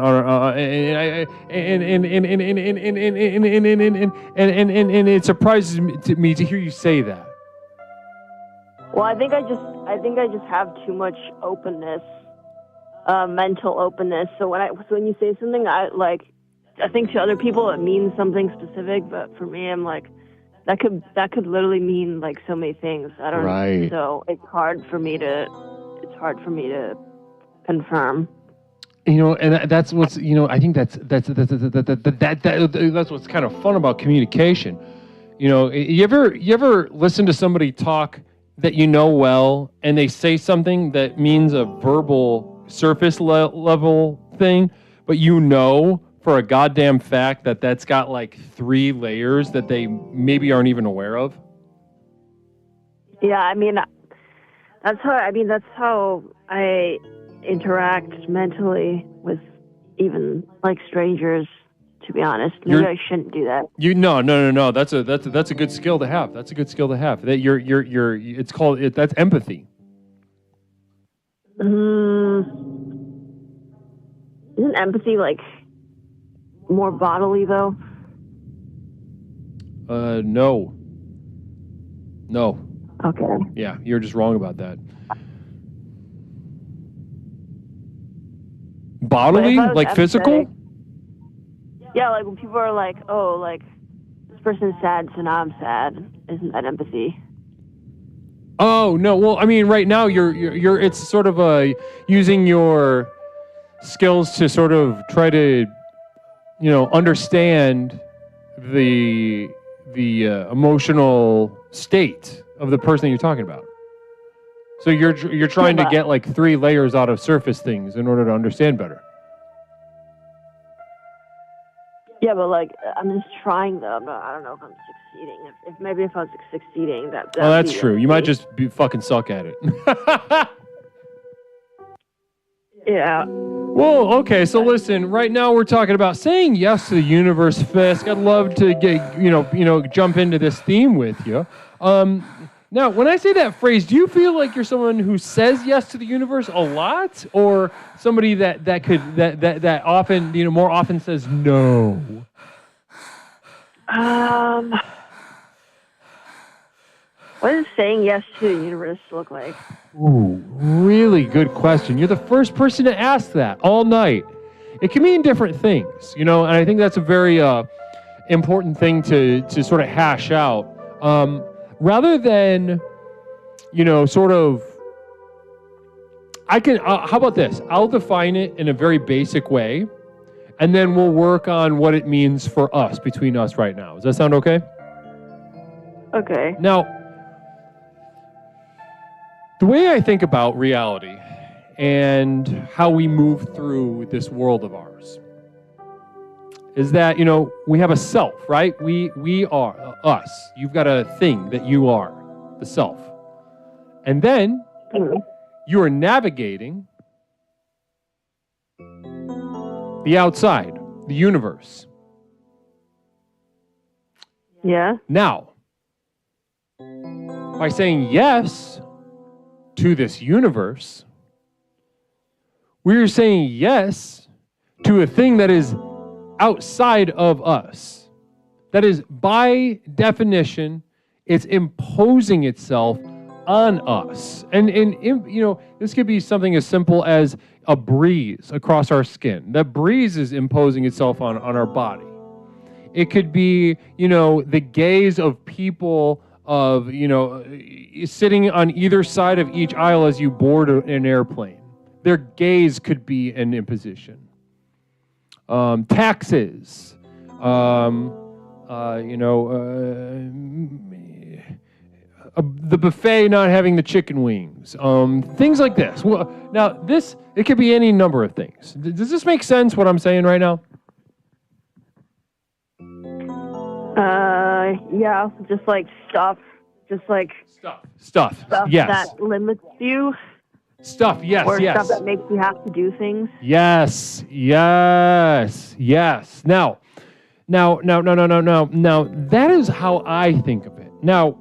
it surprises me to hear you say that. Well, I think I just have too much openness. Mental openness. So when you say something, I think to other people it means something specific, but for me, I'm like, that could literally mean like so many things. I don't know. So it's hard for me to confirm. And that's what's I think that's what's kind of fun about communication. You ever listen to somebody talk that you know well, and they say something that means a verbal surface level thing, but for a goddamn fact that's got like 3 layers that they maybe aren't even aware of? Yeah, I mean, that's how I interact mentally with even like strengers, to be honest. Maybe I shouldn't do that. No. That's a good skill to have. That's a good skill to have. That that's empathy. Isn't empathy like more bodily though? No. No. Okay. Yeah, you're just wrong about that. Bodily? But if I was Like physical? empathetic- Yeah, like when people are like, oh, like, this person's sad, so now I'm sad. Isn't that empathy? Oh, no. Well, I mean, right now you're it's sort of using your skills to sort of try to, understand the emotional state of the person that you're talking about. So you're trying to get like 3 layers out of surface things in order to understand better. Yeah, but like, I'm just trying though. I don't know if I'm succeeding. If maybe if I was succeeding, that. Oh, that's true. You might just be fucking suck at it. Yeah. Well, okay. So listen, right now we're talking about saying yes to the universe, Fisk. I'd love to get jump into this theme with you. Now, when I say that phrase, do you feel like you're someone who says yes to the universe a lot, or somebody that often, more often says no? What does saying yes to the universe look like? Ooh, really good question. You're the first person to ask that all night. It can mean different things, and I think that's a very important thing to sort of hash out. Rather than, sort of, I can, how about this? I'll define it in a very basic way, and then we'll work on what it means for us, between us right now. Does that sound okay? Okay. Now, the way I think about reality and how we move through this world of ours is that, we have a self, right? We are us. You've got a thing that you are, the self. And then you are navigating the outside, the universe. Yeah. Now, by saying yes to this universe, we're saying yes to a thing that is outside of us. That is, by definition, it's imposing itself on us. And this could be something as simple as a breeze across our skin. That breeze is imposing itself on our body. It could be, the gaze of people of, sitting on either side of each aisle as you board an airplane. Their gaze could be an imposition. Taxes, the buffet not having the chicken wings, things like this. Well, now it could be any number of things. Does this make sense, what I'm saying right now? Yeah, just like stuff. Stuff, yes. That limits you. Stuff, yes, or yes. Stuff that makes you have to do things. Yes. Now, that is how I think of it. Now,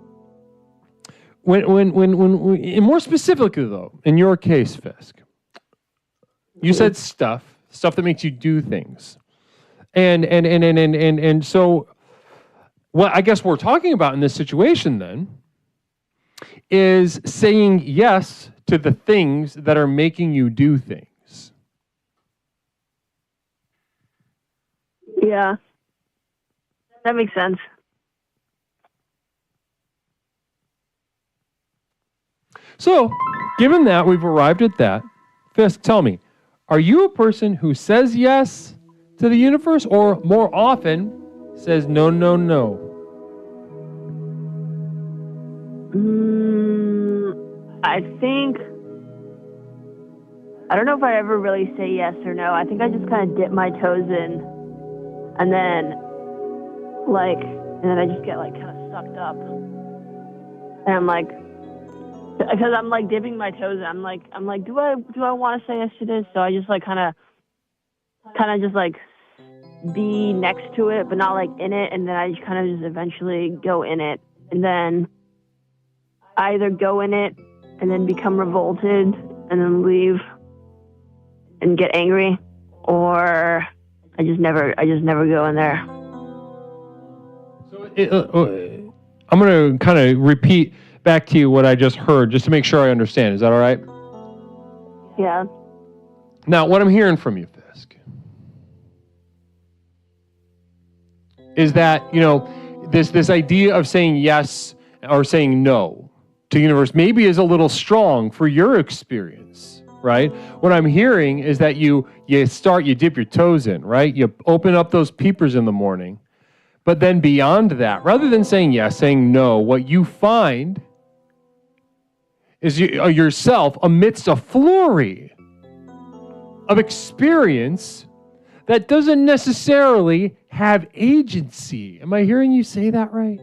when and more specifically though, in your case, Fisk, you said stuff that makes you do things, and so what I guess we're talking about in this situation then is saying yes to the things that are making you do things. Yeah. That makes sense. So, given that we've arrived at that, Fisk, tell me, are you a person who says yes to the universe or more often says no, no, no? I think, I don't know if I ever really say yes or no. I think I just kind of dip my toes in and then I just get like kind of sucked up. And I'm like, because I'm like dipping my toes in, I'm like, do I want to say yes to this? So I just like kind of just like be next to it, but not like in it. And then I just kind of just eventually go in it. And then I either go in it and then become revolted and then leave and get angry, or I just never go in there. I'm going to kind of repeat back to you what I just heard, just to make sure I understand. Is that all right? Yeah. Now, what I'm hearing from you, Fisk, is that, this idea of saying yes or saying no to the universe maybe is a little strong for your experience, right? What I'm hearing is that you dip your toes in, right? You open up those peepers in the morning. But then beyond that, rather than saying yes, saying no, what you find is yourself amidst a flurry of experience that doesn't necessarily have agency. Am I hearing you say that right?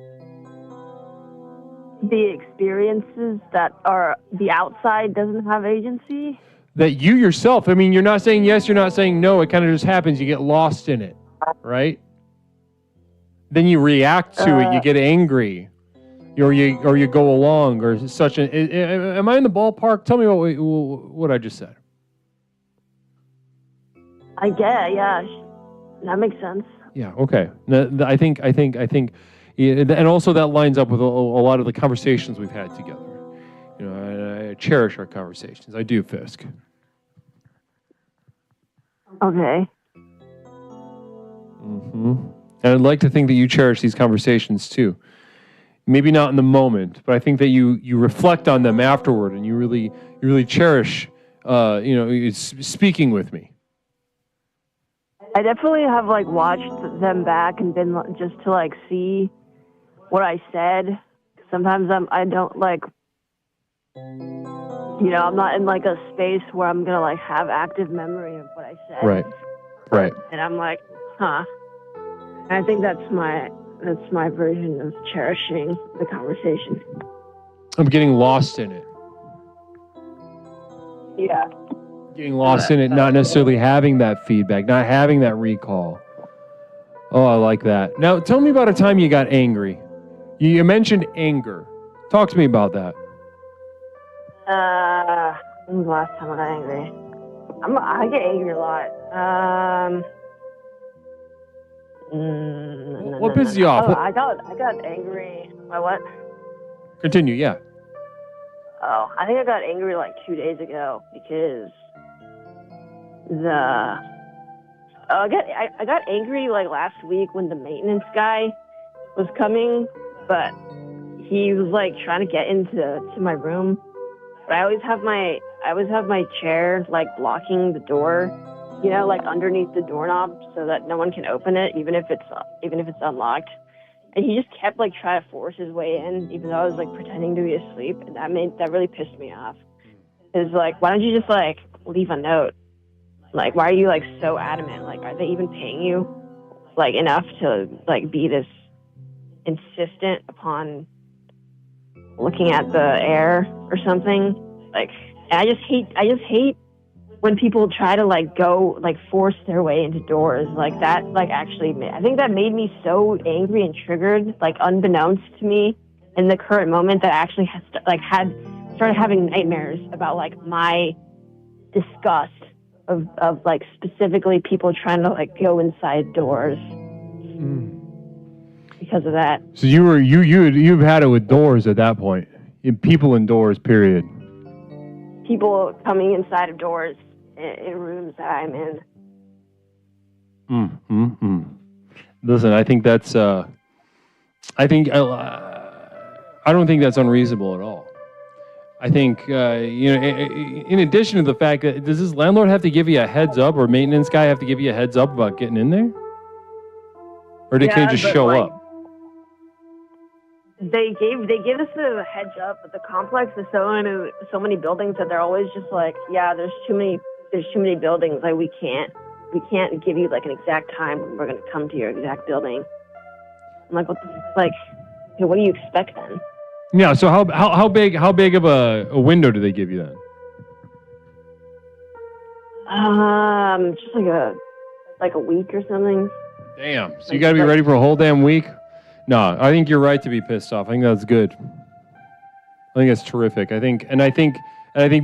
The experiences that are the outside doesn't have agency? That you yourself, you're not saying yes, you're not saying no, it kind of just happens. You get lost in it, right? Then you react to it, you get angry, or you go along, or such. Am I in the ballpark? Tell me what I just said. I get it, yeah. That makes sense. Yeah. Okay. I think, and also that lines up with a lot of the conversations we've had together. I cherish our conversations. I do, Fisk. Okay. Mm-hmm. And I'd like to think that you cherish these conversations too. Maybe not in the moment, but I think that you reflect on them afterward, and you really cherish, speaking with me. I definitely have watched them back and been just to see what I said. Sometimes I don't I'm not in a space where I'm gonna have active memory of what I said. Right. And I'm huh. And I think that's my version of cherishing the conversation. I'm getting lost in it. Yeah. Getting lost in it, not necessarily having that feedback, not having that recall. Oh, I like that. Now, tell me about a time you got angry. You mentioned anger. Talk to me about that. When was the last time I got angry? I get angry a lot. What pisses you off? I got angry. My what? Continue, yeah. Oh, I think I got angry 2 days ago because I got angry last week when the maintenance guy was coming, but he was trying to get into my room. But I always have my chair blocking the door, underneath the doorknob so that no one can open it, even if it's unlocked. And he just kept trying to force his way in, even though I was pretending to be asleep, and that really pissed me off. It's why don't you just leave a note? Why are you so adamant? Are they even paying you enough to be this insistent upon looking at the air or something? I just hate when people try to go force their way into doors that. Actually, I think that made me so angry and triggered, unbeknownst to me in the current moment, that I actually started having nightmares about my disgust of specifically people trying to go inside doors because of that. So you've had it with doors at that point. People in doors, period. People coming inside of doors in rooms that I'm in. Listen, I think that's. I don't think that's unreasonable at all. I think in addition to the fact that, does this landlord have to give you a heads up, or maintenance guy have to give you a heads up about getting in there, or can you just show up? They gave us a heads up, but the complex is so many buildings that they're always just there's too many buildings, we can't give you an exact time when we're gonna come to your exact building. I'm what do you expect then? Yeah, so how big of a window do they give you then? Just a week or something. Damn. So you got to be ready for a whole damn week? No, I think you're right to be pissed off. I think that's good. I think that's terrific. I think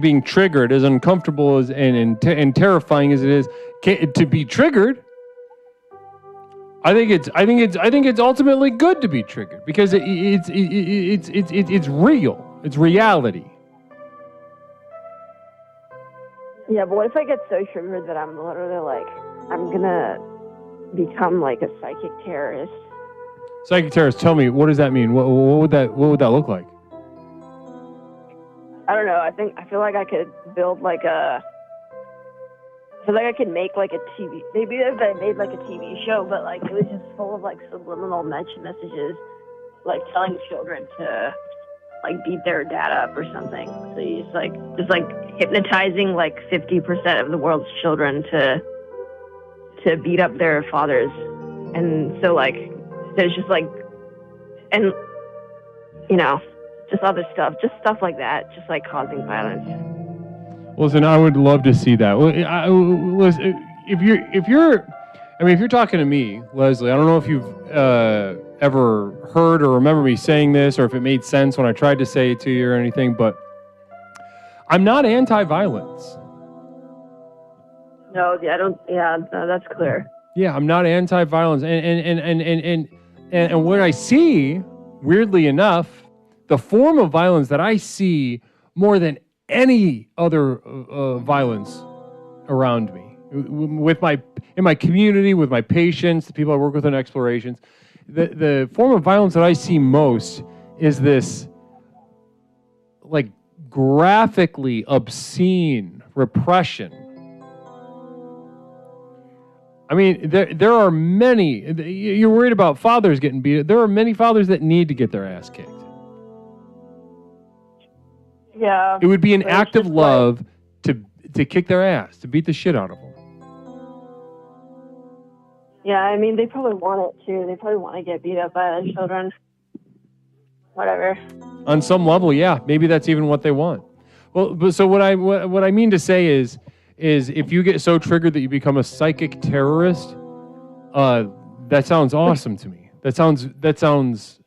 being triggered, as uncomfortable as and terrifying as it is, to be triggered I think it's ultimately good to be triggered because it's real. It's reality. Yeah, but what if I get so triggered that I'm literally like, I'm gonna become like a psychic terrorist? Psychic terrorist, tell me, what does that mean? What would that look like? I don't know. I feel like I could build like a. I feel like I could make like a TV. Maybe if I made like a TV show, but like it was just full of like subliminal messages, like telling children to like beat their dad up or something. So you just like hypnotizing like 50% of the world's children to beat up their fathers, and so like there's just like, and you know, just other stuff, just stuff like that, just like causing violence. Listen, I would love to see that. Listen, if you're talking to me, Leslie, I don't know if you've ever heard or remember me saying this, or if it made sense when I tried to say it to you or anything, but I'm not anti-violence. No, I don't. Yeah, no, that's clear. Yeah, I'm not anti-violence, and what I see, weirdly enough, the form of violence that I see more than any other violence around me, in my community, with my patients, the people I work with in explorations, the form of violence that I see most is this like graphically obscene repression. I mean, there are many. You're worried about fathers getting beat. There are many fathers that need to get their ass kicked. Yeah. It would be an act of love to kick their ass, to beat the shit out of them. Yeah, I mean, they probably want it too. They probably want to get beat up by their children. Whatever. On some level, yeah, maybe that's even what they want. Well, but so what I mean to say is if you get so triggered that you become a psychic terrorist, that sounds awesome to me. That sounds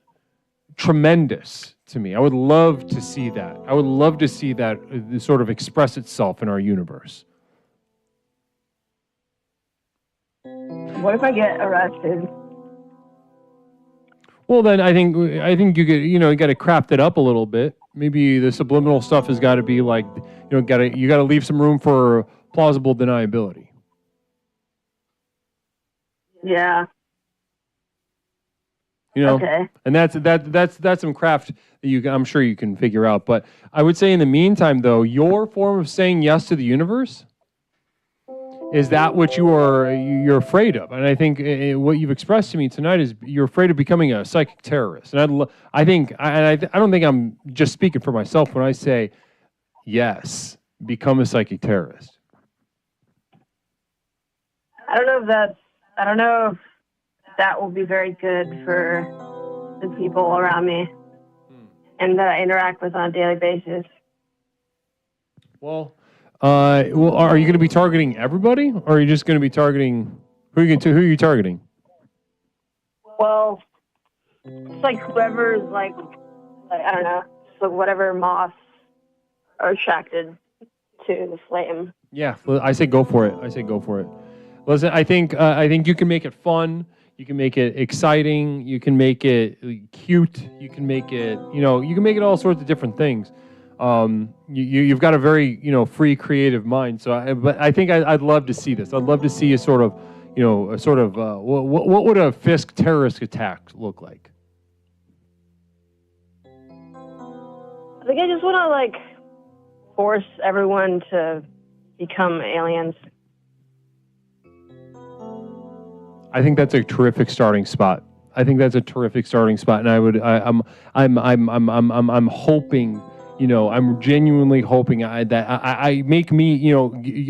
tremendous to me. I would love to see that. I would love to see that sort of express itself in our universe. What if I get arrested? Well, then I think you got to craft it up a little bit. Maybe the subliminal stuff has got to be like, you got to leave some room for plausible deniability. Yeah. Okay. And that's some craft that I'm sure you can figure out. But I would say in the meantime, though, your form of saying yes to the universe is that what you're afraid of. And I think what you've expressed to me tonight is you're afraid of becoming a psychic terrorist. And I don't think I'm just speaking for myself when I say yes, become a psychic terrorist. I don't know if that will be very good for the people around me and that I interact with on a daily basis. Well, are you going to be targeting everybody, or are you just going to be targeting who are you targeting? Well, it's like whoever's like I don't know, so whatever moths are attracted to the flame. Yeah, I say go for it. Listen, I think you can make it fun. You can make it exciting. You can make it cute. You can make it, you can make it all sorts of different things. You've got a very, free, creative mind. So, but I think I'd love to see this. I'd love to see a sort of, what would a Fisk terrorist attack look like? I think I just want to force everyone to become aliens. I think that's a terrific starting spot. And I'm hoping, I'm genuinely hoping that I make me,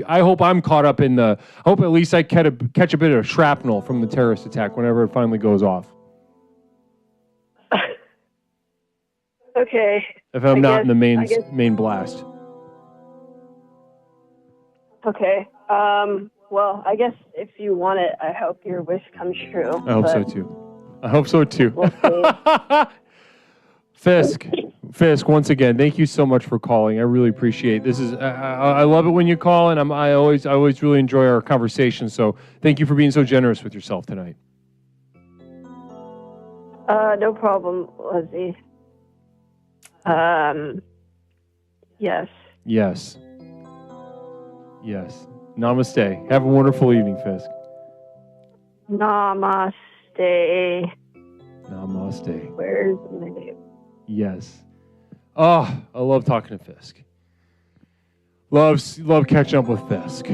I hope I'm caught up in I hope at least I catch a bit of shrapnel from the terrorist attack whenever it finally goes off. Okay. If I'm not in the main blast. Okay. Well, I guess if you want it, I hope your wish comes true. I hope so too. We'll Fisk, once again, thank you so much for calling. I really appreciate it. This is I love it when you call, and I always really enjoy our conversation. So thank you for being so generous with yourself tonight. No problem, Leslie. Yes. Yes. Yes. Namaste. Have a wonderful evening, Fisk. Namaste. Namaste. Where's my name? Yes. Oh, I love talking to Fisk. Love catching up with Fisk.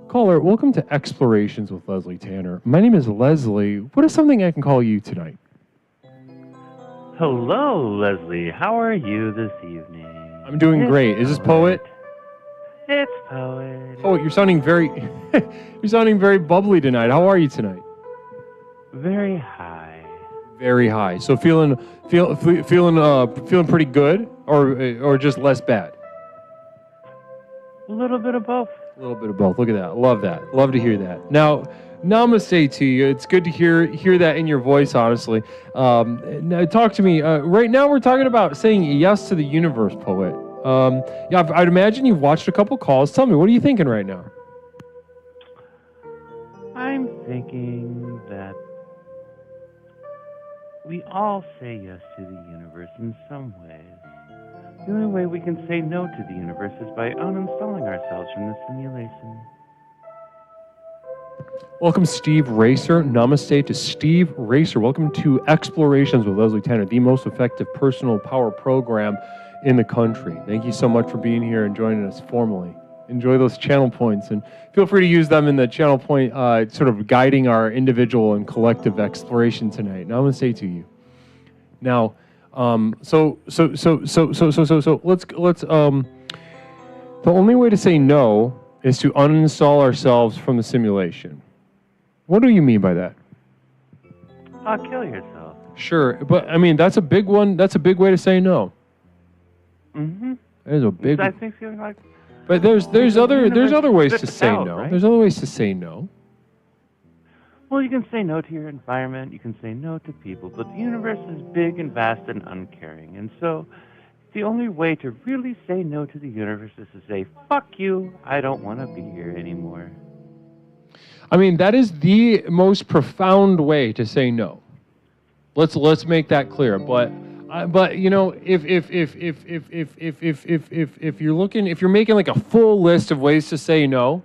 Caller, welcome to Explorations with Leslie Tanner. My name is Leslie. What is something I can call you tonight? Hello, Leslie. How are you this evening? I'm doing great. Is this Poet? It's Poet. Oh, you're sounding very bubbly tonight. How are you tonight? Very high. Very high. So feeling pretty good, or just less bad? A little bit of both. A little bit of both. Look at that. Love that. Love to hear that. Now, namaste to you. It's good to hear that in your voice, honestly. Now, talk to me. Right now, we're talking about saying yes to the universe, Poet. Yeah, I'd imagine you've watched a couple calls. Tell me, what are you thinking right now? I'm thinking that we all say yes to the universe in some ways. The only way we can say no to the universe is by uninstalling ourselves from the simulation. Welcome, Steve Racer. Namaste to Steve Racer. Welcome to Explorations with Leslie Tanner, the most effective personal power program in the country. Thank you so much for being here and joining us formally. Enjoy those channel points, and feel free to use them in the channel point, sort of guiding our individual and collective exploration tonight. Namaste to you. Now, so let's the only way to say no is to uninstall ourselves from the simulation. What do you mean by that? Kill yourself. Sure, but I mean that's a big one. That's a big way to say no. Mm-hmm. That is a big. I think feeling like. But there's other ways to say out, no. right? There's other ways to say no. Well, you can say no to your environment, you can say no to people, but the universe is big and vast and uncaring. And so the only way to really say no to the universe is to say, fuck you, I don't want to be here anymore. I mean, that is the most profound way to say no. Let's make that clear. But you know, if you're making like a full list of ways to say no,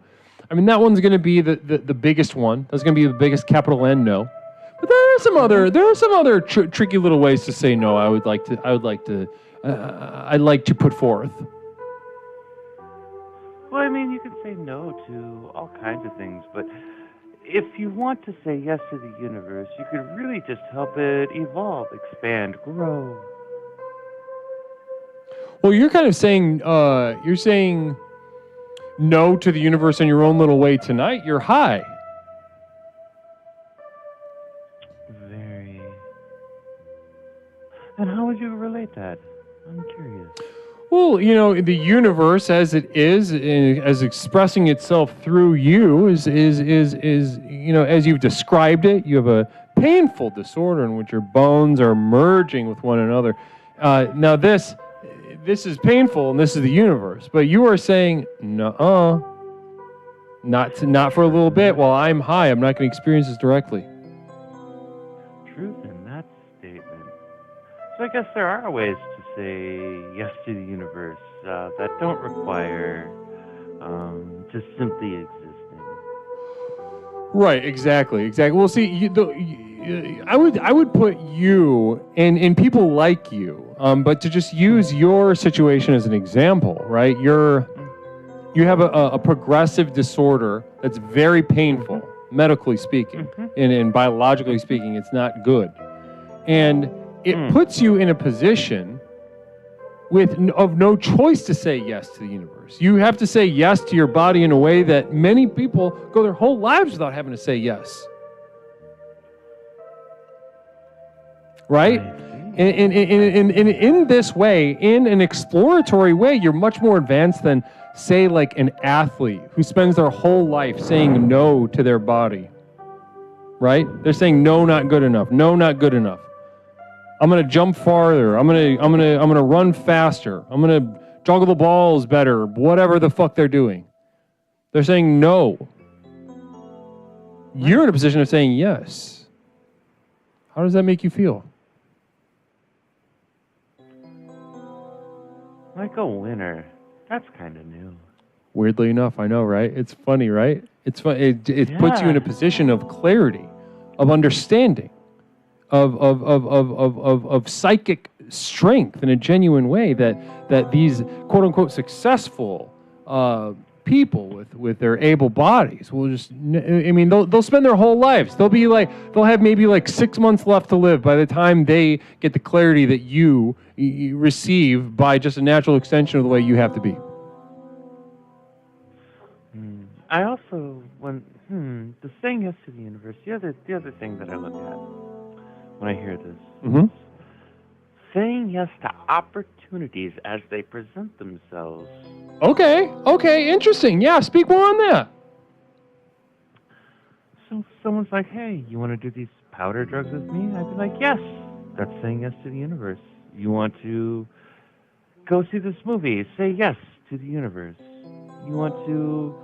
I mean, that one's going to be the biggest one. That's going to be the biggest capital N no. But there are some other tricky little ways to say no. I'd like to put forth. Well, I mean, you can say no to all kinds of things, but if you want to say yes to the universe, you could really just help it evolve, expand, grow. Well, you're kind of saying no to the universe in your own little way tonight. You're high. Very. And how would you relate that? I'm curious. Well, you know, the universe as it is, as expressing itself through you is you know, as you've described it, you have a painful disorder in which your bones are merging with one another. Now this is painful, and this is the universe. But you are saying, nuh-uh, not for a little bit. While I'm high, I'm not going to experience this directly. Truth in that statement. So I guess there are ways to say yes to the universe that don't require just simply existing. Right, exactly. Well, see, I would put you and people like you, but to just use your situation as an example, right? You have a progressive disorder that's very painful, medically speaking, and biologically speaking, it's not good, and it puts you in a position of no choice to say yes to the universe. You have to say yes to your body in a way that many people go their whole lives without having to say yes. Right? in this way, in an exploratory way, you're much more advanced than, say, like an athlete who spends their whole life saying no to their body. Right? They're saying no, not good enough. No, not good enough. I'm gonna jump farther. I'm gonna run faster. I'm gonna juggle the balls better. Whatever the fuck they're doing. They're saying no. You're in a position of saying yes. How does that make you feel? Like a winner. That's kind of new. Weirdly enough, I know, right? It's funny, right? It's fun. It puts you in a position of clarity, of understanding, of psychic strength in a genuine way that these quote unquote successful people with their able bodies will just, I mean, they'll spend their whole lives. They'll have maybe like 6 months left to live by the time they get the clarity that you receive by just a natural extension of the way you have to be. I also, the saying yes to the universe, the other thing that I look at when I hear this, saying yes to opportunities as they present themselves. Okay, interesting. Yeah, speak more on that. So someone's like, hey, you want to do these powder drugs with me? I'd be like, yes. That's saying yes to the universe. You want to go see this movie? Say yes to the universe. You want to...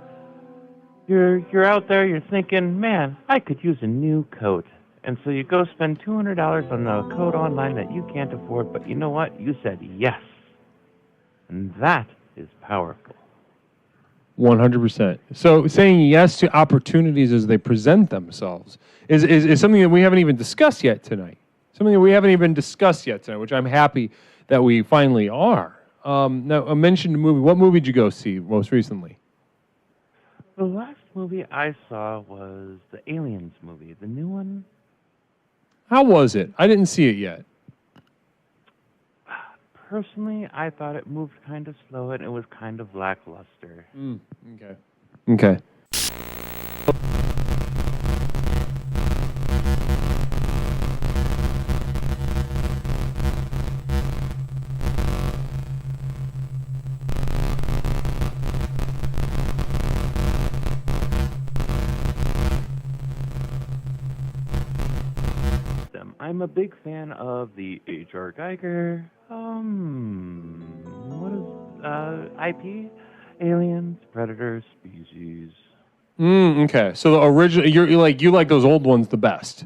You're out there, you're thinking, man, I could use a new coat. And so you go spend $200 on a coat online that you can't afford, but you know what? You said yes. And that is powerful. 100%. So saying yes to opportunities as they present themselves is something that we haven't even discussed yet tonight. Something that we haven't even discussed yet tonight, which I'm happy that we finally are. Now, I mentioned a movie. What movie did you go see most recently? The last movie I saw was the Aliens movie, the new one. How was it? I didn't see it yet. Personally, I thought it moved kind of slow and it was kind of lackluster. Okay. I'm a big fan of the H.R. Geiger, what is, IP? Aliens, Predators, Species. Okay. So the original, you like those old ones the best.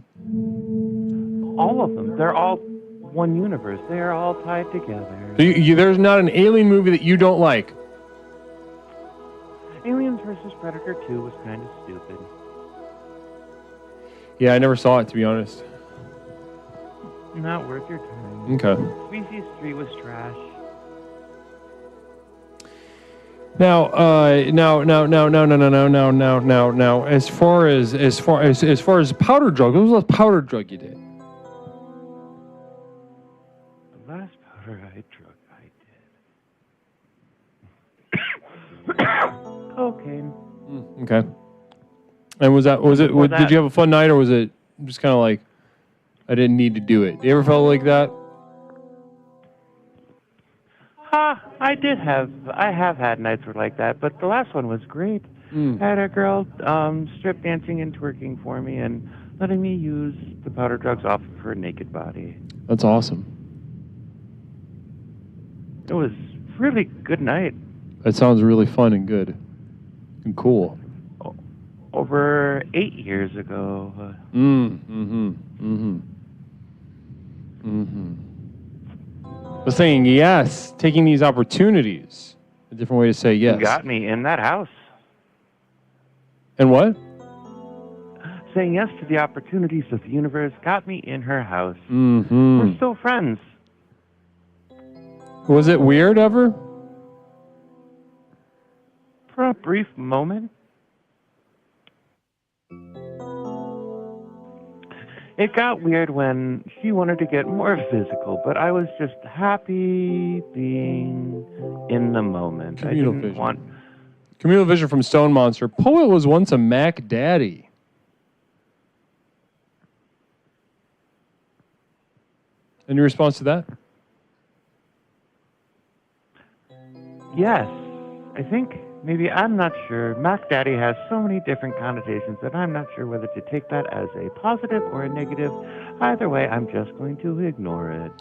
All of them. They're all one universe. They are all tied together. So there's not an alien movie that you don't like? Aliens vs. Predator 2 was kind of stupid. Yeah, I never saw it, to be honest. Not worth your time. Okay. Species 3 was trash. Now, as far as powder drug, what was the last powder drug you did? The last powder I did. Cocaine. Okay. And did you have a fun night, or was it just kind of like, I didn't need to do it? You ever felt like that? I have had nights where like that, but the last one was great. I had a girl strip dancing and twerking for me and letting me use the powder drugs off of her naked body. That's awesome. It was really good night. That sounds really fun and good and cool. Over 8 years ago. But saying yes, taking these opportunities, a different way to say yes. You got me in that house. And what? Saying yes to the opportunities of the universe got me in her house. Mm-hmm. We're still friends. Was it weird ever? For a brief moment. It got weird when she wanted to get more physical, but I was just happy being in the moment. Communal vision from Stone Monster. Poet was once a Mac Daddy. Any response to that? Yes. I think maybe, I'm not sure. Mac Daddy has so many different connotations that I'm not sure whether to take that as a positive or a negative. Either way, I'm just going to ignore it.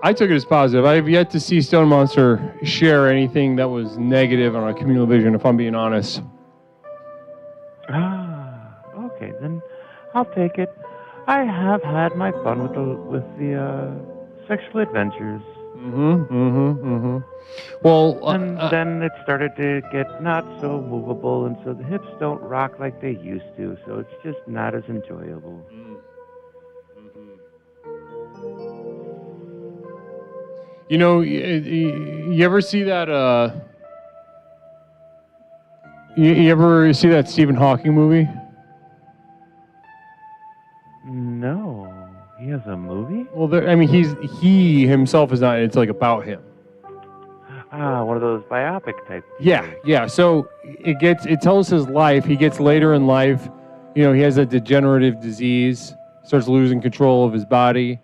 I took it as positive. I have yet to see Stone Monster share anything that was negative on a communal vision, if I'm being honest. Okay, then I'll take it. I have had my fun with the sexual adventures. Well, and then it started to get not so movable, and so the hips don't rock like they used to, so it's just not as enjoyable. You know, you ever see that? You ever see that Stephen Hawking movie? No, he has a movie. Well, he himself is not. It's like about him. One of those biopic type. Yeah. So it tells his life. He gets later in life. You know, he has a degenerative disease. Starts losing control of his body.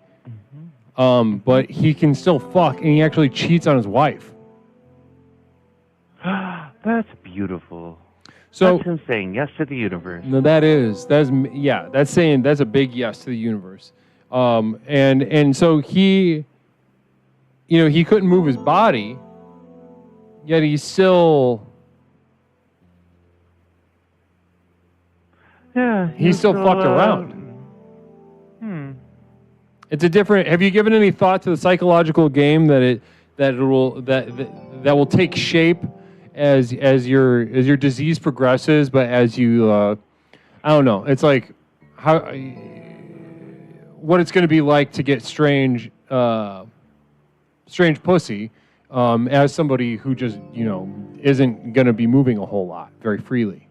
But he can still fuck, and he actually cheats on his wife. That's beautiful. So that's him saying yes to the universe. No, that's saying that's a big yes to the universe. And so he, you know, he couldn't move his body, yet he's still. Yeah, he's still fucked around. It's a different. Have you given any thought to the psychological game that will take shape as your disease progresses, but as you I don't know. It's like what it's going to be like to get strange pussy as somebody who just isn't going to be moving a whole lot very freely.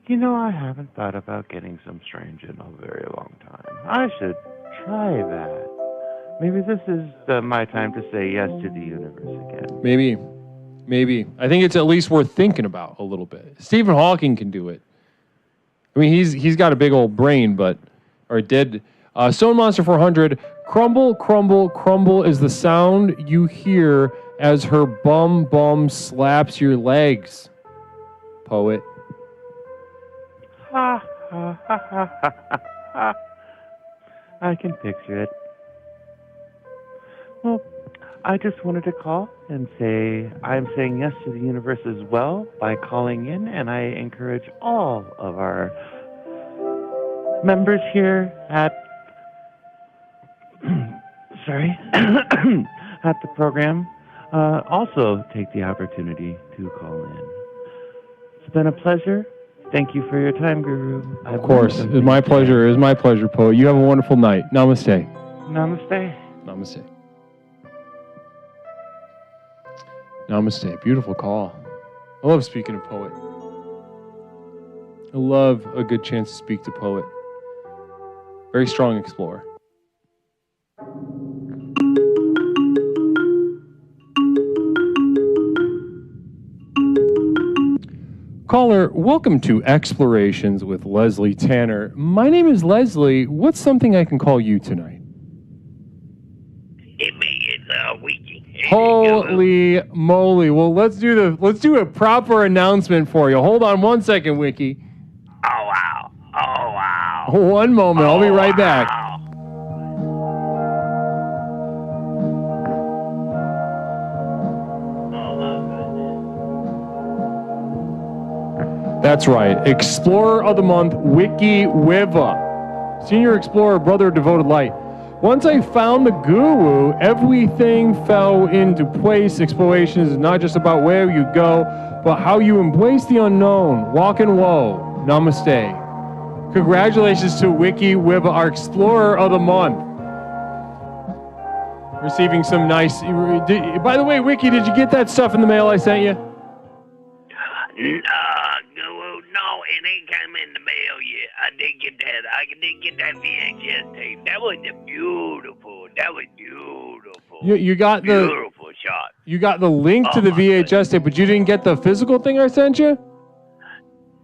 You know, I haven't thought about getting some strange in a very long time. I should try that. Maybe this is my time to say yes to the universe again. Maybe. I think it's at least worth thinking about a little bit. Stephen Hawking can do it. I mean, he's got a big old brain, or did. Stone Monster 400, crumble, crumble, crumble is the sound you hear as her bum slaps your legs. Poet. Ha, ha, ha, ha, ha, ha. I can picture it. Well, I just wanted to call and say I'm saying yes to the universe as well by calling in, and I encourage all of our members here at at the program also take the opportunity to call in. It's been a pleasure. Thank you for your time, Guru. Of course. It's my pleasure. It's my pleasure, Poet. You have a wonderful night. Namaste. Namaste. Namaste. Namaste. Beautiful call. I love speaking to Poet. I love a good chance to speak to Poet. Very strong explorer. Caller, welcome to Explorations with Leslie Tanner. My name is Leslie. What's something I can call you tonight? It's Wiki. Holy moly. Well, let's do a proper announcement for you. Hold on one second, Wiki. Oh, wow. Oh, wow. One moment. I'll be right back. That's right. Explorer of the Month, Wiki Wiva. Senior Explorer, Brother of Devoted Light. Once I found the guru, everything fell into place. Exploration is not just about where you go, but how you embrace the unknown. Walk in woe. Namaste. Congratulations to Wiki Wiva, our Explorer of the Month. Receiving some nice... By the way, Wiki, did you get that stuff in the mail I sent you? No, it ain't come in the mail yet. I did get that VHS tape. That was beautiful. You got the beautiful shot. You got the link to the VHS tape, but you didn't get the physical thing I sent you?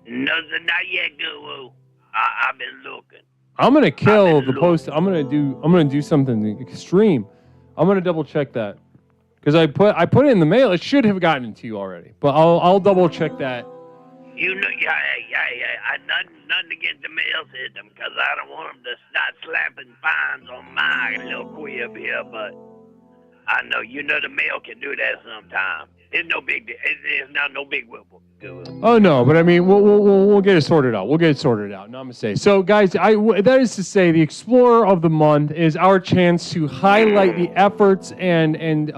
No, not yet, Guru. I've been looking. I'm gonna kill the post. I'm gonna do something extreme. I'm gonna double check that because I put it in the mail. It should have gotten to you already, but I'll double check that. You know, nothing against the mail system, because I don't want them to start slapping fines on my little quib here, but I know, the mail can do that sometimes. It's no big deal. It's not no big whoop. Oh no, but I mean, we'll get it sorted out. We'll get it sorted out. Namaste. So, guys, that is to say, the Explorer of the Month is our chance to highlight the efforts and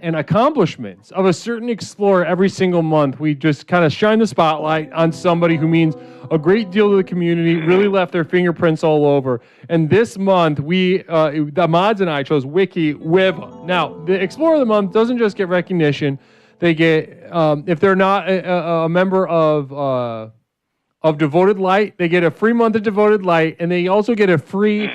accomplishments of a certain explorer every single month. We just kind of shine the spotlight on somebody who means a great deal to the community, really left their fingerprints all over. And this month, the mods and I chose Wiki Wiva. Now, the Explorer of the Month doesn't just get recognition. They get, if they're not a member of Devoted Light, they get a free month of Devoted Light, and they also get a free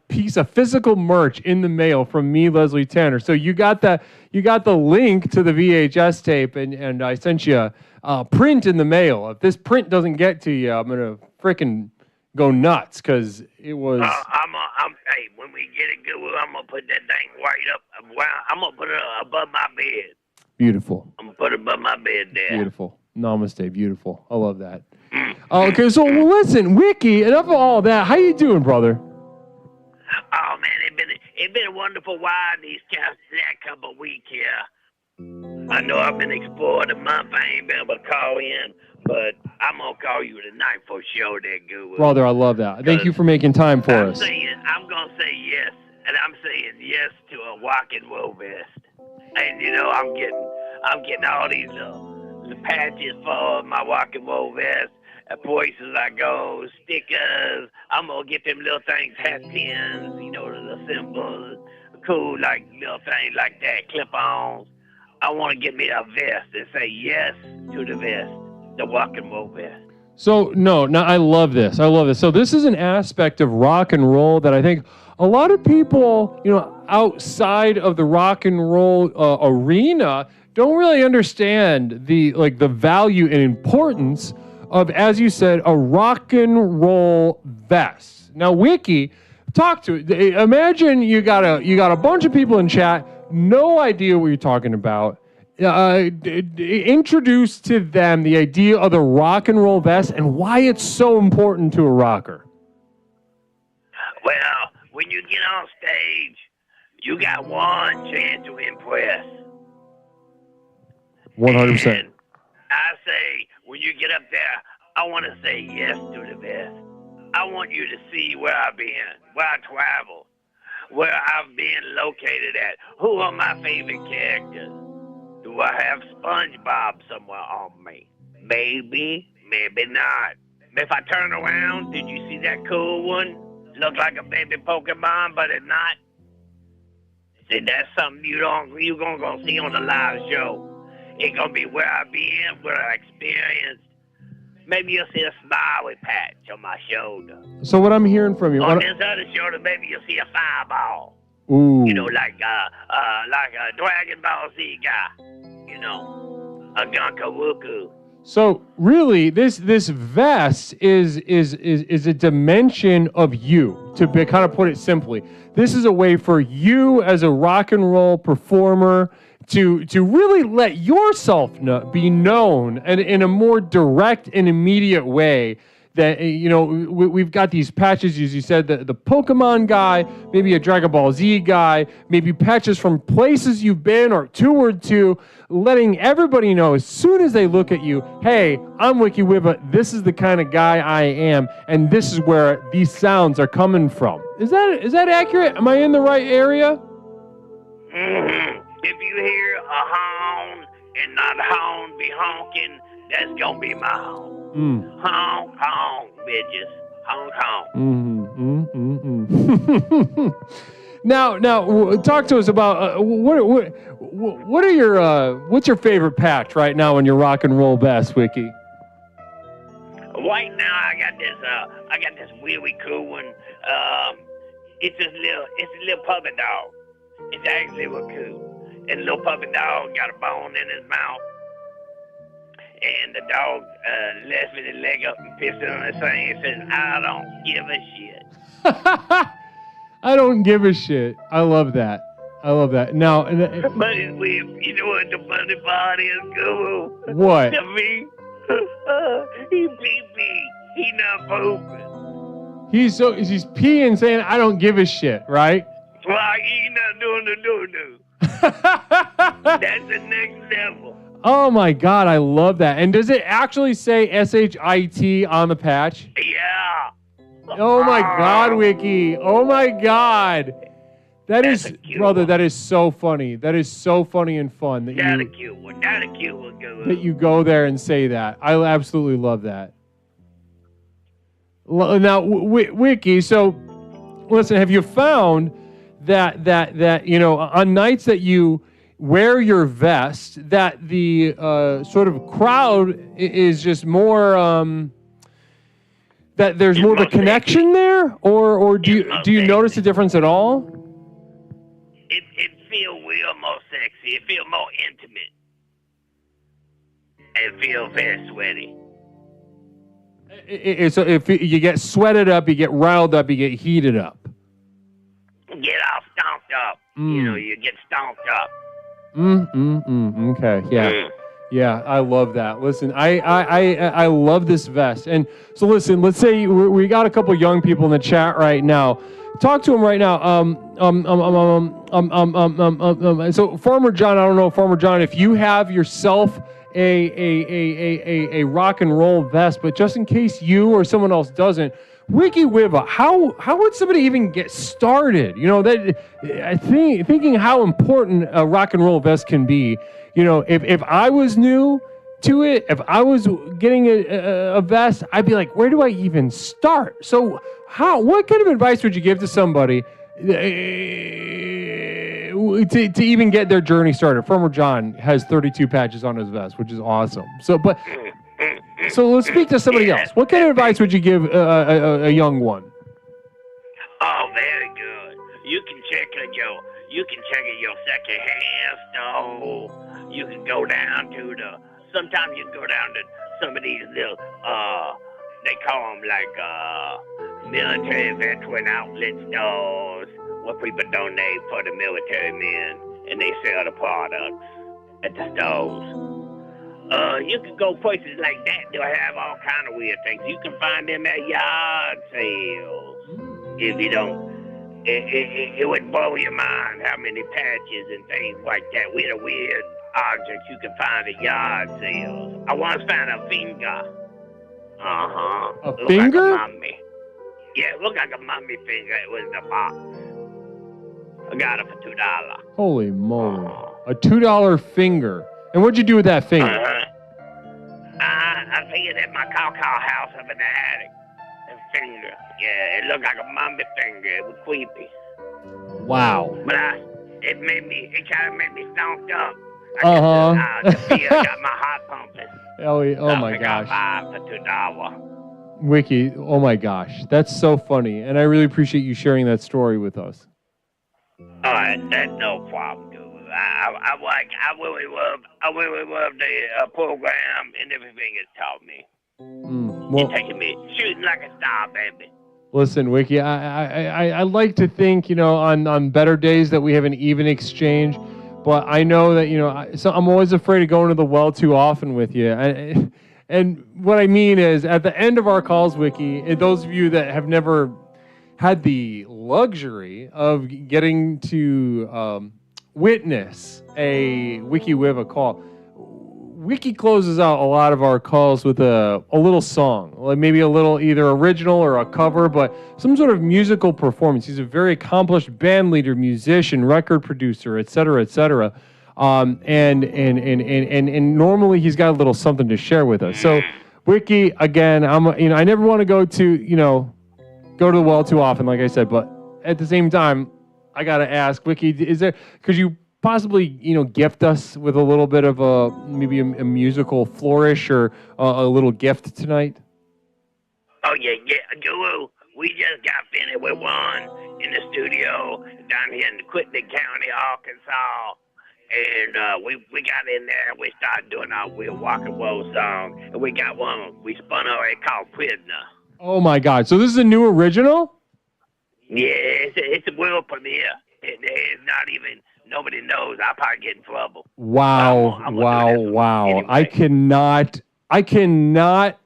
piece of physical merch in the mail from me, Leslie Tanner. So you got the link to the VHS tape, and I sent you a print in the mail. If this print doesn't get to you, I'm gonna freaking go nuts because it was. Hey, when we get it good, I'm gonna put that thing right up. I'm gonna put it above my bed. Beautiful. I'm gonna put it above my bed there. Beautiful. Namaste. Beautiful. I love that. Okay, so listen, Wiki. Enough of all that. How you doing, brother? Oh man, it's been a wonderful ride these couple of weeks here. I know I've been exploring a month. I ain't been able to call in, but I'm gonna call you tonight for sure. That good, Brother, I love that. Thank you for making time for us. I'm gonna say yes, and I'm saying yes to a rock and roll vest. And I'm getting all these the patches for my rock and roll vest. Places I go, stickers. I'm gonna get them little things, hat pins, the symbols, cool like little things like that, clip-ons. I want to get me a vest and say yes to the vest, the rock and roll vest. So no, I love this. I love this. So this is an aspect of rock and roll that I think a lot of people, outside of the rock and roll arena, don't really understand the value and importance of, as you said, a rock and roll vest. Now, Wiki, talk to it. Imagine you got a bunch of people in chat, no idea what you're talking about. Introduce to them the idea of the rock and roll vest and why it's so important to a rocker. Well, when you get on stage, you got one chance to impress. 100%. And I say, when you get up there, I want to say yes to the vest. I want you to see where I've been, where I travel, where I've been located at. Who are my favorite characters? Do I have SpongeBob somewhere on me? Maybe, maybe not. If I turn around, did you see that cool one? Look like a baby Pokemon, but it's not. See, that's something you're gonna go see on the live show. It's gonna be where I've been, where I experienced. Maybe you'll see a smiley patch on my shoulder. So what I'm hearing from you... On this other shoulder, maybe you'll see a fireball. Ooh. Like a Dragon Ball Z guy. A Gonkaruku. So really, this vest is a dimension of you, to kind of put it simply. This is a way for you as a rock and roll performer to really let yourself be known and in a more direct and immediate way. That we've got these patches, as you said, the Pokemon guy, maybe a Dragon Ball Z guy, maybe patches from places you've been or toured to, letting everybody know as soon as they look at you, hey, I'm Wiki Wiva, this is the kind of guy I am, and this is where these sounds are coming from. Is that accurate? Am I in the right area? Mm-hmm. If you hear a honk and not a honk be honking, that's gonna be my honk. Honk, honk, bitches. Honk, honk. Now, talk to us about what are your what's your favorite patch right now in your rock and roll vest, Wiki? Right now, I got this really cool one. It's a little puppy dog. It's actually real cool. And the little puppy dog got a bone in his mouth. And the dog lifted his leg up and pissed it on his thing and says, I don't give a shit. I don't give a shit. I love that. I love that. Now, But you know what the funny part is, Guru? What? To me, he beat me. He not pooping. he's peeing saying, I don't give a shit, right? Like he not doing the doo-doo. That's the next level. Oh my God, I love that. And does it actually say SHIT on the patch? Yeah. Oh my God, Wiki. Oh my God. That is so funny. That is so funny and fun that Not a you cute one. Not a cute one, Guru. that you go there and say that. I absolutely love that. Now, Wiki, so listen, have you found that you know, on nights that you wear your vest, that the sort of crowd is just more that there's more of a connection there, or do you notice a difference at all? It feels real more sexy. It feels more intimate. It feels very sweaty. So if you get sweated up, you get riled up, you get heated up. Get all stomped up. You know, you get stomped up. Okay, yeah. Yeah, I love that. Listen, I love this vest. And so listen, let's say we got a couple young people in the chat right now. Talk to them right now. So Farmer John, I don't know, Farmer John, if you have yourself a rock and roll vest, but just in case you or someone else doesn't, Wiki Wiva, how would somebody even get started? You know, that thinking how important a rock and roll vest can be. You know, if I was new to it, if I was getting a vest, I'd be like, where do I even start? So what kind of advice would you give to somebody to even get their journey started? Farmer John has 32 patches on his vest, which is awesome. So let's speak to somebody else. What kind of advice would you give a young one? Oh, very good. You can check in your secondhand store. You can go down to sometimes you can go down to some of these little, they call them like military veteran outlet stores where people donate for the military men and they sell the products at the stores. You can go places like that. They'll have all kind of weird things. You can find them at yard sales. If you don't, it would blow your mind how many patches and things like that. Weird objects you can find at yard sales. I once found a finger. A Looked finger? Like a mummy. Yeah, it looked like a mummy finger. It was in a box. I got it for $2. Holy moly. A $2 finger. And what'd you do with that finger? I figured at my cow house up in the attic. A finger. Yeah, it looked like a mummy finger. It was creepy. Wow. But it kind of made me stomped up. I got my heart pumping. Oh my gosh. I buy for $2. Wiki, oh my gosh. That's so funny. And I really appreciate you sharing that story with us. All right, that's no problem, dude. I really love the program and everything it's taught me. Well, You're taking me shooting like a star, baby. listen, Wiki, I like to think, you know, on better days that we have an even exchange, but I know that, you know, so I'm always afraid of going to the well too often with you. And what I mean is, at the end of our calls, Wiki, those of you that have never had the luxury of getting to witness a Wiki Wiva call, Wiki closes out a lot of our calls with a little song, like maybe a little either original or a cover, but some sort of musical performance. He's a very accomplished band leader, musician, record producer, et cetera, et cetera. And normally he's got a little something to share with us. So Wiki, again, I never want to go to the well too often, like I said, but at the same time, I got to ask, Wiki, could you possibly, gift us with a little bit of maybe a musical flourish or a little gift tonight? Oh, yeah, Guru, we just got finished with one in the studio down here in Whitney County, Arkansas. And we got in there and we started doing our We'll Rock and Roll song. And we got one we spun already called Prisoner. Oh, my God. So this is a new original? Yeah, it's a world premiere. There's not even, nobody knows. I'll probably get in trouble. Wow, wow. I cannot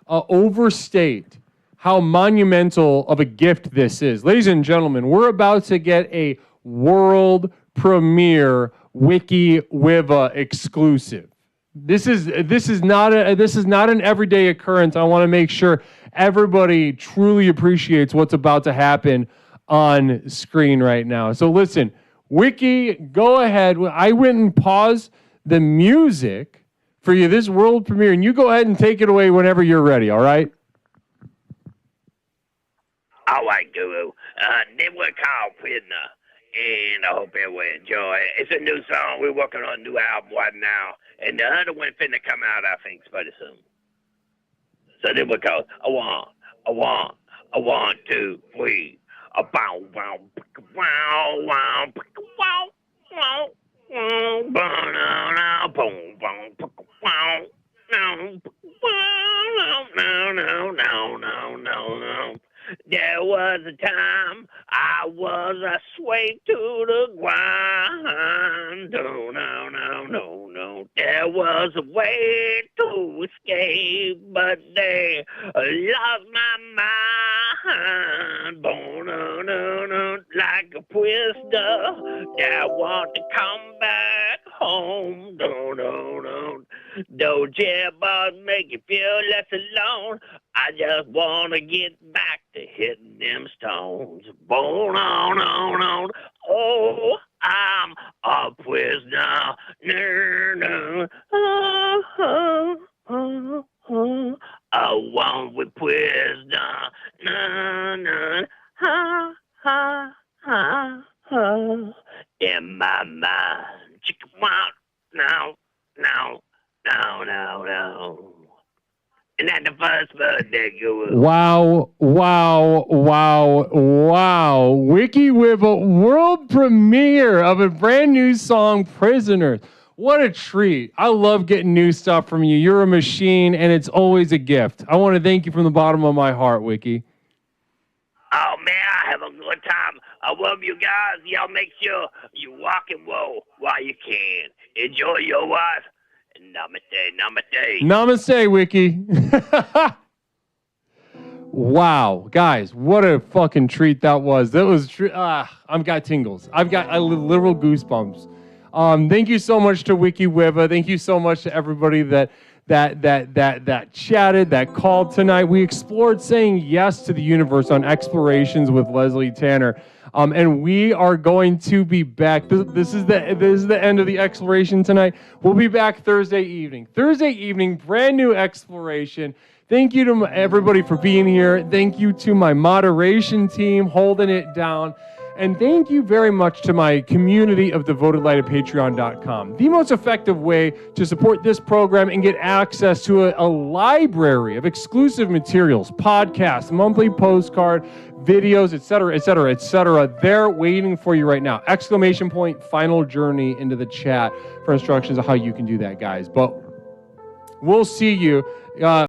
overstate how monumental of a gift this is. Ladies and gentlemen, we're about to get a world premiere Wiki Wiva exclusive. This is not an everyday occurrence. I want to make sure everybody truly appreciates what's about to happen on screen right now. So listen, Wiki, go ahead. I went and paused the music for you, this world premiere, and you go ahead and take it away whenever you're ready, all right? All right, Guru. They were called Prisoner, and I hope everyone enjoy it. It's a new song. We're working on a new album right now, and the other one finna come out, I think, pretty soon. So they were called a one, two, three. A bow, bow, wow, wow, wow, wow, wow, wow, boom, boom, wow, no, no. There was a time I was a slave to the grind. No. There was a way to escape, but they lost my mind. No. Like a prisoner that want to come back home. No. Those jailbars make you feel less alone. I just want to get back to hitting them stones. No. Oh, I'm a prisoner. No. A one with prisoner. No. In my mind. No. And that's the first birthday, Guru. Wow. Wiki Wiva world premiere of a brand new song, Prisoners. What a treat. I love getting new stuff from you. You're a machine, and it's always a gift. I want to thank you from the bottom of my heart, Wiki. Oh, man, I have a good time. I love you guys. Y'all make sure you rock and roll while you can. Enjoy your life. Namaste. Namaste, Wiki. Wow, guys, what a fucking treat that was. That was I've got tingles. I've got literal goosebumps. Thank you so much to Wiki Wiva. Thank you so much to everybody that chatted, that called tonight. We explored saying yes to the universe on Explorations with Leslie Tanner. And we are going to be back. This is the end of the exploration tonight. We'll be back Thursday evening. Brand new exploration. Thank you to everybody for being here. Thank you to my moderation team holding it down. And thank you very much to my community of devoted light at patreon.com. The most effective way to support this program and get access to a library of exclusive materials, podcasts, monthly postcard, videos, etc. They're waiting for you right now. ! Final Journey into the chat for instructions on how you can do that, guys. But we'll see you.